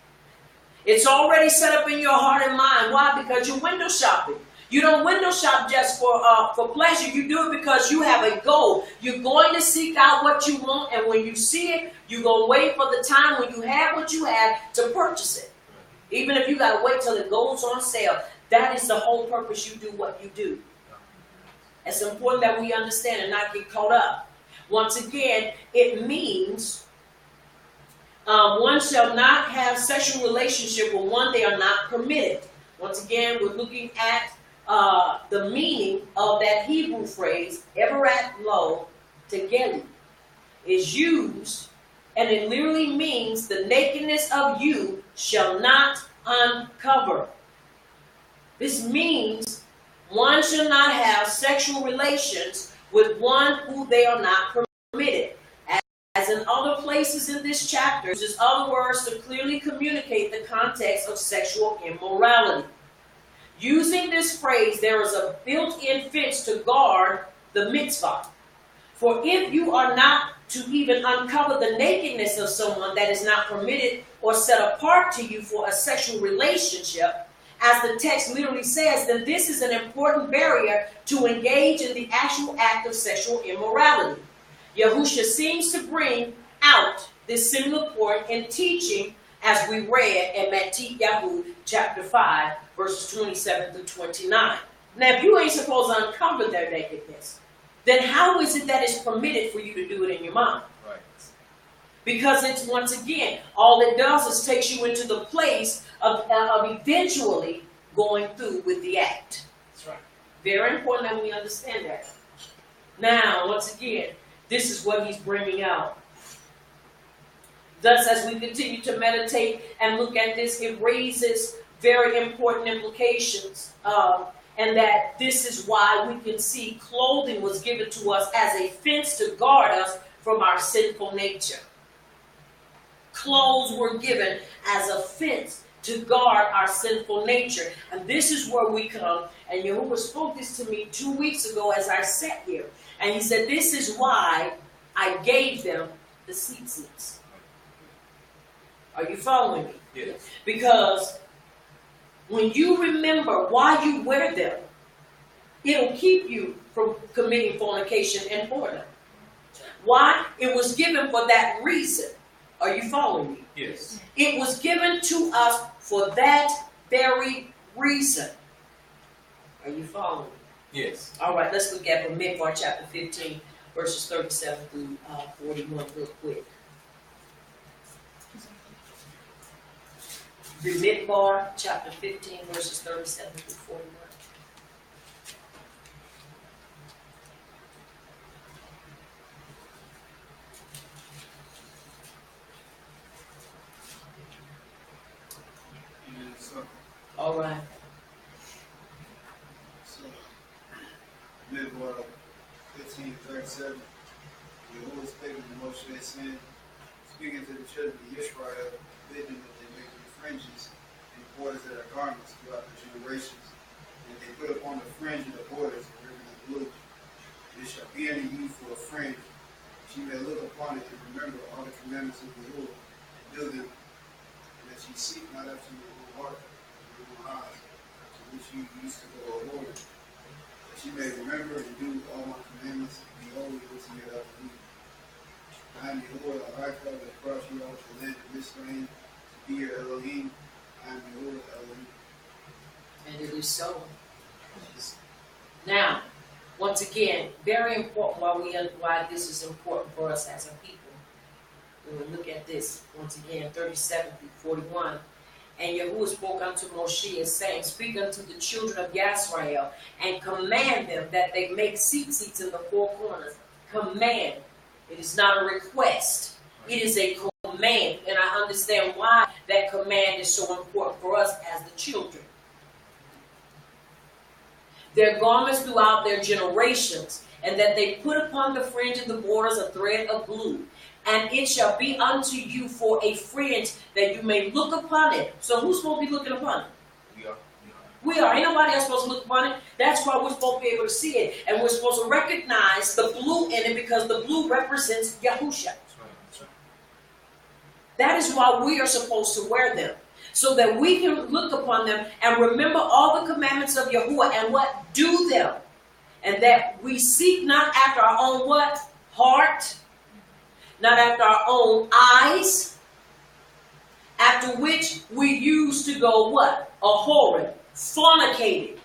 It's already set up in your heart and mind. Why? Because you're window shopping. You don't window shop just for pleasure. You do it because you have a goal. You're going to seek out what you want, and when you see it, you're going to wait for the time when you have what you have to purchase it. Even if you got to wait till it goes on sale. That is the whole purpose you do what you do. It's important that we understand and not get caught up. Once again, it means one shall not have sexual relationship with one they are not permitted. Once again, we're looking at the meaning of that Hebrew phrase, Everat Lo Tegeli, is used, and it literally means the nakedness of you shall not uncover. This means one shall not have sexual relations with one who they are not permitted. As in other places in this chapter, it uses other words to clearly communicate the context of sexual immorality. Using this phrase, there is a built-in fence to guard the mitzvah. For if you are not to even uncover the nakedness of someone that is not permitted or set apart to you for a sexual relationship, as the text literally says, then this is an important barrier to engage in the actual act of sexual immorality. Yahusha seems to bring out this similar point in teaching, as we read in Matthew chapter 5, verses 27 to 29. Now, if you ain't supposed to uncover their nakedness, then how is it that it's permitted for you to do it in your mind? Right. Because it's, once again, all it does is takes you into the place of eventually going through with the act. That's right. Very important that we understand that. Now, once again, this is what he's bringing out. Thus, as we continue to meditate and look at this, it raises very important implications. And that this is why we can see clothing was given to us as a fence to guard us from our sinful nature. Clothes were given as a fence to guard our sinful nature. And this is where we come. And Yahuwah spoke this to me 2 weeks ago as I sat here. And he said, this is why I gave them the seats. Are you following me? Yes. Because when you remember why you wear them, it'll keep you from committing fornication and whoredom. Why? It was given for that reason. Are you following me? Yes. It was given to us for that very reason. Are you following me? Yes. All right, let's look at Midbar chapter 15, verses 37 through 41 real quick. Midbar chapter 15, verses 37 through 41. All right. So, Midbar 15:37. Yahuwah spake unto Moshe, saying, speaking to the children of Israel, bidding that they make the fringes and borders of their garments throughout the generations. And they put upon the fringe and the borders a ribbon of blue. And it shall be unto you for a fringe, that ye may look upon it and remember all the commandments of Yahuwah, and do them, and that ye seek not after your own heart, your own eyes, to which you used to go a whoring. That ye may remember and do all my commandments, and be holy which ye have after me. I am Yahuwah, the Arachah, that brought you out of the land of Israel, to be your Elohim. I am Yahuwah, Elohim. And it is so. Now, once again, very important why this is important for us as a people. When we look at this, once again, 37 through 41. And Yahuwah spoke unto Moshe, saying, speak unto the children of Yisrael, and command them that they make seats in the four corners. Command. It is not a request. It is a command. And I understand why that command is so important for us as the children. Their garments throughout their generations, and that they put upon the fringe and the borders a thread of blue. And it shall be unto you for a fringe, that you may look upon it. So who's supposed to be looking upon it? We are. We are. Ain't nobody else supposed to look upon it. That's why we're supposed to be able to see it. And we're supposed to recognize the blue in it, because the blue represents Yahusha. That's right. That's right. That is why we are supposed to wear them. So that we can look upon them and remember all the commandments of Yahuwah and what? Do them. And that we seek not after our own what? Heart. Not after our own eyes. After which we used to go what? A whoring. Fornicating.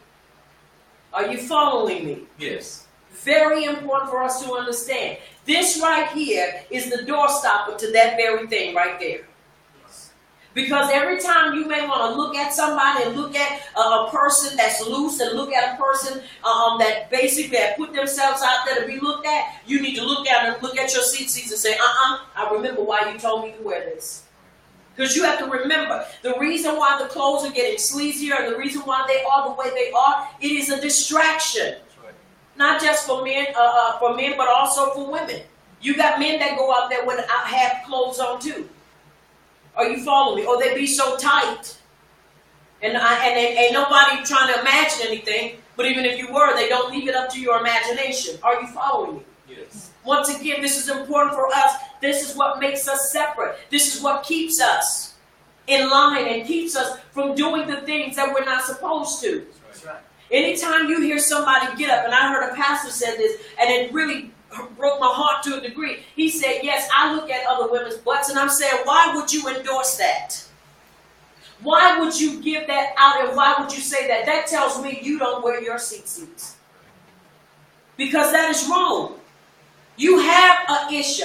Are you following me? Yes. Very important for us to understand. This right here is the doorstopper to that very thing right there. Because every time you may want to look at somebody and look at a person that's loose and look at a person that basically have put themselves out there to be looked at, you need to look at them, look at your seats and say, I remember why you told me to wear this. Because you have to remember, the reason why the clothes are getting sleazier and the reason why they are the way they are, it is a distraction. Right. Not just for men, but also for women. You got men that go out there with half clothes on too. Are you following me? Or they be so tight And ain't nobody trying to imagine anything, but even if you were, they don't leave it up to your imagination. Are you following me? Yes. Once again, this is important for us. This is what makes us separate. This is what keeps us in line and keeps us from doing the things that we're not supposed to. That's right. Anytime you hear somebody get up, and I heard a pastor said this, and it really broke my heart to a degree. He said, yes, I look at other women's butts, and I'm saying, why would you endorse that? Why would you give that out, and why would you say that? That tells me you don't wear your seats. Because that is wrong. You have an issue.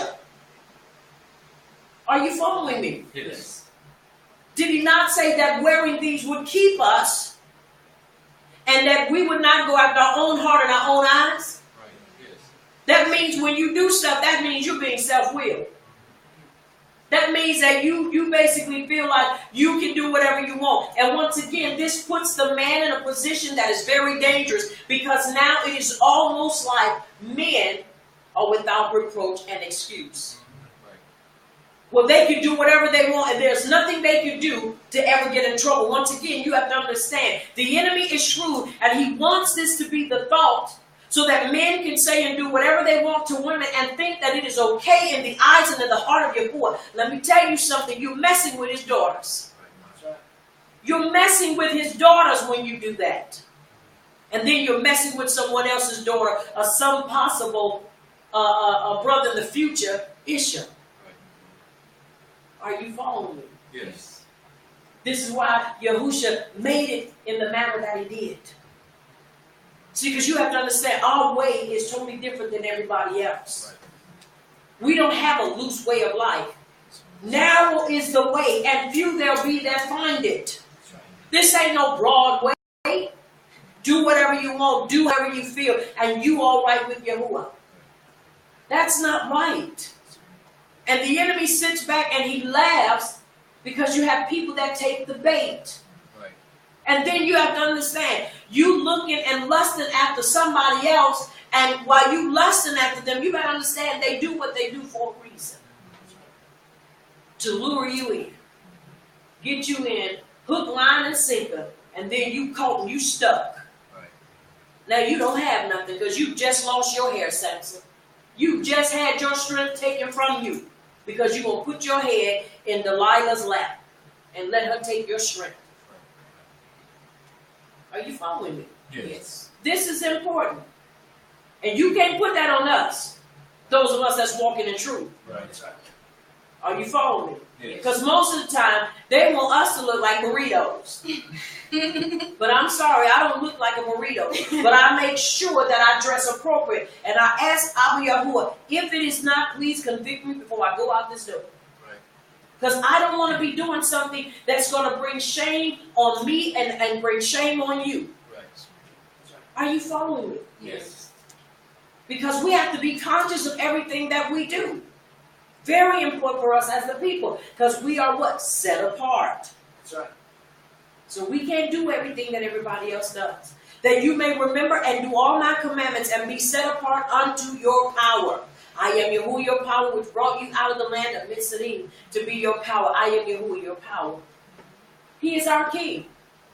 Are you following me? Yes. Did he not say that wearing these would keep us, and that we would not go after our own heart and our own eyes? Right. Yes. That means when you do stuff, that means you're being self-willed. That means that you basically feel like you can do whatever you want. And once again, this puts the man in a position that is very dangerous, because now it is almost like men are without reproach and excuse. Right. Well, they can do whatever they want, and there's nothing they can do to ever get in trouble. Once again, you have to understand, the enemy is shrewd, and he wants this to be the thought, so that men can say and do whatever they want to women and think that it is okay in the eyes and in the heart of your boy. Let me tell you something. You're messing with his daughters. You're messing with his daughters when you do that. And then you're messing with someone else's daughter or some possible brother in the future issue. Are you following me? Yes. This is why Yahusha made it in the manner that he did. See, because you have to understand, our way is totally different than everybody else. Right. We don't have a loose way of life. Narrow is the way, and few there be that find it. That's right. This ain't no broad way. Do whatever you want, do whatever you feel, and you all right with Yahuwah. That's not right. And the enemy sits back and he laughs because you have people that take the bait. And then you have to understand, you looking and lusting after somebody else, and while you lusting after them, you got to understand they do what they do for a reason. To lure you in. Get you in, hook, line, and sinker, and then you caught and you stuck. Right. Now you don't have nothing because you just lost your hair, Samson. You just had your strength taken from you because you're going to put your head in Delilah's lap and let her take your strength. Are you following me? Yes. This is important. And you can't put that on us. Those of us that's walking in truth. Right. Are you following me? Yes. Because most of the time, they want us to look like burritos. But I'm sorry, I don't look like a burrito. But I make sure that I dress appropriate. And I ask Abba Yahuwah, if it is not, please convict me before I go out this door. Because I don't want to be doing something that's going to bring shame on me and bring shame on you. Right. Are you following me? Yes. Because we have to be conscious of everything that we do. Very important for us as the people. Because we are what? Set apart. That's right. So we can't do everything that everybody else does. That you may remember and do all my commandments and be set apart unto your power. I am Yahuwah, your power, which brought you out of the land of Mitzrayim to be your power. I am Yahuwah, your power. He is our king.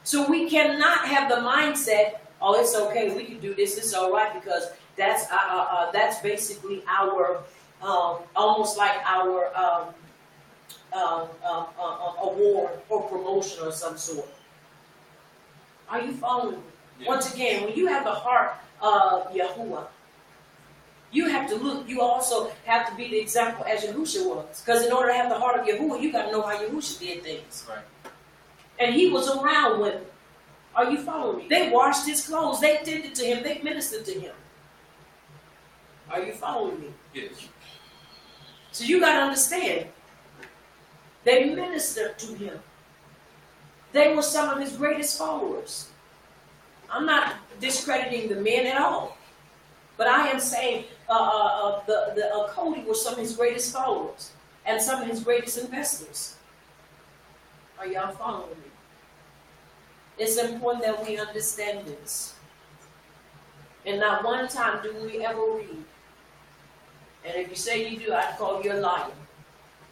So we cannot have the mindset, oh, it's okay, we can do this, it's all right, because that's basically our, almost like our award or promotion or some sort. Are you following me? Yes. Once again, when you have the heart of Yahuwah, you have to look, you also have to be the example as Yahusha was. Because in order to have the heart of Yahuwah, you got to know how Yahusha did things. Right. And he was around women. Are you following me? They washed his clothes. They tended to him. They ministered to him. Are you following me? Yes. So you got to understand. They ministered to him. They were some of his greatest followers. I'm not discrediting the men at all. But I am saying Cody were some of his greatest followers and some of his greatest investors. Are y'all following me? It's important that we understand this. And not one time do we ever read. And if you say you do, I'd call you a liar.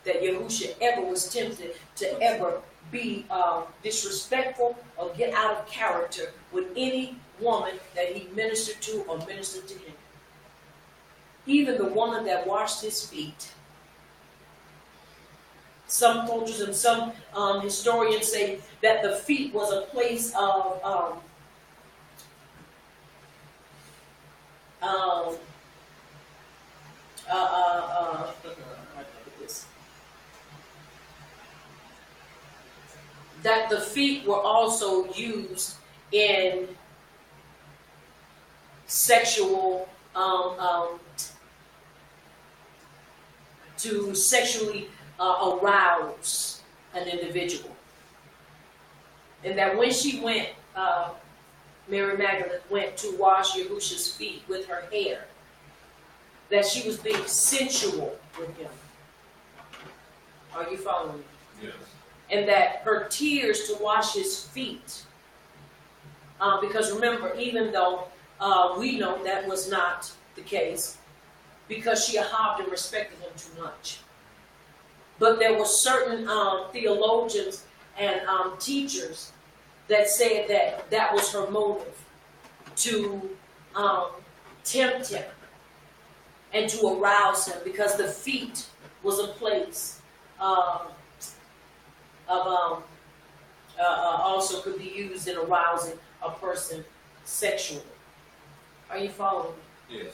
That Yahusha ever was tempted to ever be disrespectful or get out of character with any woman that he ministered to or ministered to him. Even the woman that washed his feet. Some cultures and some historians say that the feet was a place of that the feet were also used in sexual to sexually arouse an individual, and that when she went, Mary Magdalene went to wash Yahushua's feet with her hair, that she was being sensual with him. Are you following me? Yes. And that her tears to wash his feet, because remember, even though we know that was not the case, because she hobbed and respected him too much. But there were certain theologians and teachers that said that that was her motive, to tempt him and to arouse him, because the feet was a place also could be used in arousing a person sexually. Are you following me? Yes.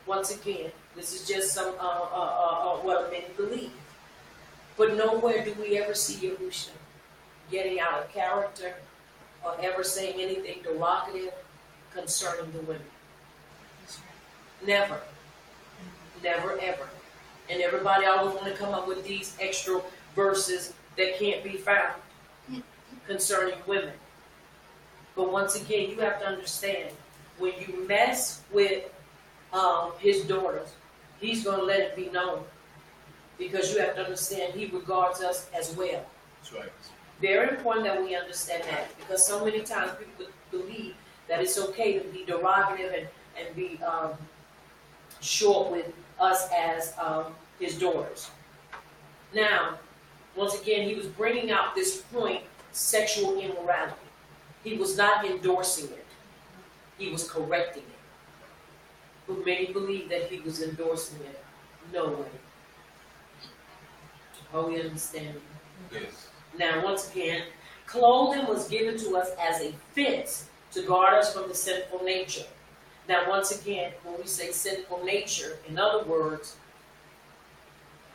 Once again, this is just some what many believe. But nowhere do we ever see Yahushua getting out of character or ever saying anything derogative concerning the women. Never. Never, ever. And everybody always want to come up with these extra verses that can't be found concerning women. But once again, you have to understand, when you mess with his daughters, he's going to let it be known. Because you have to understand, he regards us as well. That's right. Very important that we understand that, because so many times people believe that it's okay to be derogative and be short with us as his daughters. Now, once again, he was bringing out this point, sexual immorality. He was not endorsing it. He was correcting it. But many believe that he was endorsing it. No way. Are we understanding? Yes. Now, once again, clothing was given to us as a fence to guard us from the sinful nature. Now, once again, when we say sinful nature, in other words,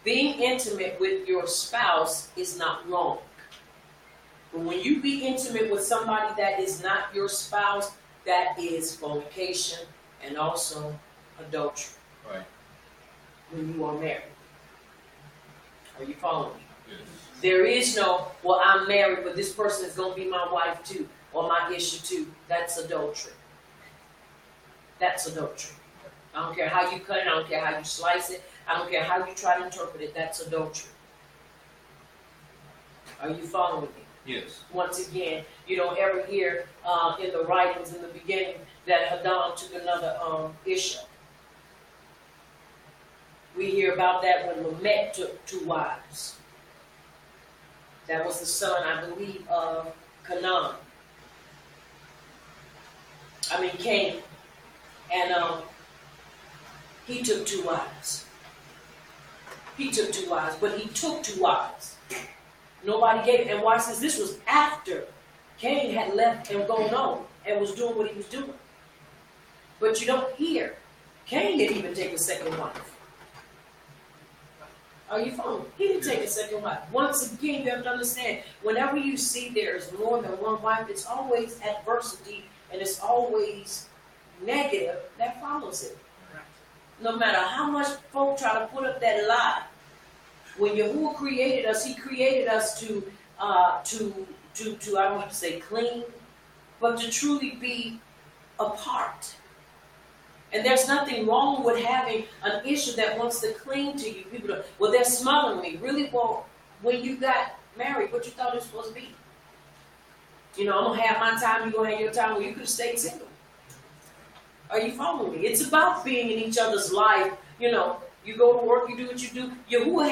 being intimate with your spouse is not wrong. But when you be intimate with somebody that is not your spouse, that is fornication and also adultery. Right. When you are married. Are you following me? Yes. There is no, well, I'm married, but this person is going to be my wife too, or my issue too. That's adultery. That's adultery. I don't care how you cut it. I don't care how you slice it. I don't care how you try to interpret it. That's adultery. Are you following me? Yes. Once again, you don't ever hear in the writings in the beginning that Hadam took another issue. We hear about that when Lamech took 2 wives. That was the son, I believe, of Cain. And he took 2 wives. He took 2 wives, but he took 2 wives. Nobody gave it. And watch this. This was after Cain had left and gone on and was doing what he was doing. But you don't hear. Cain didn't even take a second wife. Are you following? He didn't take a second wife. Once again, you have to understand, whenever you see there's more than one wife, it's always adversity and it's always negative that follows it. No matter how much folk try to put up that lie, when Yahuwah created us, he created us to I don't want to say clean, but to truly be apart. And there's nothing wrong with having an issue that wants to cling to you. People go, well, they're smothering me. Really? Well, when you got married, what you thought it was supposed to be? You know, I'm going to have my time, you're going to have your time. Well, you could have stayed single. Are you following me? It's about being in each other's life, you know, You go to work, you do what you do. Yahuwah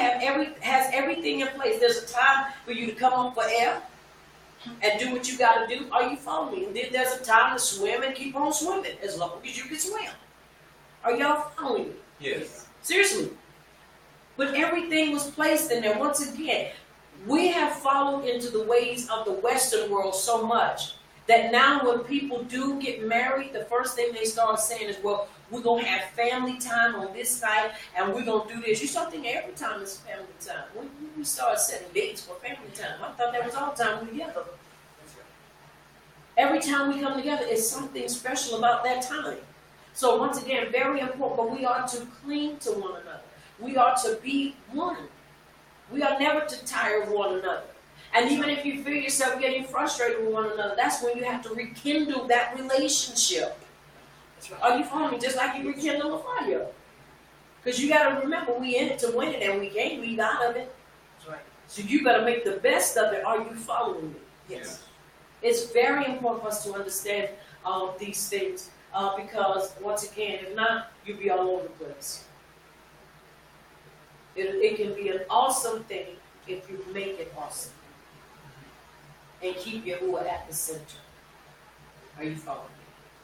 has everything in place. There's a time for you to come up for air and do what you got to do. Are you following me? And then there's a time to swim and keep on swimming as long as you can swim. Are y'all following me? Yes. Seriously. But everything was placed in there. Once again, we have followed into the ways of the Western world so much that now when people do get married, the first thing they start saying is, well, we're going to have family time on this night, and we're going to do this. You start thinking every time is family time. When we start setting dates for family time, I thought that was all the time we together. Every time we come together, it's something special about that time. So once again, very important, but we are to cling to one another. We are to be one. We are never to tire of one another. And even if you feel yourself getting frustrated with one another, that's when you have to rekindle that relationship. Are you following me? Just like you rekindle a fire. Because you got to remember, we in it to win it, and we can't leave out of it. That's right. So you got to make the best of it. Are you following me? Yes. It's very important for us to understand all of these things because, once again, if not, you'll be all over the place. It can be an awesome thing if you make it awesome. And keep Yahuwah at the center. Are you following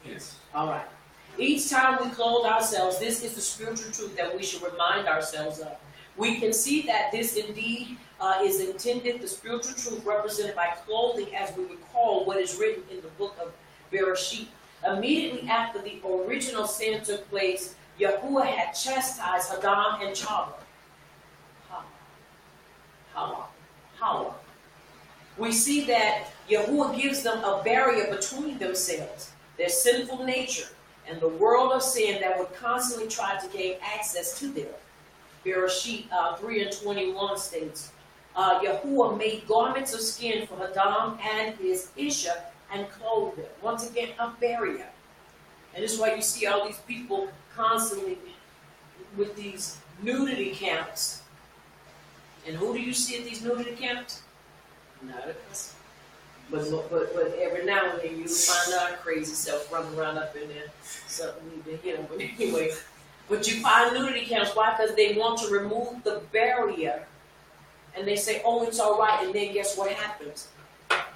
me? Yes. All right. Each time we clothe ourselves, this is the spiritual truth that we should remind ourselves of. We can see that this indeed is intended, the spiritual truth represented by clothing, as we recall what is written in the book of Bereshit. Immediately after the original sin took place, Yahuwah had chastised Adam and Chava. Hawa. We see that Yahuwah gives them a barrier between themselves, their sinful nature, and the world of sin that would constantly try to gain access to them. Bereshit 3:21 states, Yahuwah made garments of skin for Adam and his Isha and clothed them. Once again, a barrier. And this is why you see all these people constantly with these nudity camps. And who do you see at these nudity camps? Not us. But every now and then you find our crazy self running around up in there. Something need to hit them. But anyway, but you find nudity camps. Why? Because they want to remove the barrier. And they say, oh, it's all right. And then guess what happens?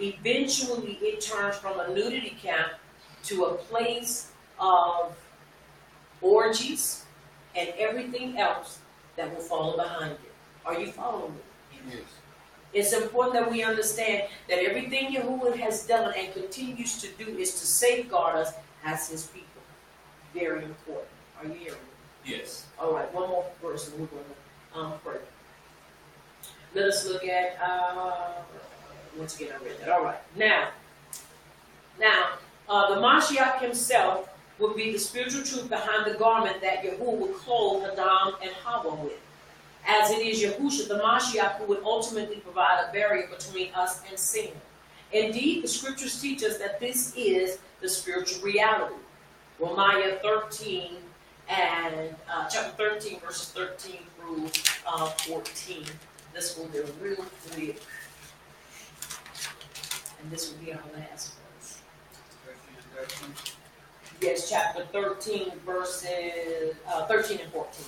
Eventually it turns from a nudity camp to a place of orgies and everything else that will follow behind it. Are you following me? Yes. It's important that we understand that everything Yahuwah has done and continues to do is to safeguard us as his people. Very important. Are you hearing me? Yes. All right, one more verse and we're going to pray. Let us look at, once again I read that. All right. Now, the Mashiach himself would be the spiritual truth behind the garment that Yahuwah would clothe Adam and Hawa with. As it is Yahusha, the Mashiach, who would ultimately provide a barrier between us and sin. Indeed, the scriptures teach us that this is the spiritual reality. Romans 13 and chapter 13, verses 13 through 14. This will be real quick. And this will be our last verse. 13. Yes, chapter 13, verses 13 and 14.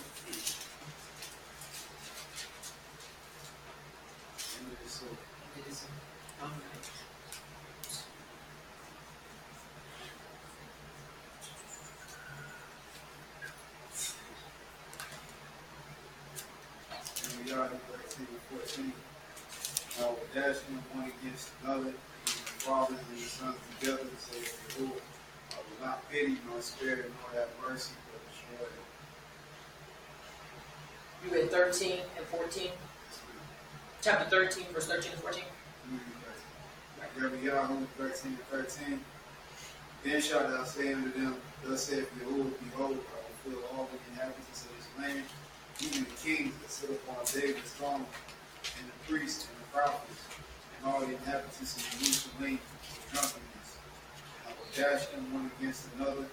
And we are in 13 and 14. I will dash them one against another, and the fathers and the sons together, says the Lord. I will not pity nor spare nor have mercy, but destroy them. You read 13 and 14? Chapter 13, verse 13 and 14? Yahu 13 and 13. Then shalt thou say unto them, thus saith the Lord, behold, I will fill all the inhabitants of this land, even the kings that sit upon David's throne, and the priests and the prophets, and all the inhabitants of Jerusalem with drunkenness. I will dash them one against another,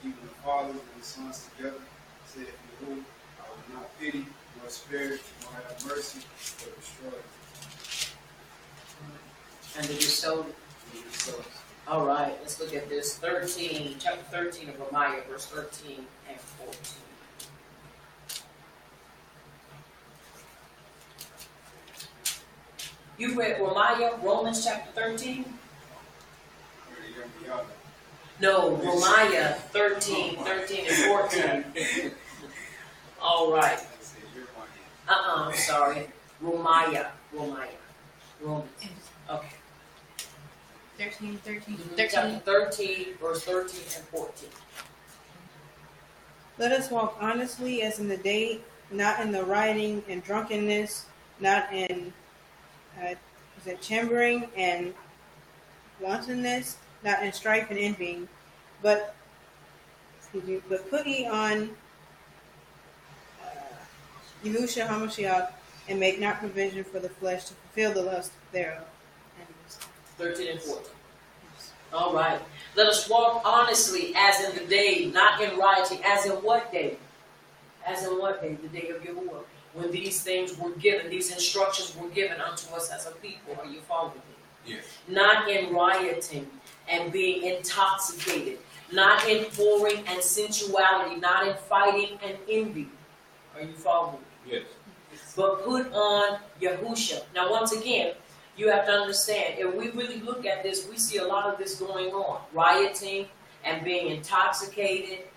even the fathers and the sons together, saith the Lord. I will not pity, nor spare, nor have mercy, but destroy them. And it is so. All right, let's look at this. 13, chapter 13 of Romans, verse 13 and 14. You read Romans chapter 13? No, Romans 13 and 14. All right. I'm sorry. Romans. Okay. 13, Chapter 13, verse 13 and 14. Let us walk honestly as in the day, not in the rioting and drunkenness, not in chambering and wantonness, not in strife and envying, but put ye on Yahushua HaMashiach, and make not provision for the flesh to fulfill the lust thereof. 13 and 14. All right. Let us walk honestly as in the day, not in rioting. As in what day? As in what day? The day of Yahuwah. When these things were given, these instructions were given unto us as a people. Are you following me? Yes. Not in rioting and being intoxicated. Not in whoring and sensuality. Not in fighting and envy. Are you following me? Yes. But put on Yahushua. Now, once again, you have to understand, if we really look at this, we see a lot of this going on. Rioting and being intoxicated.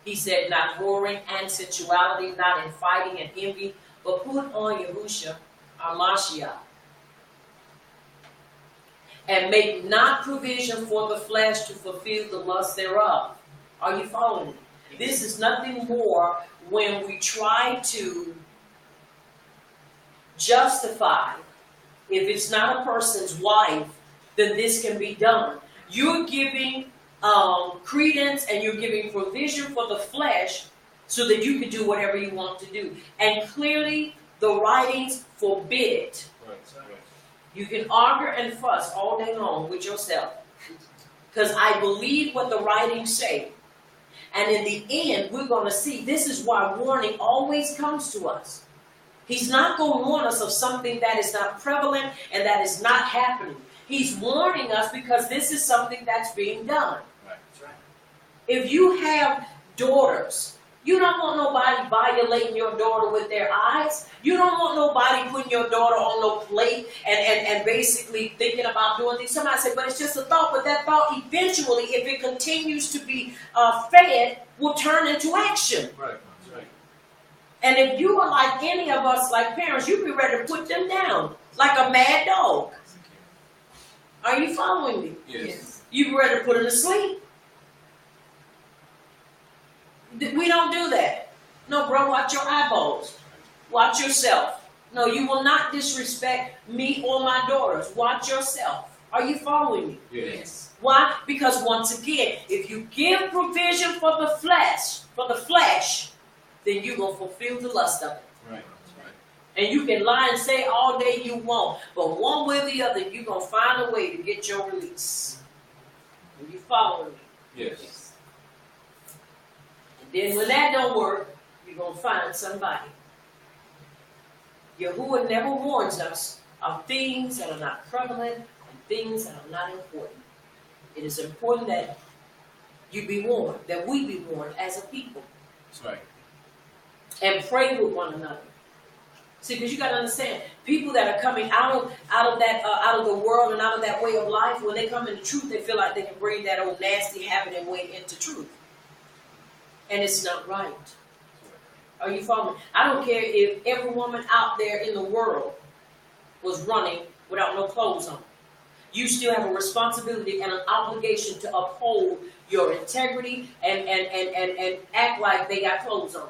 He said, not whoring and sensuality, not in fighting and envy, but put on Yahushua, our Mashiach. And make not provision for the flesh to fulfill the lust thereof. Are you following me? This is nothing more when we try to justify, if it's not a person's wife, then this can be done. You're giving credence and you're giving provision for the flesh so that you can do whatever you want to do. And clearly, the writings forbid it. Right. You can argue and fuss all day long with yourself. Because I believe what the writings say. And in the end, we're going to see, this is why warning always comes to us. He's not going to warn us of something that is not prevalent and that is not happening. He's warning us because this is something that's being done. Right. If you have daughters, you don't want nobody violating your daughter with their eyes. You don't want nobody putting your daughter on no plate and basically thinking about doing things. Somebody said, but it's just a thought. But that thought eventually, if it continues to be fed, will turn into action. Right. Right. And if you are like any of us, like parents, you'd be ready to put them down like a mad dog. Are you following me? Yes. You'd be ready to put them to sleep. We don't do that. No, bro, watch your eyeballs. Watch yourself. No, you will not disrespect me or my daughters. Watch yourself. Are you following me? Yes. Why? Because once again, if you give provision for the flesh, then you're going to fulfill the lust of it. Right. And you can lie and say all day you want, but one way or the other, you're going to find a way to get your release. Are you following me? Yes. And then when that don't work, you're going to find somebody. Yahuwah never warns us of things that are not prevalent and things that are not important. It is important that you be warned, that we be warned as a people. That's right. And pray with one another. See, because you got to understand, people that are coming out of the world and out of that way of life, when they come into truth, they feel like they can bring that old nasty habit and way into truth. And it's not right. Are you following? I don't care if every woman out there in the world was running without no clothes on. You still have a responsibility and an obligation to uphold your integrity and act like they got clothes on.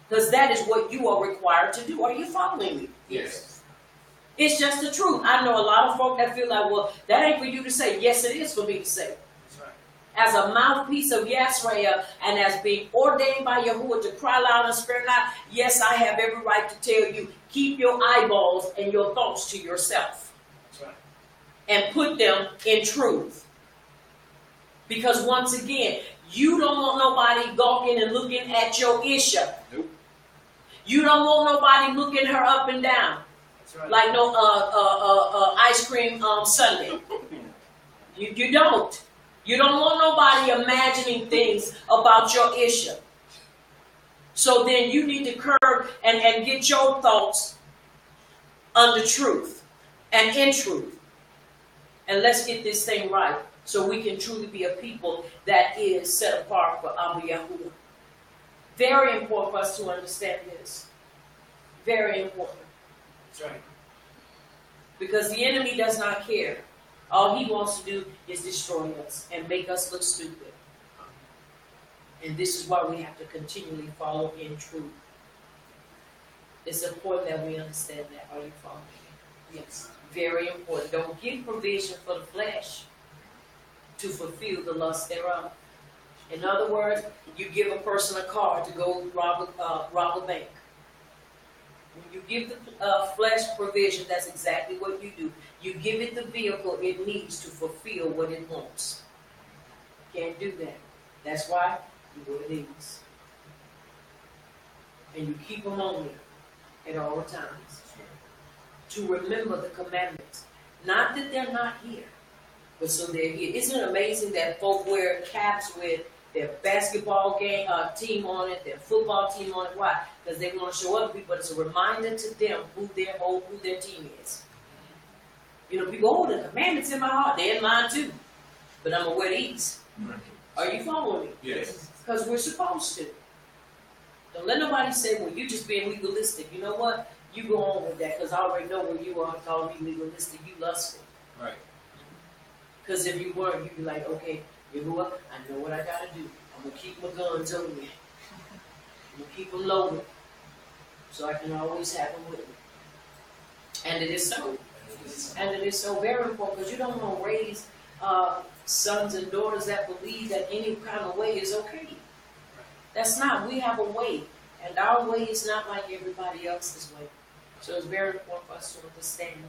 Because that is what you are required to do. Are you following me? Yes. It's just the truth. I know a lot of folk that feel like, well, that ain't for you to say. Yes, it is for me to say. That's right. As a mouthpiece of Yasraya and as being ordained by Yahuwah to cry loud and spare not, yes, I have every right to tell you, keep your eyeballs and your thoughts to yourself. That's right. And put them in truth. Because once again, you don't want nobody gawking and looking at your Isha. Nope. You don't want nobody looking her up and down. That's right. Like no ice cream sundae. You don't. You don't want nobody imagining things about your Isha. So then you need to curb and get your thoughts under truth. and in truth. And let's get this thing right so we can truly be a people that is set apart for Abba Yahuwah. Very important for us to understand this. Very important. That's right. Because the enemy does not care. All he wants to do is destroy us and make us look stupid. And this is why we have to continually follow in truth. It's important that we understand that. Are you following me? Yes. Very important. Don't give provision for the flesh to fulfill the lust thereof. In other words, you give a person a car to go rob a bank. When you give the flesh provision, that's exactly what you do. You give it the vehicle it needs to fulfill what it wants. Can't do that. That's why you go to these. And you keep them on you at all times. To remember the commandments. Not that they're not here, but so they're here. Isn't it amazing that folk wear caps with their basketball game team on it, their football team on it? Why? Because they want to show other people. It's a reminder to them who their team is. You know, people, oh, the commandments in my heart. They're in mine too. But I'm going to wear these. Are you following me? Yes. Because we're supposed to. Don't let nobody say, well, you're just being legalistic. You know what? You go on with that, because I already know where you are calling me legalistic. You lustful. Right. Because if you weren't, you'd be like, okay, you know what? I know what I got to do. I'm going to keep my guns on me. I'm going to keep them loaded so I can always have them with me. And it is so. And it is so very important, because you don't want to raise sons and daughters that believe that any kind of way is okay. That's not. We have a way. And our way is not like everybody else's way. So it's very important for us to understand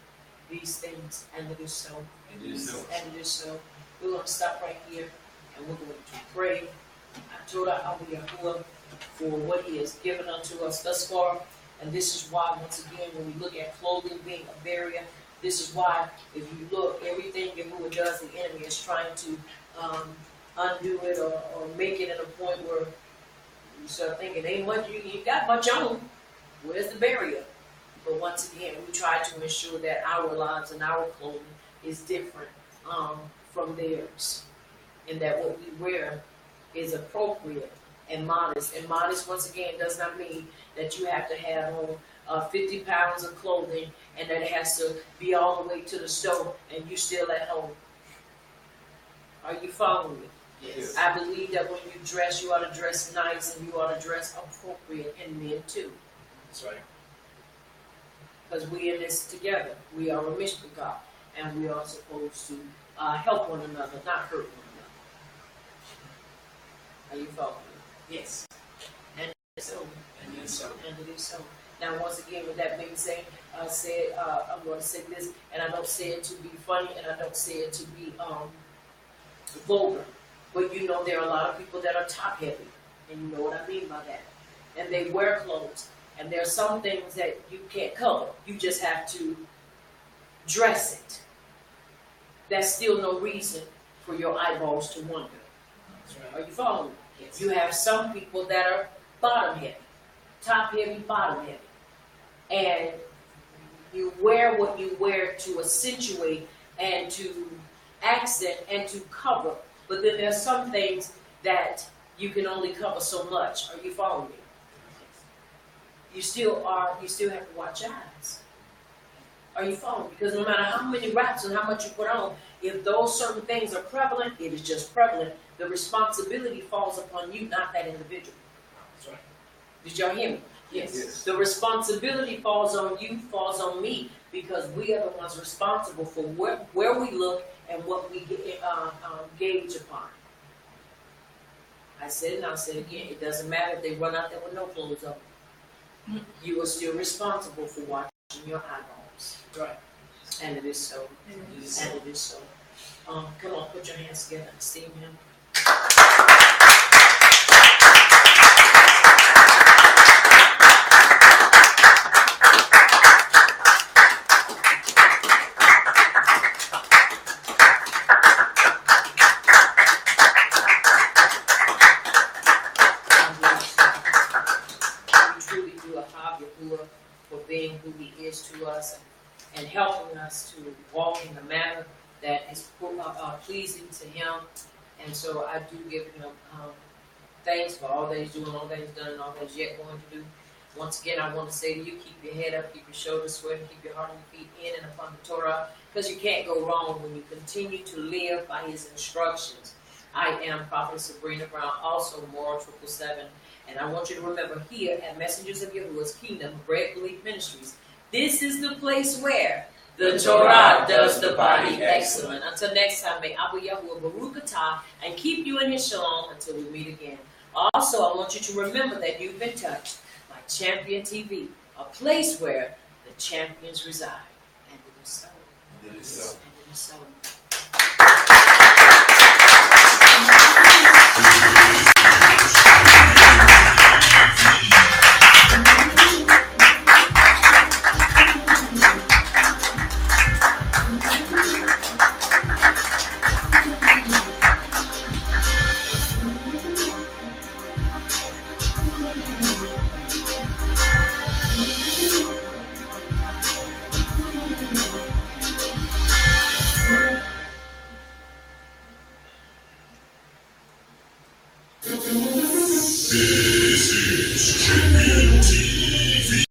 these things. And it is so. It is so. And it is so. We're going to stop right here. And we're going to pray. I told Abba Yahuwah for what he has given unto us thus far. And this is why, once again, when we look at clothing being a barrier, this is why, if you look, everything Yahuwah does, the enemy is trying to undo it or make it at a point where you start thinking, ain't much, you got much on. Where's the barrier? But once again, we try to ensure that our lives and our clothing is different from theirs. And that what we wear is appropriate and modest. And modest, once again, does not mean that you have to have on 50 pounds of clothing and that it has to be all the way to the stove and you still at home. Are you following me? Yes. I believe that when you dress, you ought to dress nice and you ought to dress appropriate, and men too. That's right. Because we in this together. We are a mission of God, and we are supposed to help one another, not hurt one another. Are you following me? Yes. And so. And it is so. And it is so. Now, once again, with that being said, I'm going to say this, and I don't say it to be funny, and I don't say it to be vulgar. But you know, there are a lot of people that are top heavy, and you know what I mean by that. And they wear clothes, and there are some things that you can't cover. You just have to dress it. That's still no reason for your eyeballs to wonder. That's right. Are you following me? Yes. You have some people that are bottom heavy, top heavy, bottom heavy. And you wear what you wear to accentuate and to accent and to cover. But then there's some things that you can only cover so much. Are you following me? You still have to watch your eyes. Are you following? Because no matter how many wraps and how much you put on, if those certain things are prevalent, it is just prevalent. The responsibility falls upon you, not that individual. That's right. Did y'all hear me? Yes. The responsibility falls on you, falls on me, because we are the ones responsible for where we look and what we gauge upon. I said it and I'll say it again. It doesn't matter if they run out there with no clothes on. You are still responsible for watching your eyeballs. Right. And it is so. It is And so. it is so. Come on, put your hands together and esteem him. We truly do a Yahuwah for being who he is to us and helping us to walk in the manner that is pleasing to Him. And so I do give Him thanks for all that He's doing, all that He's done, and all that He's yet going to do. Once again, I want to say to you, keep your head up, keep your shoulders squared, keep your heart and feet in and upon the Torah, because you can't go wrong when you continue to live by His instructions. I am Prophet Sabrina Brown, also Moral 777, and I want you to remember here at Messengers of Yahuwah's Kingdom, Bread Belief Ministries, this is the place where the Torah does the body excellent. Until next time, may Abba Yahuwah Baruch Atah and keep you in His shalom until we meet again. Also, I want you to remember that you've been touched by Champion TV, a place where the champions reside. And it is so. And it is so. And it is so. This is